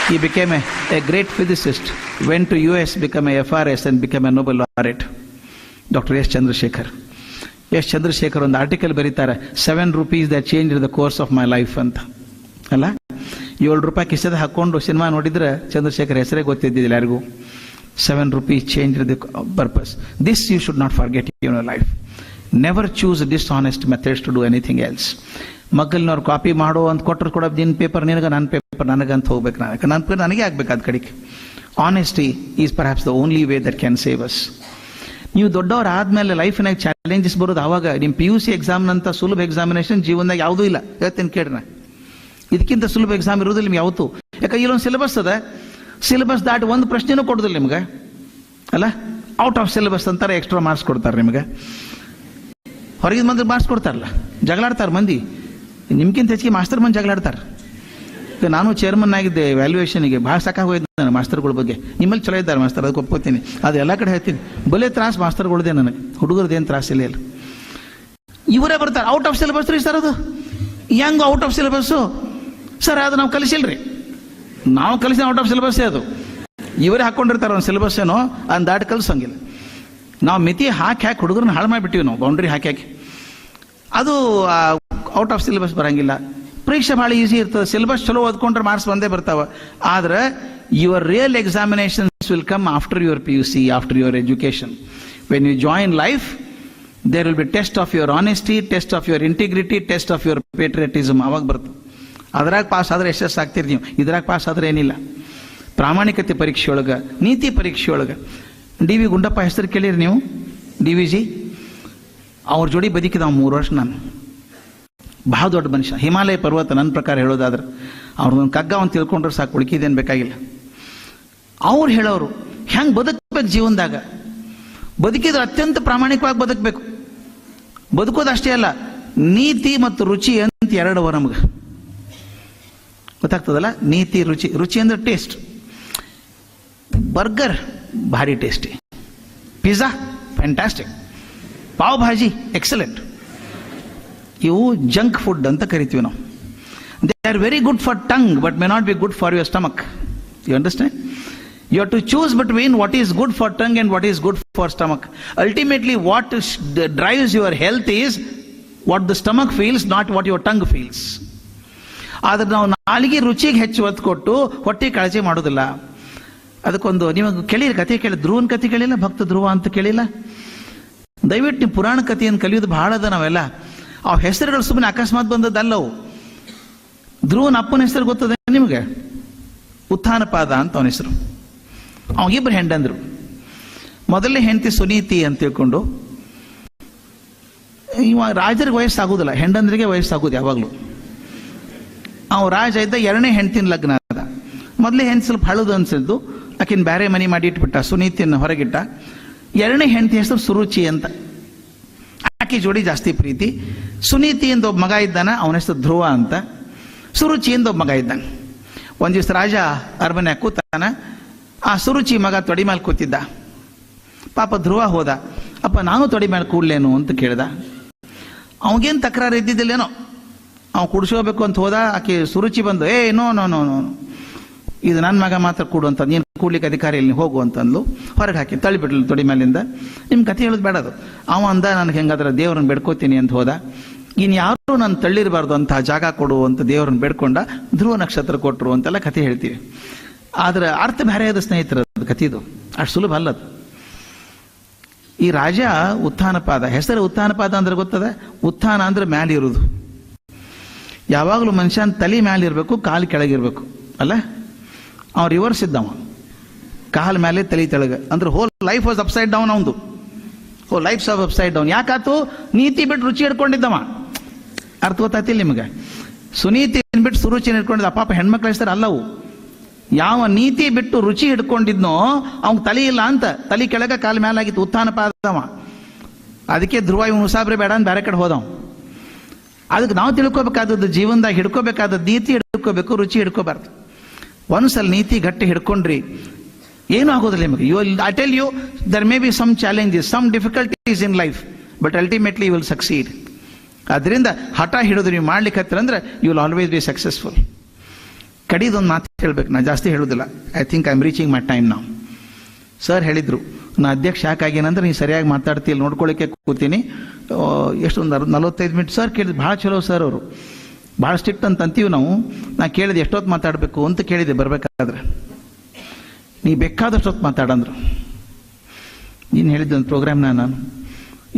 [SPEAKER 1] He became a great physicist, went to US, became a FRS and became a Nobel laureate. Dr. S. Chandrasekhar. S. Chandrasekhar ಒಂದು ಆರ್ಟಿಕಲ್ ಬರೀತಾರೆ, 7 rupees that changed the course of my life ಅಂತ. ಅಲ್ಲ, 7 ರೂಪಾಯಿ ಕಿಸದ ಹಾಕೊಂಡು ಸಿನಿಮಾ ನೋಡಿದ್ರೆ ಚಂದ್ರಶೇಖರ್ ಹೆಸರೇ ಗೊತ್ತಿದ್ದಿಲ್ಲ ಯಾರಿಗೂ. 7 rupees changed the purpose. This you should not forget in your life. Never choose dishonest methods to do anything else. ಮಗ್ಗಲ್ನವ್ರು ಕಾಪಿ ಮಾಡೋ ಅಂತ ಕೊಟ್ಟರು ಕೂಡ ನಿನ್ನ ಪೇಪರ್ ನಿನಗೆ, ನನ್ನ ಪೇಪರ್ ನನಗಂತ ಹೋಗ್ಬೇಕು, ನನಗೆ ಆಗ್ಬೇಕು ಅದ್ ಕಡೆಗೆ. Honesty is perhaps the only way that can save us. ನೀವು ದೊಡ್ಡವ್ರು ಆದ್ಮೇಲೆ ಲೈಫ್ನಾಗ ಚಾಲೆಂಜಸ್ ಬರೋದು ಆವಾಗ. ನಿಮ್ಮ PUC ಎಕ್ಸಾಮ್ನಂತ ಸುಲಭ ಎಕ್ಸಾಮಿನೇಷನ್ ಜೀವನದಾಗ ಯಾವುದೂ ಇಲ್ಲ. ಹೇಳ್ತೇನೆ ಕೇಳ್ರಿ, ಇದಕ್ಕಿಂತ ಸುಲಭ ಎಕ್ಸಾಮ್ ಇರೋದಿಲ್ಲ ನಿಮ್ಗೆ ಯಾವತ್ತು. ಯಾಕೆ ಇಲ್ಲೊಂದು ಸಿಲೆಬಸ್ ಅದ, ಸಿಲೆಬಸ್ ದಾಟಿ ಒಂದು ಪ್ರಶ್ನೆನೂ ಕೊಡೋದಿಲ್ಲ ನಿಮ್ಗೆ. ಅಲ್ಲ, ಔಟ್ ಆಫ್ ಸಿಲೆಬಸ್ ಅಂತಾರೆ, ಎಕ್ಸ್ಟ್ರಾ ಮಾರ್ಕ್ಸ್ ಕೊಡ್ತಾರೆ ನಿಮಗೆ. ಹೊರಗಿನ ಮಂದಿ ಮಾರ್ಕ್ಸ್ ಕೊಡ್ತಾರಲ್ಲ, ಜಗಳಾಡ್ತಾರೆ ಮಂದಿ. ನಿಮ್ಗಿಂತ ಹೆಚ್ಚಿಗೆ ಮಾಸ್ತರ್ ಮಂದಿ ಜಗಳಾಡ್ತಾರೆ. ನಾನು ಚೇರ್ಮನ್ ಆಗಿದ್ದೆ ವ್ಯಾಲ್ಯೂಯೇಷನ್ಗೆ, ಭಾಳ ಸಾಕಾಗೋಯ್ತು ನಾನು ಮಾಸ್ತರ್ಗಳ ಬಗ್ಗೆ. ನಿಮ್ಮಲ್ಲಿ ಚಲೋ ಇದ್ದಾರೆ ಮಾಸ್ತರ್, ಅದಕ್ಕೆ ಒಪ್ಕೋತೀನಿ, ಅದು ಎಲ್ಲ ಕಡೆ ಹೇಳ್ತೀನಿ. ಬಲೆ ತ್ರಾಸು ಮಾಸ್ತರ್ಗಳದೇ ನನಗೆ, ಹುಡುಗರದೇನು ತ್ರಾಸಿಲ್ಲ ಇಲ್ಲ. ಇವರೇ ಬರ್ತಾರೆ, ಔಟ್ ಆಫ್ ಸಿಲೆಬಸ್ ರೀ ಸರ್, ಅದು ಹೆಂಗು ಔಟ್ ಆಫ್ ಸಿಲೆಬಸ್ಸು ಸರ್, ಅದು ನಾವು ಕಲಿಸಿಲ್ರಿ, ನಾವು ಕಲಿಸಿದ ಔಟ್ ಆಫ್ ಸಿಲೆಬಸ್ಸೇ ಅದು. ಇವರೇ ಹಾಕ್ಕೊಂಡಿರ್ತಾರೆ ಒಂದು ಸಿಲೆಬಸ್, ಏನೋ ಅದನ್ನ ದಾಟಿ ಕಲಿಸೋಂಗಿಲ್ಲ. ನಾವು ಮಿತಿ ಹಾಕಿ ಹುಡುಗರನ್ನ ಹಾಳು ಮಾಡಿಬಿಟ್ಟಿವಿ, ನಾವು ಬೌಂಡ್ರಿ ಹಾಕಿ. ಅದು ಔಟ್ ಆಫ್ ಸಿಲೆಬಸ್ ಬರಂಗಿಲ್ಲ. ಪರೀಕ್ಷೆ ಭಾಳ ಈಸಿ ಇರ್ತದೆ, ಸಿಲೆಬಸ್ ಚಲೋ ಓದ್ಕೊಂಡ್ರೆ ಮಾರ್ಕ್ಸ್ ಬಂದೇ ಬರ್ತಾವೆ. ಆದ್ರೆ your real examinations will come after your PUC, after your education. When you join life, there will be test of your honesty, test of your integrity, test of your patriotism. ಅವಾಗ ಬರ್ತದೆ. ಅದ್ರಾಗ ಪಾಸ್ ಆದ್ರೆ ಯಶಸ್ಸು ಆಗ್ತೀರಿ ನೀವು, ಇದ್ರಾಗ ಪಾಸ್ ಆದ್ರೆ ಏನಿಲ್ಲ. ಪ್ರಾಮಾಣಿಕತೆ ಪರೀಕ್ಷೆಯೊಳಗೆ, ನೀತಿ ಪರೀಕ್ಷೆಯೊಳಗೆ DV ಗುಂಡಪ್ಪ ಹೆಸರು ಕೇಳಿರಿ ನೀವು, DVG. ಅವ್ರ ಜೋಡಿ ಬದುಕಿದ 3 ವರ್ಷ ನಾನು. ಬಹಳ ದೊಡ್ಡ ಮನುಷ್ಯ, ಹಿಮಾಲಯ ಪರ್ವತ. ನನ್ನ ಪ್ರಕಾರ ಹೇಳೋದಾದ್ರೆ ಅವ್ರದ್ದೊಂದು ಕಗ್ಗ ಅಂತ ತಿಳ್ಕೊಂಡ್ರೆ ಸಾಕು, ಉಳಿಕಿದೇನು ಬೇಕಾಗಿಲ್ಲ. ಅವ್ರು ಹೇಳೋರು ಹೆಂಗೆ ಬದುಕಬೇಕು ಜೀವನದಾಗ. ಬದುಕಿದ್ರೆ ಅತ್ಯಂತ ಪ್ರಾಮಾಣಿಕವಾಗಿ ಬದುಕಬೇಕು. ಬದುಕೋದಷ್ಟೇ ಅಲ್ಲ, ನೀತಿ ಮತ್ತು ರುಚಿ ಅಂತ 2 ಅವ ನಮ್ಗೆ. ಗೊತ್ತಾಗ್ತದಲ್ಲ, ನೀತಿ ರುಚಿ. ರುಚಿ ಅಂದ್ರೆ ಟೇಸ್ಟ್. ಬರ್ಗರ್ ಭಾರಿ tasty, pizza fantastic, pav bhaji excellent. ಇವು ಜಂಕ್ ಫುಡ್ ಅಂತ ಕರಿತೀವಿ ನಾವು. They are very good for tongue but may not be good for your stomach. You understand? You have to choose between what is good for tongue and what is good for stomach. Ultimately what drives your health is what the stomach feels, not what your tongue feels. ಆದ್ರೆ ನಾವು ನಾಲಿಗೆ ರುಚಿಗೆ ಹೆಚ್ಚು ಒತ್ತು ಕೊಟ್ಟು ಹೊಟ್ಟೆ ಕಾಳಜಿ ಮಾಡೋದಿಲ್ಲ. ಅದಕ್ಕೊಂದು ನಿಮಗೆ ಕೇಳಿರಿ, ಕಥೆ ಕೇಳಿ, ಧ್ರುವನ ಕಥೆ ಕೇಳಿಲ್ಲ, ಭಕ್ತ ಧ್ರುವ ಅಂತ ಕೇಳಿಲ್ಲ. ದಯವಿಟ್ಟು ನೀವು ಪುರಾಣ ಕಥೆಯನ್ನು ಕಲಿಯೋದು ಬಹಳ ಅದ. ನಾವೆಲ್ಲ ಆ ಹೆಸರುಗಳು ಸುಮ್ಮನೆ ಅಕಸ್ಮಾತ್ ಬಂದದ್ದಲ್ಲವು. ಧ್ರುವನ ಅಪ್ಪನ ಹೆಸರು ಗೊತ್ತದೆ ನಿಮಗೆ? ಉತ್ಥಾನಪಾದ ಅಂತ ಅವನ ಹೆಸರು. ಅವನಿಬ್ಬರು ಹೆಂಡಂದ್ರು. ಮೊದಲನೇ ಹೆಂಡತಿ ಸುನೀತಿ ಅಂತ ತಿಳ್ಕೊಂಡು, ಇವ ರಾಜರಿಗೆ ವಯಸ್ಸಾಗುದಿಲ್ಲ, ಹೆಂಡಂದ್ರಿಗೆ ವಯಸ್ಸಾಗುದು ಯಾವಾಗಲೂ. ಅವ ರಾಜ ಇದ್ದ 2ನೇ ಹೆಂಡತಿನ ಲಗ್ನ ಅದ. ಮೊದಲೇ ಹೆಂಡತಿ ಸ್ವಲ್ಪ ಹಳದು ಅನ್ಸಿದ್ದು, ಆಕಿನ ಬೇರೆ ಮನೆ ಮಾಡಿ ಇಟ್ಬಿಟ್ಟ, ಸುನೀತಿಯನ್ನು ಹೊರಗಿಟ್ಟ. 2ನೇ ಹೆಂಡತಿ ಹೆಸರು ಸುರುಚಿ ಅಂತ. ಆಕೆ ಜೋಡಿ ಜಾಸ್ತಿ ಪ್ರೀತಿ. ಸುನೀತಿಯಿಂದ ಒಬ್ಬ ಮಗ ಇದ್ದಾನ, ಅವನ ಹೆಸರು ಧ್ರುವ ಅಂತ. ಸುರುಚಿಯಿಂದ ಒಬ್ಬ ಮಗ ಇದ್ದಾನೆ. ಒಂದ್ ದಿವಸ ರಾಜ ಅರಮನೆ ಕೂತಾನ. ಆ ಸುರುಚಿ ಮಗ ತೊಡಿ ಮೇಲೆ ಕೂತಿದ್ದ. ಪಾಪ ಧ್ರುವ ಹೋದ, ಅಪ್ಪ ನಾನು ತೊಡಿ ಮೇಲೆ ಕೂಡ್ಲೇನು ಅಂತ ಕೇಳ್ದ. ಅವನಿಗೇನು ತಕರಾರು ಇದ್ದಿದ್ದಿಲ್ಲೇನೋ, ಅವ್ನು ಕುಡಿಸ್ಕೋಬೇಕು ಅಂತ ಹೋದ. ಆಕೆ ಸುರುಚಿ ಬಂದು, ನೋ ನೋ ನೋ ನೋ, ಇದು ನನ್ನ ಮಗ ಮಾತ್ರ ಕೂಡು ಅಂತ, ನೀನು ಕೂಡ್ಲಿಕ್ಕೆ ಅಧಿಕಾರಿ ಇಲ್ಲಿ ಹೋಗು ಅಂತಂದ್ಲು. ಹೊರಗೆ ಹಾಕಿ ತಳ್ಳಿಬಿಟ್ಲು ತೊಡಿ ಮೇಲಿಂದ. ನಿಮ್ ಕಥೆ ಹೇಳೋದು ಬೇಡ ಅದು. ಅವ ಅಂದ, ನನಗೆ ಹೆಂಗಾದ್ರೆ ದೇವ್ರನ್ನ ಬೇಡ್ಕೋತೀನಿ ಅಂತ ಹೋದ. ಇನ್ನು ಯಾರು ನಾನು ತಳ್ಳಿರಬಾರ್ದು ಅಂತ ಜಾಗ ಕೊಡು ಅಂತ ದೇವ್ರನ್ನ ಬೇಡ್ಕೊಂಡ. ಧ್ರುವ ನಕ್ಷತ್ರ ಕೊಟ್ಟರು ಅಂತೆಲ್ಲ ಕಥೆ ಹೇಳ್ತೀವಿ. ಆದ್ರೆ ಅರ್ಥ ಬೇರೆ ಆದ ಸ್ನೇಹಿತರ ಕಥೆದು, ಅಷ್ಟು ಸುಲಭ ಅಲ್ಲದು. ಈ ರಾಜ ಉತ್ಥಾನಪಾದ, ಹೆಸರು ಉತ್ಥಾನಪಾದ ಅಂದ್ರೆ ಗೊತ್ತದ? ಉತ್ಥಾನ ಅಂದ್ರೆ ಮ್ಯಾಲೆ ಇರುವುದು. ಯಾವಾಗಲೂ ಮನುಷ್ಯನ ತಲೆ ಮ್ಯಾಲೆ ಇರಬೇಕು, ಕಾಲು ಕೆಳಗಿರ್ಬೇಕು. ಅಲ್ಲ, ಅವ ರಿವರ್ಸ್ ಇದ್ದವ, ಕಾಲ್ ಮೇಲೆ ತಲೆ ತೆಳಗ. ಅಂದ್ರೆ whole life was upside down. ಅವನು whole life of upside down. ಯಾಕಾತು? ನೀತಿ ಬಿಟ್ಟು ರುಚಿ ಹಿಡ್ಕೊಂಡಿದ್ದವ. ಅರ್ಥ ಗೊತ್ತಾತಿಲ್ಲ ನಿಮಗೆ? ಸುನೀತಿ ಬಿಟ್ಟು ಸುರುಚಿ ಹಿಡ್ಕೊಂಡಿದ್ದ. ಪಾಪ ಹೆಣ್ಮಕ್ಳು ಹೆಸರು ಅಲ್ಲವು. ಯಾವ ನೀತಿ ಬಿಟ್ಟು ರುಚಿ ಹಿಡ್ಕೊಂಡಿದ್ನೋ ಅವ್ನ್ ತಲೆ ಇಲ್ಲ ಅಂತ, ತಲೆ ಕೆಳಗ ಕಾಲ ಮೇಲಾಗಿತ್ತು. ಉತ್ಥಾನಪಾದವ. ಅದಕ್ಕೆ ಧ್ರುವ ಇವನು ಉಸಾಬ್ರೆ ಬೇಡ ಅಂತ ಬೇರೆ ಕಡೆ ಹೋದವ. ಅದಕ್ಕೆ ನಾವು ತಿಳ್ಕೊಬೇಕಾದದ್ದು, ಜೀವನದಾಗ ಹಿಡ್ಕೋಬೇಕಾದದ್ದು ನೀತಿ ಹಿಡ್ಕೋಬೇಕು, ರುಚಿ ಹಿಡ್ಕೋಬಾರ್ದು. ಒಂದ್ಸಲ ನೀತಿ ಗಟ್ಟಿ ಹಿಡ್ಕೊಂಡ್ರಿ ಏನೂ ಆಗೋದಿಲ್ಲ ನಿಮಗೆ. I tell you, there may be some challenges, some difficulties in life, but ultimately you will succeed. ಅದರಿಂದ ಹಠ ಹಿಡಿದು ನೀವು ಮಾಡ್ಲಿಕ್ಕೆ ಅಂದ್ರೆ you will always be successful. ಕಡಿದೊಂದು ಮಾತು ಹೇಳ್ಬೇಕು, ನಾನು ಜಾಸ್ತಿ ಹೇಳೋದಿಲ್ಲ. I think I am reaching my time ನಾವು. ಸರ್ ಹೇಳಿದರು, ನಾ ಅಧ್ಯಕ್ಷ ಯಾಕಾಗೇನಂದ್ರೆ ನೀನು ಸರಿಯಾಗಿ ಮಾತಾಡ್ತೀವಿ ನೋಡ್ಕೊಳ್ಳಿಕ್ಕೆ ಕೂತೀನಿ. ಎಷ್ಟೊಂದು 45 ಮಿನಿಟ್ ಸರ್ ಕೇಳಿದ್ರು. ಭಾಳ ಚಲೋ ಸರ್ ಅವರು, ಭಾಳ ಸ್ಟ್ರಿಕ್ಟ್ ಅಂತ ಅಂತೀವಿ ನಾವು. ನಾ ಕೇಳಿದೆ ಎಷ್ಟೊತ್ತು ಮಾತಾಡಬೇಕು ಅಂತ ಕೇಳಿದೆ ಬರಬೇಕಾದ್ರೆ. ನೀ ಬೇಕಾದಷ್ಟು ಹೊತ್ತು ಮಾತಾಡಂದ್ರು. ನೀನು ಹೇಳಿದ್ದ ಒಂದು ಪ್ರೋಗ್ರಾಮ್ನ ನಾನು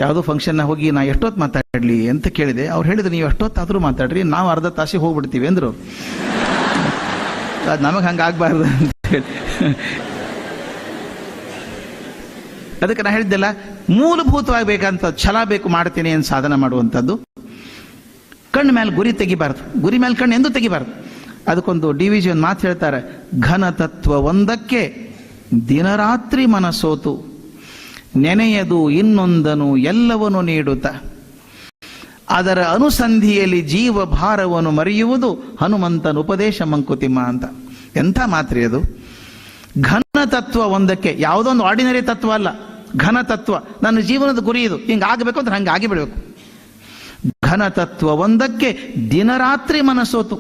[SPEAKER 1] ಯಾವುದೋ ಫಂಕ್ಷನ್ನ ಹೋಗಿ ನಾ ಎಷ್ಟೊತ್ತು ಮಾತಾಡಲಿ ಅಂತ ಕೇಳಿದೆ. ಅವ್ರು ಹೇಳಿದ್ರು ನೀವು ಎಷ್ಟೊತ್ತಾದರೂ ಮಾತಾಡ್ರಿ, ನಾವು ಅರ್ಧ ತಾಸಿಗೆ ಹೋಗ್ಬಿಡ್ತೀವಿ ಅಂದರು. ಅದು ನಮಗೆ ಹಂಗೆ ಆಗಬಾರ್ದು ಅಂತ ಹೇಳಿ ಅದಕ್ಕೆ ನಾನು ಹೇಳಿದ್ದೆಲ್ಲ ಮೂಲಭೂತವಾಗಬೇಕಂತ ಛಲ ಬೇಕು, ಮಾಡ್ತೀನಿ ಅಂತ ಸಾಧನೆ ಮಾಡುವಂಥದ್ದು. ಕಣ್ಣು ಮೇಲೆ ಗುರಿ ತೆಗಿಬಾರ್ದು, ಗುರಿ ಮೇಲೆ ಕಣ್ಣು ಎಂದೂ ತೆಗಿಬಾರ್ದು. ಅದಕ್ಕೊಂದು DVG ಒಂದು ಮಾತು ಹೇಳ್ತಾರೆ, ಘನ ತತ್ವ ಒಂದಕ್ಕೆ ದಿನರಾತ್ರಿ ಮನಸೋತು, ನೆನೆಯದು ಇನ್ನೊಂದನು ಎಲ್ಲವನು ನೀಡುತ್ತ, ಅದರ ಅನುಸಂಧಿಯಲ್ಲಿ ಜೀವ ಭಾರವನ್ನು ಮರೆಯುವುದು ಹನುಮಂತನ ಉಪದೇಶ ಮಂಕುತಿಮ್ಮ ಅಂತ. ಎಂಥ ಮಾತ್ರಿ ಅದು. ಘನ ತತ್ವ ಒಂದಕ್ಕೆ, ಯಾವುದೊಂದು ಆರ್ಡಿನರಿ ತತ್ವ ಅಲ್ಲ, ಘನ ತತ್ವ. ನನ್ನ ಜೀವನದ ಗುರಿ ಇದು, ಹಿಂಗೆ ಆಗಬೇಕು ಅಂದ್ರೆ ಹಂಗೆ ಆಗಿ ಬಿಡಬೇಕು. ಘನ ತತ್ವ ಒಂದಕ್ಕೆ ದಿನರಾತ್ರಿ ಮನಸ್ಸೋತು.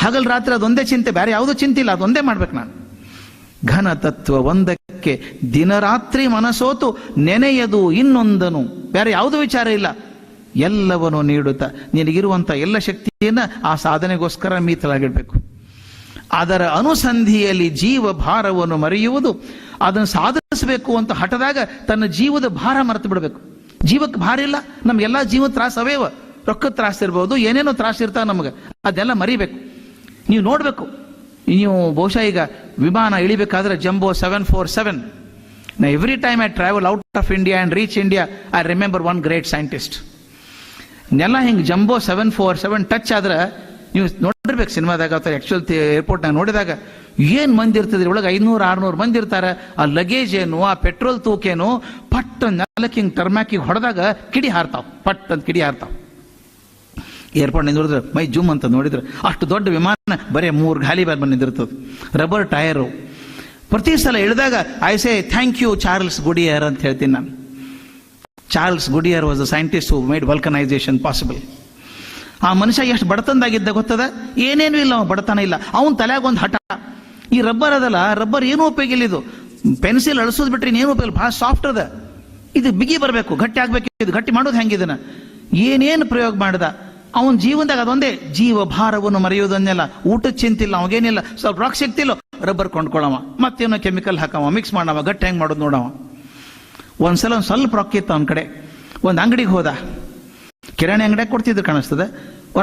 [SPEAKER 1] ಹಗಲು ರಾತ್ರಿ ಅದೊಂದೇ ಚಿಂತೆ, ಬೇರೆ ಯಾವುದೂ ಚಿಂತೆ ಇಲ್ಲ, ಅದೊಂದೇ ಮಾಡ್ಬೇಕು ನಾನು. ಘನ ತತ್ವ ಒಂದಕ್ಕೆ ದಿನರಾತ್ರಿ ಮನಸ್ಸೋತು, ನೆನೆಯದು ಇನ್ನೊಂದನು, ಬೇರೆ ಯಾವುದೂ ವಿಚಾರ ಇಲ್ಲ, ಎಲ್ಲವನ್ನು ನೀಡುತ್ತಾ, ನಿನಗಿರುವಂಥ ಎಲ್ಲ ಶಕ್ತಿಯನ್ನು ಆ ಸಾಧನೆಗೋಸ್ಕರ ಮೀಸಲಾಗಿಡಬೇಕು. ಅದರ ಅನುಸಂಧಿಯಲ್ಲಿ ಜೀವ ಭಾರವನ್ನು ಮರೆಯುವುದು, ಅದನ್ನು ಸಾಧಿಸಬೇಕು ಅಂತ ಹಠದಾಗ ತನ್ನ ಜೀವದ ಭಾರ ಮರೆತು ಬಿಡಬೇಕು. ಜೀವಕ್ಕೆ ಭಾರ ಇಲ್ಲ, ನಮಗೆಲ್ಲ ಜೀವ ತ್ರಾಸ ಅವೇವ, ರೊಕ್ಕದ ತ್ರಾಸ ಇರ್ಬೋದು, ಏನೇನೋ ತ್ರಾಸ ಇರ್ತಾವ ನಮಗೆ, ಅದೆಲ್ಲ ಮರಿಬೇಕು. ನೀವು ನೋಡಬೇಕು, ನೀವು ಬಹುಶಃ ಈಗ ವಿಮಾನ ಇಳಿಬೇಕಾದ್ರೆ ಜಂಬೋ 747, ನಾ every time I travel out of India and reach India, I remember one great scientist. ನೆಲ್ಲ ಹಿಂಗೆ ಜಂಬೋ 747 ಟಚ್ ಆದ್ರೆ ನೀವು ನೋಡಿರ್ಬೇಕು ಸಿನಿಮಾದಾಗ ಅಥವಾ ಆ್ಯಕ್ಚುಲ್ ಏರ್ಪೋರ್ಟ್ನಾಗ ನೋಡಿದಾಗ ಏನು ಮಂದಿ ಇರ್ತದೆ ಒಳಗೆ, 500-600 ಮಂದಿ ಇರ್ತಾರೆ. ಆ ಲಗೇಜ್ ಏನು, ಆ ಪೆಟ್ರೋಲ್ ತೂಕೇನು, ಪಟ್ ನೆಲಕ್ಕೆ ಹಿಂಗೆ ಟರ್ಮ್ಯಾಕಿಗೆ ಹೊಡೆದಾಗ ಕಿಡಿ ಹಾರ್ತಾವ, ಪಟ್ ಅಂತ ಕಿಡಿ ಹಾರ್ತಾವ. ಏರ್ಪೋರ್ಟ್ ನೋಡಿದ್ರೆ ಮೈ ಜೂಮ್ ಅಂತ ನೋಡಿದ್ರೆ ಅಷ್ಟು ದೊಡ್ಡ ವಿಮಾನ ಬರೀ 3 ಗಾಲಿ ಮೇಲೆ ಬಂದಿರ್ತದೆ, ರಬ್ಬರ್ ಟಯರು. ಪ್ರತಿ ಸಲ ಇಳಿದಾಗ I say thank you Charles Goodyear ಅಂತ ಹೇಳ್ತೀನಿ ನಾನು. Charles Goodyear was a scientist who made vulcanisation possible. ಆ ಮನುಷ್ಯ ಎಷ್ಟು ಬಡತನದಾಗಿದ್ದ ಗೊತ್ತದ? ಏನೇನು ಇಲ್ಲ, ಅವನು ಬಡತನ ಇಲ್ಲ, ಅವನ ತಲೆಯಾಗ ಒಂದು ಹಠ. ಈ ರಬ್ಬರ್ ಅದಲ್ಲ, ರಬ್ಬರ್ ಏನೂ ಉಪಯೋಗ ಇಲ್ಲ, ಇದು ಪೆನ್ಸಿಲ್ ಅಳಿಸೋದು ಬಿಟ್ರೆ ಇನ್ನೇನು ಉಪಯೋಗ, ಭಾಳ ಸಾಫ್ಟ್ ಅದ, ಇದು ಬಿಗಿ ಬರಬೇಕು, ಗಟ್ಟಿ ಆಗ್ಬೇಕು. ಇದು ಗಟ್ಟಿ ಮಾಡೋದು ಹೆಂಗಿದನ, ಏನೇನು ಪ್ರಯೋಗ ಮಾಡ್ದ ಅವನ ಜೀವನದಾಗ ಅದೊಂದೇ, ಜೀವ ಭಾರವನ್ನು ಮರೆಯೋದನ್ನೆಲ್ಲ. ಊಟದ ಚಿಂತಿಲ್ಲ, ಅವಾಗೇನಿಲ್ಲ, ಸ್ವಲ್ಪ ರೊಕ್ಕ ಸಿಗ್ತಿಲ್ಲ, ರಬ್ಬರ್ ಕೊಂಡ್ಕೊಳ್ಳವ, ಮತ್ತೇನೋ ಕೆಮಿಕಲ್ ಹಾಕವ, ಮಿಕ್ಸ್ ಮಾಡವ, ಗಟ್ಟಿ ಹೆಂಗೆ ಮಾಡೋದು ನೋಡವ. ಒಂದ್ಸಲ ಒಂದು ಸ್ವಲ್ಪ ರೊಕ್ಕ ಇತ್ತು ಅವನ ಕಡೆ, ಒಂದು ಅಂಗಡಿಗೆ ಹೋದ, ಕಿರಾಣಿ ಅಂಗಡಿಯಾಗ ಕೊಡ್ತಿದ್ರು ಕಾಣಿಸ್ತದೆ,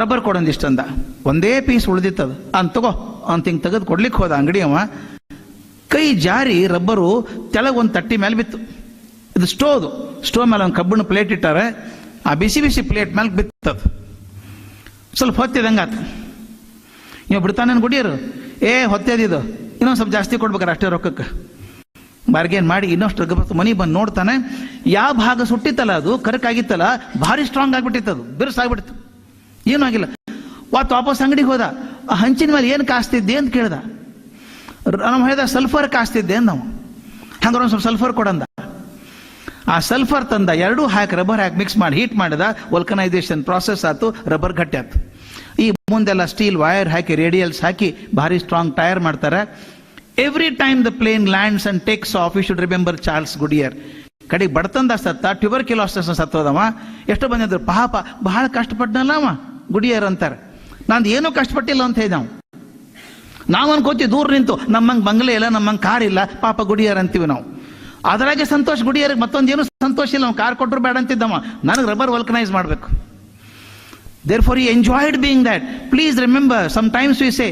[SPEAKER 1] ರಬ್ಬರ್ ಕೊಡೊಂದಿಷ್ಟು ಅಂದ, ಒಂದೇ ಪೀಸ್ ಉಳಿದಿತ್ತದ, ಅಂತ ತಗೋ ಅಂತ ಹಿಂಗೆ ತೆಗೆದು ಕೊಡ್ಲಿಕ್ಕೆ ಹೋದ ಅಂಗಡಿ ಅವ. ಕೈ ಜಾರಿ ರಬ್ಬರು ತೆಳಗೆ ಒಂದು ತಟ್ಟಿ ಮೇಲೆ ಬಿತ್ತು. ಇದು ಸ್ಟೋವ್ ಮೇಲೆ ಒಂದು ಕಬ್ಬಿಣ ಪ್ಲೇಟ್ ಇಟ್ಟಾರೆ, ಆ ಬಿಸಿ ಬಿಸಿ ಪ್ಲೇಟ್ ಮೇಲೆ ಬಿತ್ತದ. ಸ್ವಲ್ಪ ಹೊತ್ತಿದಂಗೆ ಆತ. ನೀವು ಬಿಡ್ತಾನೆ ಗುಡಿಯರು, ಹೊತ್ತೇದಿದು, ಇನ್ನೊಂದು ಸ್ವಲ್ಪ ಜಾಸ್ತಿ ಕೊಡ್ಬೇಕಾರೆ ಅಷ್ಟೇ ರೊಕ್ಕಕ್ಕೆ. ಬಾರ್ಗೇನ್ ಮಾಡಿ ಇನ್ನಷ್ಟು ರೊಕ್ಕ ಮನಿ ಬಂದು ನೋಡ್ತಾನೆ, ಯಾವ ಭಾಗ ಸುಟ್ಟಿತ್ತಲ್ಲ ಅದು ಕರಕಾಗಿತ್ತಲ್ಲ, ಭಾರಿ ಸ್ಟ್ರಾಂಗ್ ಆಗಿಬಿಟ್ಟಿತ್ತದು, ಬಿರುಸಾಗ್ಬಿಟ್ಟಿತ್ತು, ಏನೂ ಆಗಿಲ್ಲ. ವಾಪಸ್ ಅಂಗಡಿಗೆ ಹೋದ, ಆ ಹಂಚಿನ ಮೇಲೆ ಏನು ಕಾಸ್ತಿದ್ದೆ ಅಂತ ಕೇಳ್ದ. ನಾವು ಹೇಳಿದ ಸಲ್ಫರ್ ಕಾಸ್ತಿದ್ದೆ ಅಂದ ನಾವು. ಹಂಗಾರೆ ಒಂದು ಸ್ವಲ್ಪ ಸಲ್ಫರ್ ಕೊಡಂದ. ಆ ಸಲ್ಫರ್ ತಂದ, ಎರಡೂ ಹಾಕಿ ರಬ್ಬರ್ ಹಾಕಿ ಮಿಕ್ಸ್ ಮಾಡಿ ಹೀಟ್ ಮಾಡಿದ, ವಲ್ಕನೈಸೇಷನ್ ಪ್ರಾಸೆಸ್ ಆಯ್ತು, ರಬ್ಬರ್ ಗಟ್ಟಿ ಆಯ್ತು. ಈ ಮುಂದೆಲ್ಲ ಸ್ಟೀಲ್ ವೈರ್ ಹಾಕಿ ರೇಡಿಯಲ್ಸ್ ಹಾಕಿ ಭಾರಿ ಸ್ಟ್ರಾಂಗ್ ಟೈರ್ ಮಾಡ್ತಾರೆ. Every time the plane lands and takes off, you should remember Charles Goodyear. ಕಡೆಗೆ ಬಡತಂದ ಸತ್ತ, ಟ್ಯೂಬರ್ಕ್ಯುಲೋಸಿಸ್ ಸತ್ತೋದವ. ಎಷ್ಟು ಬಂದಿದ್ರು ಪಾಪ, ಬಹಳ ಕಷ್ಟಪಟ್ಟನಲ್ಲ ಅವ ಗುಡಿಯರ್ ಅಂತಾರೆ. ನಂದು ಏನೂ ಕಷ್ಟಪಟ್ಟಿಲ್ಲ ಅಂತ ಹೇಳಿದ ನಾವು ಅನ್ಕೋತೀವಿ ದೂರ ನಿಂತು, ನಮ್ಮಂಗೆ ಬಂಗ್ಲೆ ಇಲ್ಲ, ನಮ್ಮಂಗೆ ಕಾರ್ ಇಲ್ಲ, ಪಾಪ ಗುಡಿಯರ್ ಅಂತೀವಿ ನಾವು. ಅದರಾಗೆ ಸಂತೋಷ್ ಗುಡಿಯರಿಗೆ ಮತ್ತೊಂದೇನು ಸಂತೋಷ ಇಲ್ಲ, ಅವ್ನು ಕಾರ್ ಕೊಟ್ಟರು ಬೇಡ ಅಂತಿದ್ದವ, ನನಗೆ ರಬ್ಬರ್ ವಲ್ಕನೈಸ್ ಮಾಡಬೇಕು. Therefore he enjoyed being that. Please remember, sometimes we say,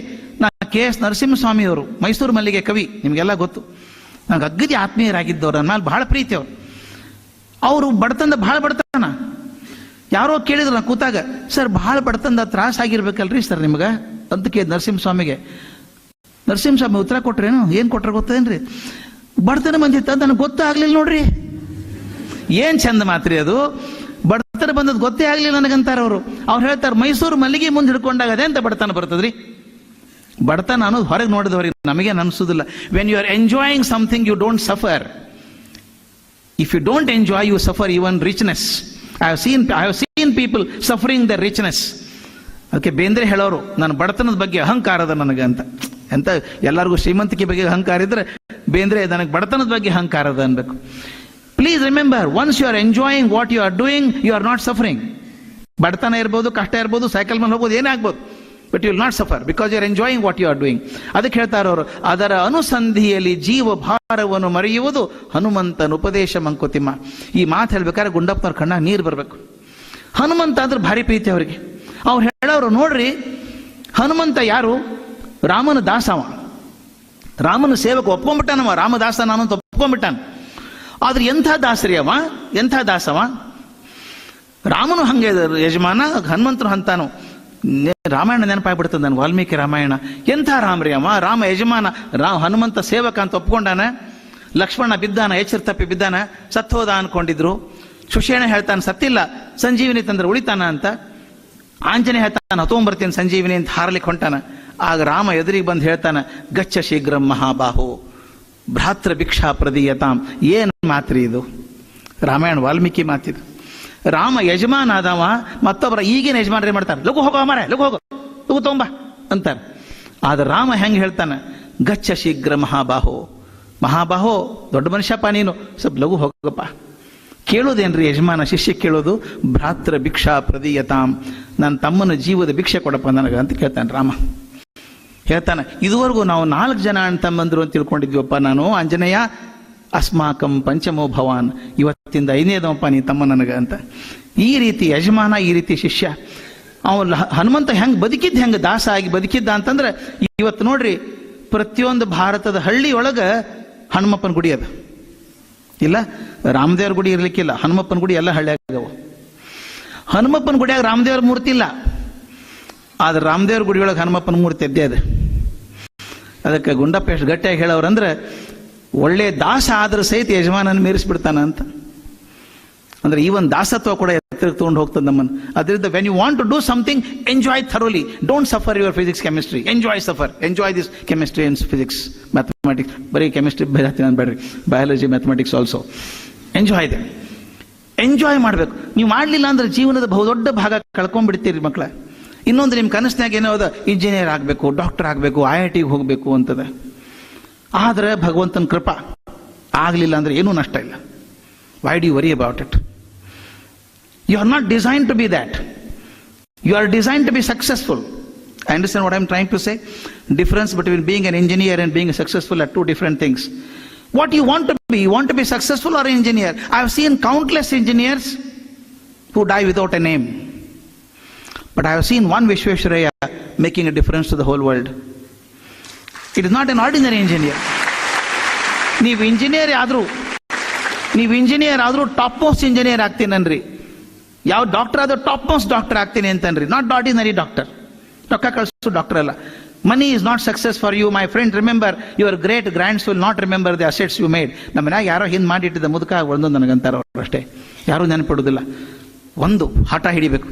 [SPEAKER 1] KS Narasimhaswamy ಅವರು ಮೈಸೂರು ಮಲ್ಲಿಗೆ ಕವಿ, ನಿಮಗೆಲ್ಲ ಗೊತ್ತು, ನಂಗೆ ಅಗ್ಗದಿ ಆತ್ಮೀಯರಾಗಿದ್ದವ್ರು, ನನ್ನ ಮೇಲೆ ಭಾಳ ಪ್ರೀತಿ ಅವರು ಬಡತನದ ಭಾಳ ಬಡತನ. ಯಾರೋ ಕೇಳಿದ್ರು ನಾ ಕೂತಾಗ, ಸರ್ ಭಾಳ ಬಡತನದ ತ್ರಾಸ ಆಗಿರ್ಬೇಕಲ್ರಿ ಸರ್ ನಿಮ್ಗೆ ಅಂತ ಕೇಳಿದ ನರಸಿಂಹಸ್ವಾಮಿಗೆ. ನರಸಿಂಹಸ್ವಾಮಿ ಉತ್ತರ ಕೊಟ್ರೇನು, ಏನು ಕೊಟ್ರೆ ಗೊತ್ತೇನ್ರಿ, ಬಡತನ ಬಂದಿತ್ತು ಅಂತ ನನಗೆ ಗೊತ್ತಾಗ್ಲಿಲ್ಲ ನೋಡ್ರಿ. ಏನು ಚಂದ ಮಾತ್ರಿ ಅದು. ಬಡತನ ಬಂದದ್ದು ಗೊತ್ತೇ ಆಗ್ಲಿಲ್ಲ ನನಗಂತಾರ ಅವರು. ಅವ್ರು ಹೇಳ್ತಾರೆ, ಮೈಸೂರು ಮಲ್ಲಿಗೆ ಮುಂದೆ ಹಿಡ್ಕೊಂಡಾಗ ಅದೇ ಅಂತ ಬಡತನ ಬರ್ತದ್ರಿ. ಬಡತನ ಅನ್ನೋದು ಹೊರಗೆ ನೋಡಿದವ್ರಿಗೆ, ನಮಗೇನು ಅನಿಸೋದಿಲ್ಲ. When you are enjoying something you don't suffer. If you don't enjoy you suffer even richness. I have seen people suffering the richness. ಅದಕ್ಕೆ ಬೇಂದ್ರೆ ಹೇಳೋರು, ನನ್ನ ಬಡತನದ ಬಗ್ಗೆ ಅಹಂಕಾರದ ನನಗೆ ಅಂತ. ಎಂತ ಎಲ್ಲರಿಗೂ ಶ್ರೀಮಂತಿಕೆ ಬಗ್ಗೆ ಅಹಂಕಾರ ಇದ್ರೆ, ಬೇಂದ್ರೆ ನನಗೆ ಬಡತನದ ಬಗ್ಗೆ ಅಹಂಕಾರದ ಅನ್ಬೇಕು. Please remember, once you are enjoying what you are doing, you are not suffering. ಬಡತನ ಇರ್ಬೋದು, ಕಷ್ಟ ಇರ್ಬೋದು, ಸೈಕಲ್ ಮೇಲೆ ಹೋಗ್ಬೋದು, ಏನೇ ಆಗ್ಬೋದು, but you will not suffer because you are enjoying what you are doing. ಅದಕ್ಕೆ ಹೇಳ್ತಾರೆ ಅವರು, ಅದರ ಅನುಸಂಧಿಯಲ್ಲಿ ಜೀವ ಭಾರವನ್ನು ಮರೆಯುವುದು ಹನುಮಂತನ ಉಪದೇಶ ಮಂಕುತಿಮ್ಮ. ಈ ಮಾತು ಹೇಳ್ಬೇಕಾದ್ರೆ ಗುಂಡಪ್ಪನವ್ರ ಕಣ್ಣಾಗ ನೀರು ಬರಬೇಕು. ಹನುಮಂತ ಅಂದ್ರೆ ಭಾರಿ ಪ್ರೀತಿ ಅವರಿಗೆ. ಅವ್ರು ಹೇಳೋರು, ನೋಡ್ರಿ, ಹನುಮಂತ ಯಾರು? ರಾಮನ ದಾಸವ, ರಾಮನ ಸೇವಕ. ಒಪ್ಕೊಂಡ್ಬಿಟ್ಟಾನವ, ರಾಮದಾಸ ನಾನು ಅಂತ ಒಪ್ಕೊಂಡ್ಬಿಟ್ಟಾನ. ಆದ್ರೆ ಎಂಥ ದಾಸರಿ ಅವ, ಎಂಥ ದಾಸವ. ರಾಮನು ಹಂಗೆ ಯಜಮಾನ, ಹನುಮಂತನು ಅಂತಾನು. ರಾಮಾಯಣ ನೆನಪಾಗ್ಬಿಡ್ತದೆ ನನ್ಗೆ, ವಾಲ್ಮೀಕಿ ರಾಮಾಯಣ. ಎಂಥ ರಾಮ್ರಿ ಅವ, ರಾಮ ಯಜಮಾನ, ಹನುಮಂತ ಸೇವಕ ಅಂತ ಒಪ್ಕೊಂಡಾನ. ಲಕ್ಷ್ಮಣ ಬಿದ್ದಾನ, ಎಚ್ಚರ ತಪ್ಪಿ ಬಿದ್ದಾನ, ಸತ್ತೋದ ಅನ್ಕೊಂಡಿದ್ರು. ಸುಷೇಣ ಹೇಳ್ತಾನೆ ಸತ್ತಿಲ್ಲ, ಸಂಜೀವಿನಿ ತಂದ್ರೆ ಉಳಿತಾನ ಅಂತ. ಆಂಜನೇಯ ಹೇಳ್ತಾನ ತೊಗೊಂಬರ್ತೀನಿ ಸಂಜೀವಿನಿ ಅಂತ ಹಾರಲಿಕ್ಕೆ ಹೊಂಟಾನ. ಆಗ ರಾಮ ಎದುರಿಗೆ ಬಂದು ಹೇಳ್ತಾನ, ಗಚ್ಚ ಶೀಘ್ರ ಮಹಾಬಾಹು ಭ್ರಾತೃ ಭಿಕ್ಷಾ ಪ್ರದೀಯತಾಂ. ಏನು ಮಾತ್ರಿ ಇದು? ರಾಮಾಯಣ ವಾಲ್ಮೀಕಿ ಮಾತಿದು. ರಾಮ ಯಜಮಾನ ಆದವ, ಮತ್ತೊಬ್ಬರ ಈಗಿನ ಯಜಮಾನ್ರೇ ಮಾಡ್ತಾರೆ, ಲಘು ಹೋಗೋ ಮಾರ, ಲಘು ಹೋಗೋ, ಲಘು ತೊಂಬ ಅಂತಾರೆ. ಆದ್ರೆ ರಾಮ ಹೆಂಗೆ ಹೇಳ್ತಾನೆ, ಗಚ್ಚ ಶೀಘ್ರ ಮಹಾಬಾಹೋ. ಮಹಾಬಾಹೋ, ದೊಡ್ಡ ಮನುಷ್ಯಪ್ಪ ನೀನು, ಸ್ವಲ್ಪ ಲಘು ಹೋಗಪ್ಪ. ಕೇಳೋದೇನ್ರಿ ಯಜಮಾನ ಶಿಷ್ಯ ಕೇಳೋದು? ಭ್ರಾತೃ ಭಿಕ್ಷಾ ಪ್ರದೀಯತಾಂ, ನನ್ನ ತಮ್ಮನ ಜೀವದ ಭಿಕ್ಷೆ ಕೊಡಪ್ಪ ನನಗ ಅಂತ ಕೇಳ್ತಾನೆ ರಾಮ. ಹೇಳ್ತಾನೆ, ಇದುವರೆಗೂ ನಾವು 4 ಜನ ಅಣ್ಣ ತಮ್ಮಂದ್ರು ಅಂತ ತಿಳ್ಕೊಂಡಿದ್ವಪ್ಪ ನಾನು, ಆಂಜನೇಯ ಅಸ್ಮಾಕಂ ಪಂಚಮೋ ಭವಾನ್, ಇವತ್ತಿಂದ 5ನೇದವಪ್ಪ ನೀ ತಮ್ಮ ನನಗ ಅಂತ. ಈ ರೀತಿ ಯಜಮಾನ, ಈ ರೀತಿ ಶಿಷ್ಯ. ಅವನು ಹನುಮಂತ ಹೆಂಗೆ ಬದುಕಿದ್ದ, ಹೆಂಗೆ ದಾಸ ಆಗಿ ಬದುಕಿದ್ದ ಅಂತಂದ್ರೆ, ಇವತ್ತು ನೋಡ್ರಿ, ಪ್ರತಿಯೊಂದು ಭಾರತದ ಹಳ್ಳಿಯೊಳಗೆ ಹನುಮಪ್ಪನ ಗುಡಿ ಅದ. ಇಲ್ಲ, ರಾಮದೇವ್ರ ಗುಡಿ ಇರ್ಲಿಕ್ಕಿಲ್ಲ, ಹನುಮಪ್ಪನ ಗುಡಿ ಎಲ್ಲ ಹಳ್ಳಿಯಾಗವು. ಹನುಮಪ್ಪನ ಗುಡಿಯಾಗ ರಾಮದೇವ್ರ ಮೂರ್ತಿ ಇಲ್ಲ, ಆದ್ರೆ ರಾಮದೇವ್ರ ಗುಡಿಯೊಳಗೆ ಹನುಮಪ್ಪನ ಮೂರ್ತಿ ಎದ್ದೇ ಅದ. ಅದಕ್ಕೆ ಗುಂಡಪ್ಪ ಎಷ್ಟು ಗಟ್ಟಿಯಾಗಿ ಹೇಳೋರಂದ್ರೆ, ಒಳ್ಳೆ ದಾಸ ಆದ್ರೆ ಸಹಿತ ಯಜಮಾನನ ಮೀರಿಸ್ಬಿಡ್ತಾನ ಅಂತ. ಅಂದ್ರೆ ಈ ಒಂದು ದಾಸತ್ವ ಕೂಡ ಎತ್ತರಕ್ಕೆ ತಗೊಂಡು ಹೋಗ್ತದೆ ನಮ್ಮನ್ನು. ಅದರಿಂದ when you want to do something, enjoy thoroughly. Don't suffer your physics chemistry, enjoy this chemistry and physics, mathematics. ಬರೀ ಕೆಮಿಸ್ಟ್ರಿ ಬೇಡ್ರಿ, ಬಯಾಲಜಿ, ಮ್ಯಾಥಮೆಟಿಕ್ಸ್ ಆಲ್ಸೋ. ಎಂಜಾಯ್ ಇದೆ, ಎಂಜಾಯ್ ಮಾಡಬೇಕು. ನೀವು ಮಾಡಲಿಲ್ಲ ಅಂದ್ರೆ ಜೀವನದ ಬಹುದೊಡ್ಡ ಭಾಗ ಕಳ್ಕೊಂಡ್ಬಿಡ್ತೀರಿ ಮಕ್ಕಳ. ಇನ್ನೊಂದು ನಿಮ್ಮ ಕನಸಿನಾಗ ಏನೋ ಅದ, ಇಂಜಿನಿಯರ್ ಆಗಬೇಕು, ಡಾಕ್ಟರ್ ಆಗಬೇಕು, IITಗೆ ಹೋಗಬೇಕು ಅಂತದ. ಆದರೆ ಭಗವಂತನ ಕೃಪಾ ಆಗಲಿಲ್ಲ ಅಂದ್ರೆ ಏನೂ ನಷ್ಟ ಇಲ್ಲ. Why do you worry about it? You are not designed to be that. You are designed to be successful. I understand what I am trying to say? Difference between being an engineer and being successful are two different things. What you want to be? You want to be successful or an engineer? I have seen countless engineers who die without a name. But I have seen one Vishwesvaraya making a difference to the whole world. It is not an ordinary engineer. ನೀವು ಇಂಜಿನಿಯರ್ ಆದ್ರೂ ಟಾಪ್ ಮೋಸ್ಟ್ ಇಂಜಿನಿಯರ್ ಆಗ್ತೀನನ್ರಿ. ಯಾವ ಡಾಕ್ಟರ್ ಆದ್ರೂ ಟಾಪ್ ಮೋಸ್ಟ್ ಡಾಕ್ಟರ್ ಆಗ್ತೀನಿ ಅಂತನ್ರಿ. Not ordinary doctor. ರೊಕ್ಕ ಕಳಿಸು ಡಾಕ್ಟರ್ ಅಲ್ಲ. Money is not success for you my friend. Remember, your great grands will not remember the assets you made. ನಮ್ಮ ಮನ್ಯಾಗ ಯಾರೋ ಹಿಂದೆ ಮಾಡಿಟ್ಟಿದ್ದ ಮುದುಕ ಒಂದು ನನಗಂತಾರ ಅವರು ಅಷ್ಟೇ, ಯಾರೂ ನೆನಪಿಡುವುದಿಲ್ಲ. ಒಂದು ಹಠ ಹಿಡಿಬೇಕು,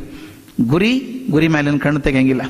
[SPEAKER 1] ಗುರಿ ಮೇಲಿನ ಕಣ್ಣು ತೆಗೆಯಂಗಿಲ್ಲ.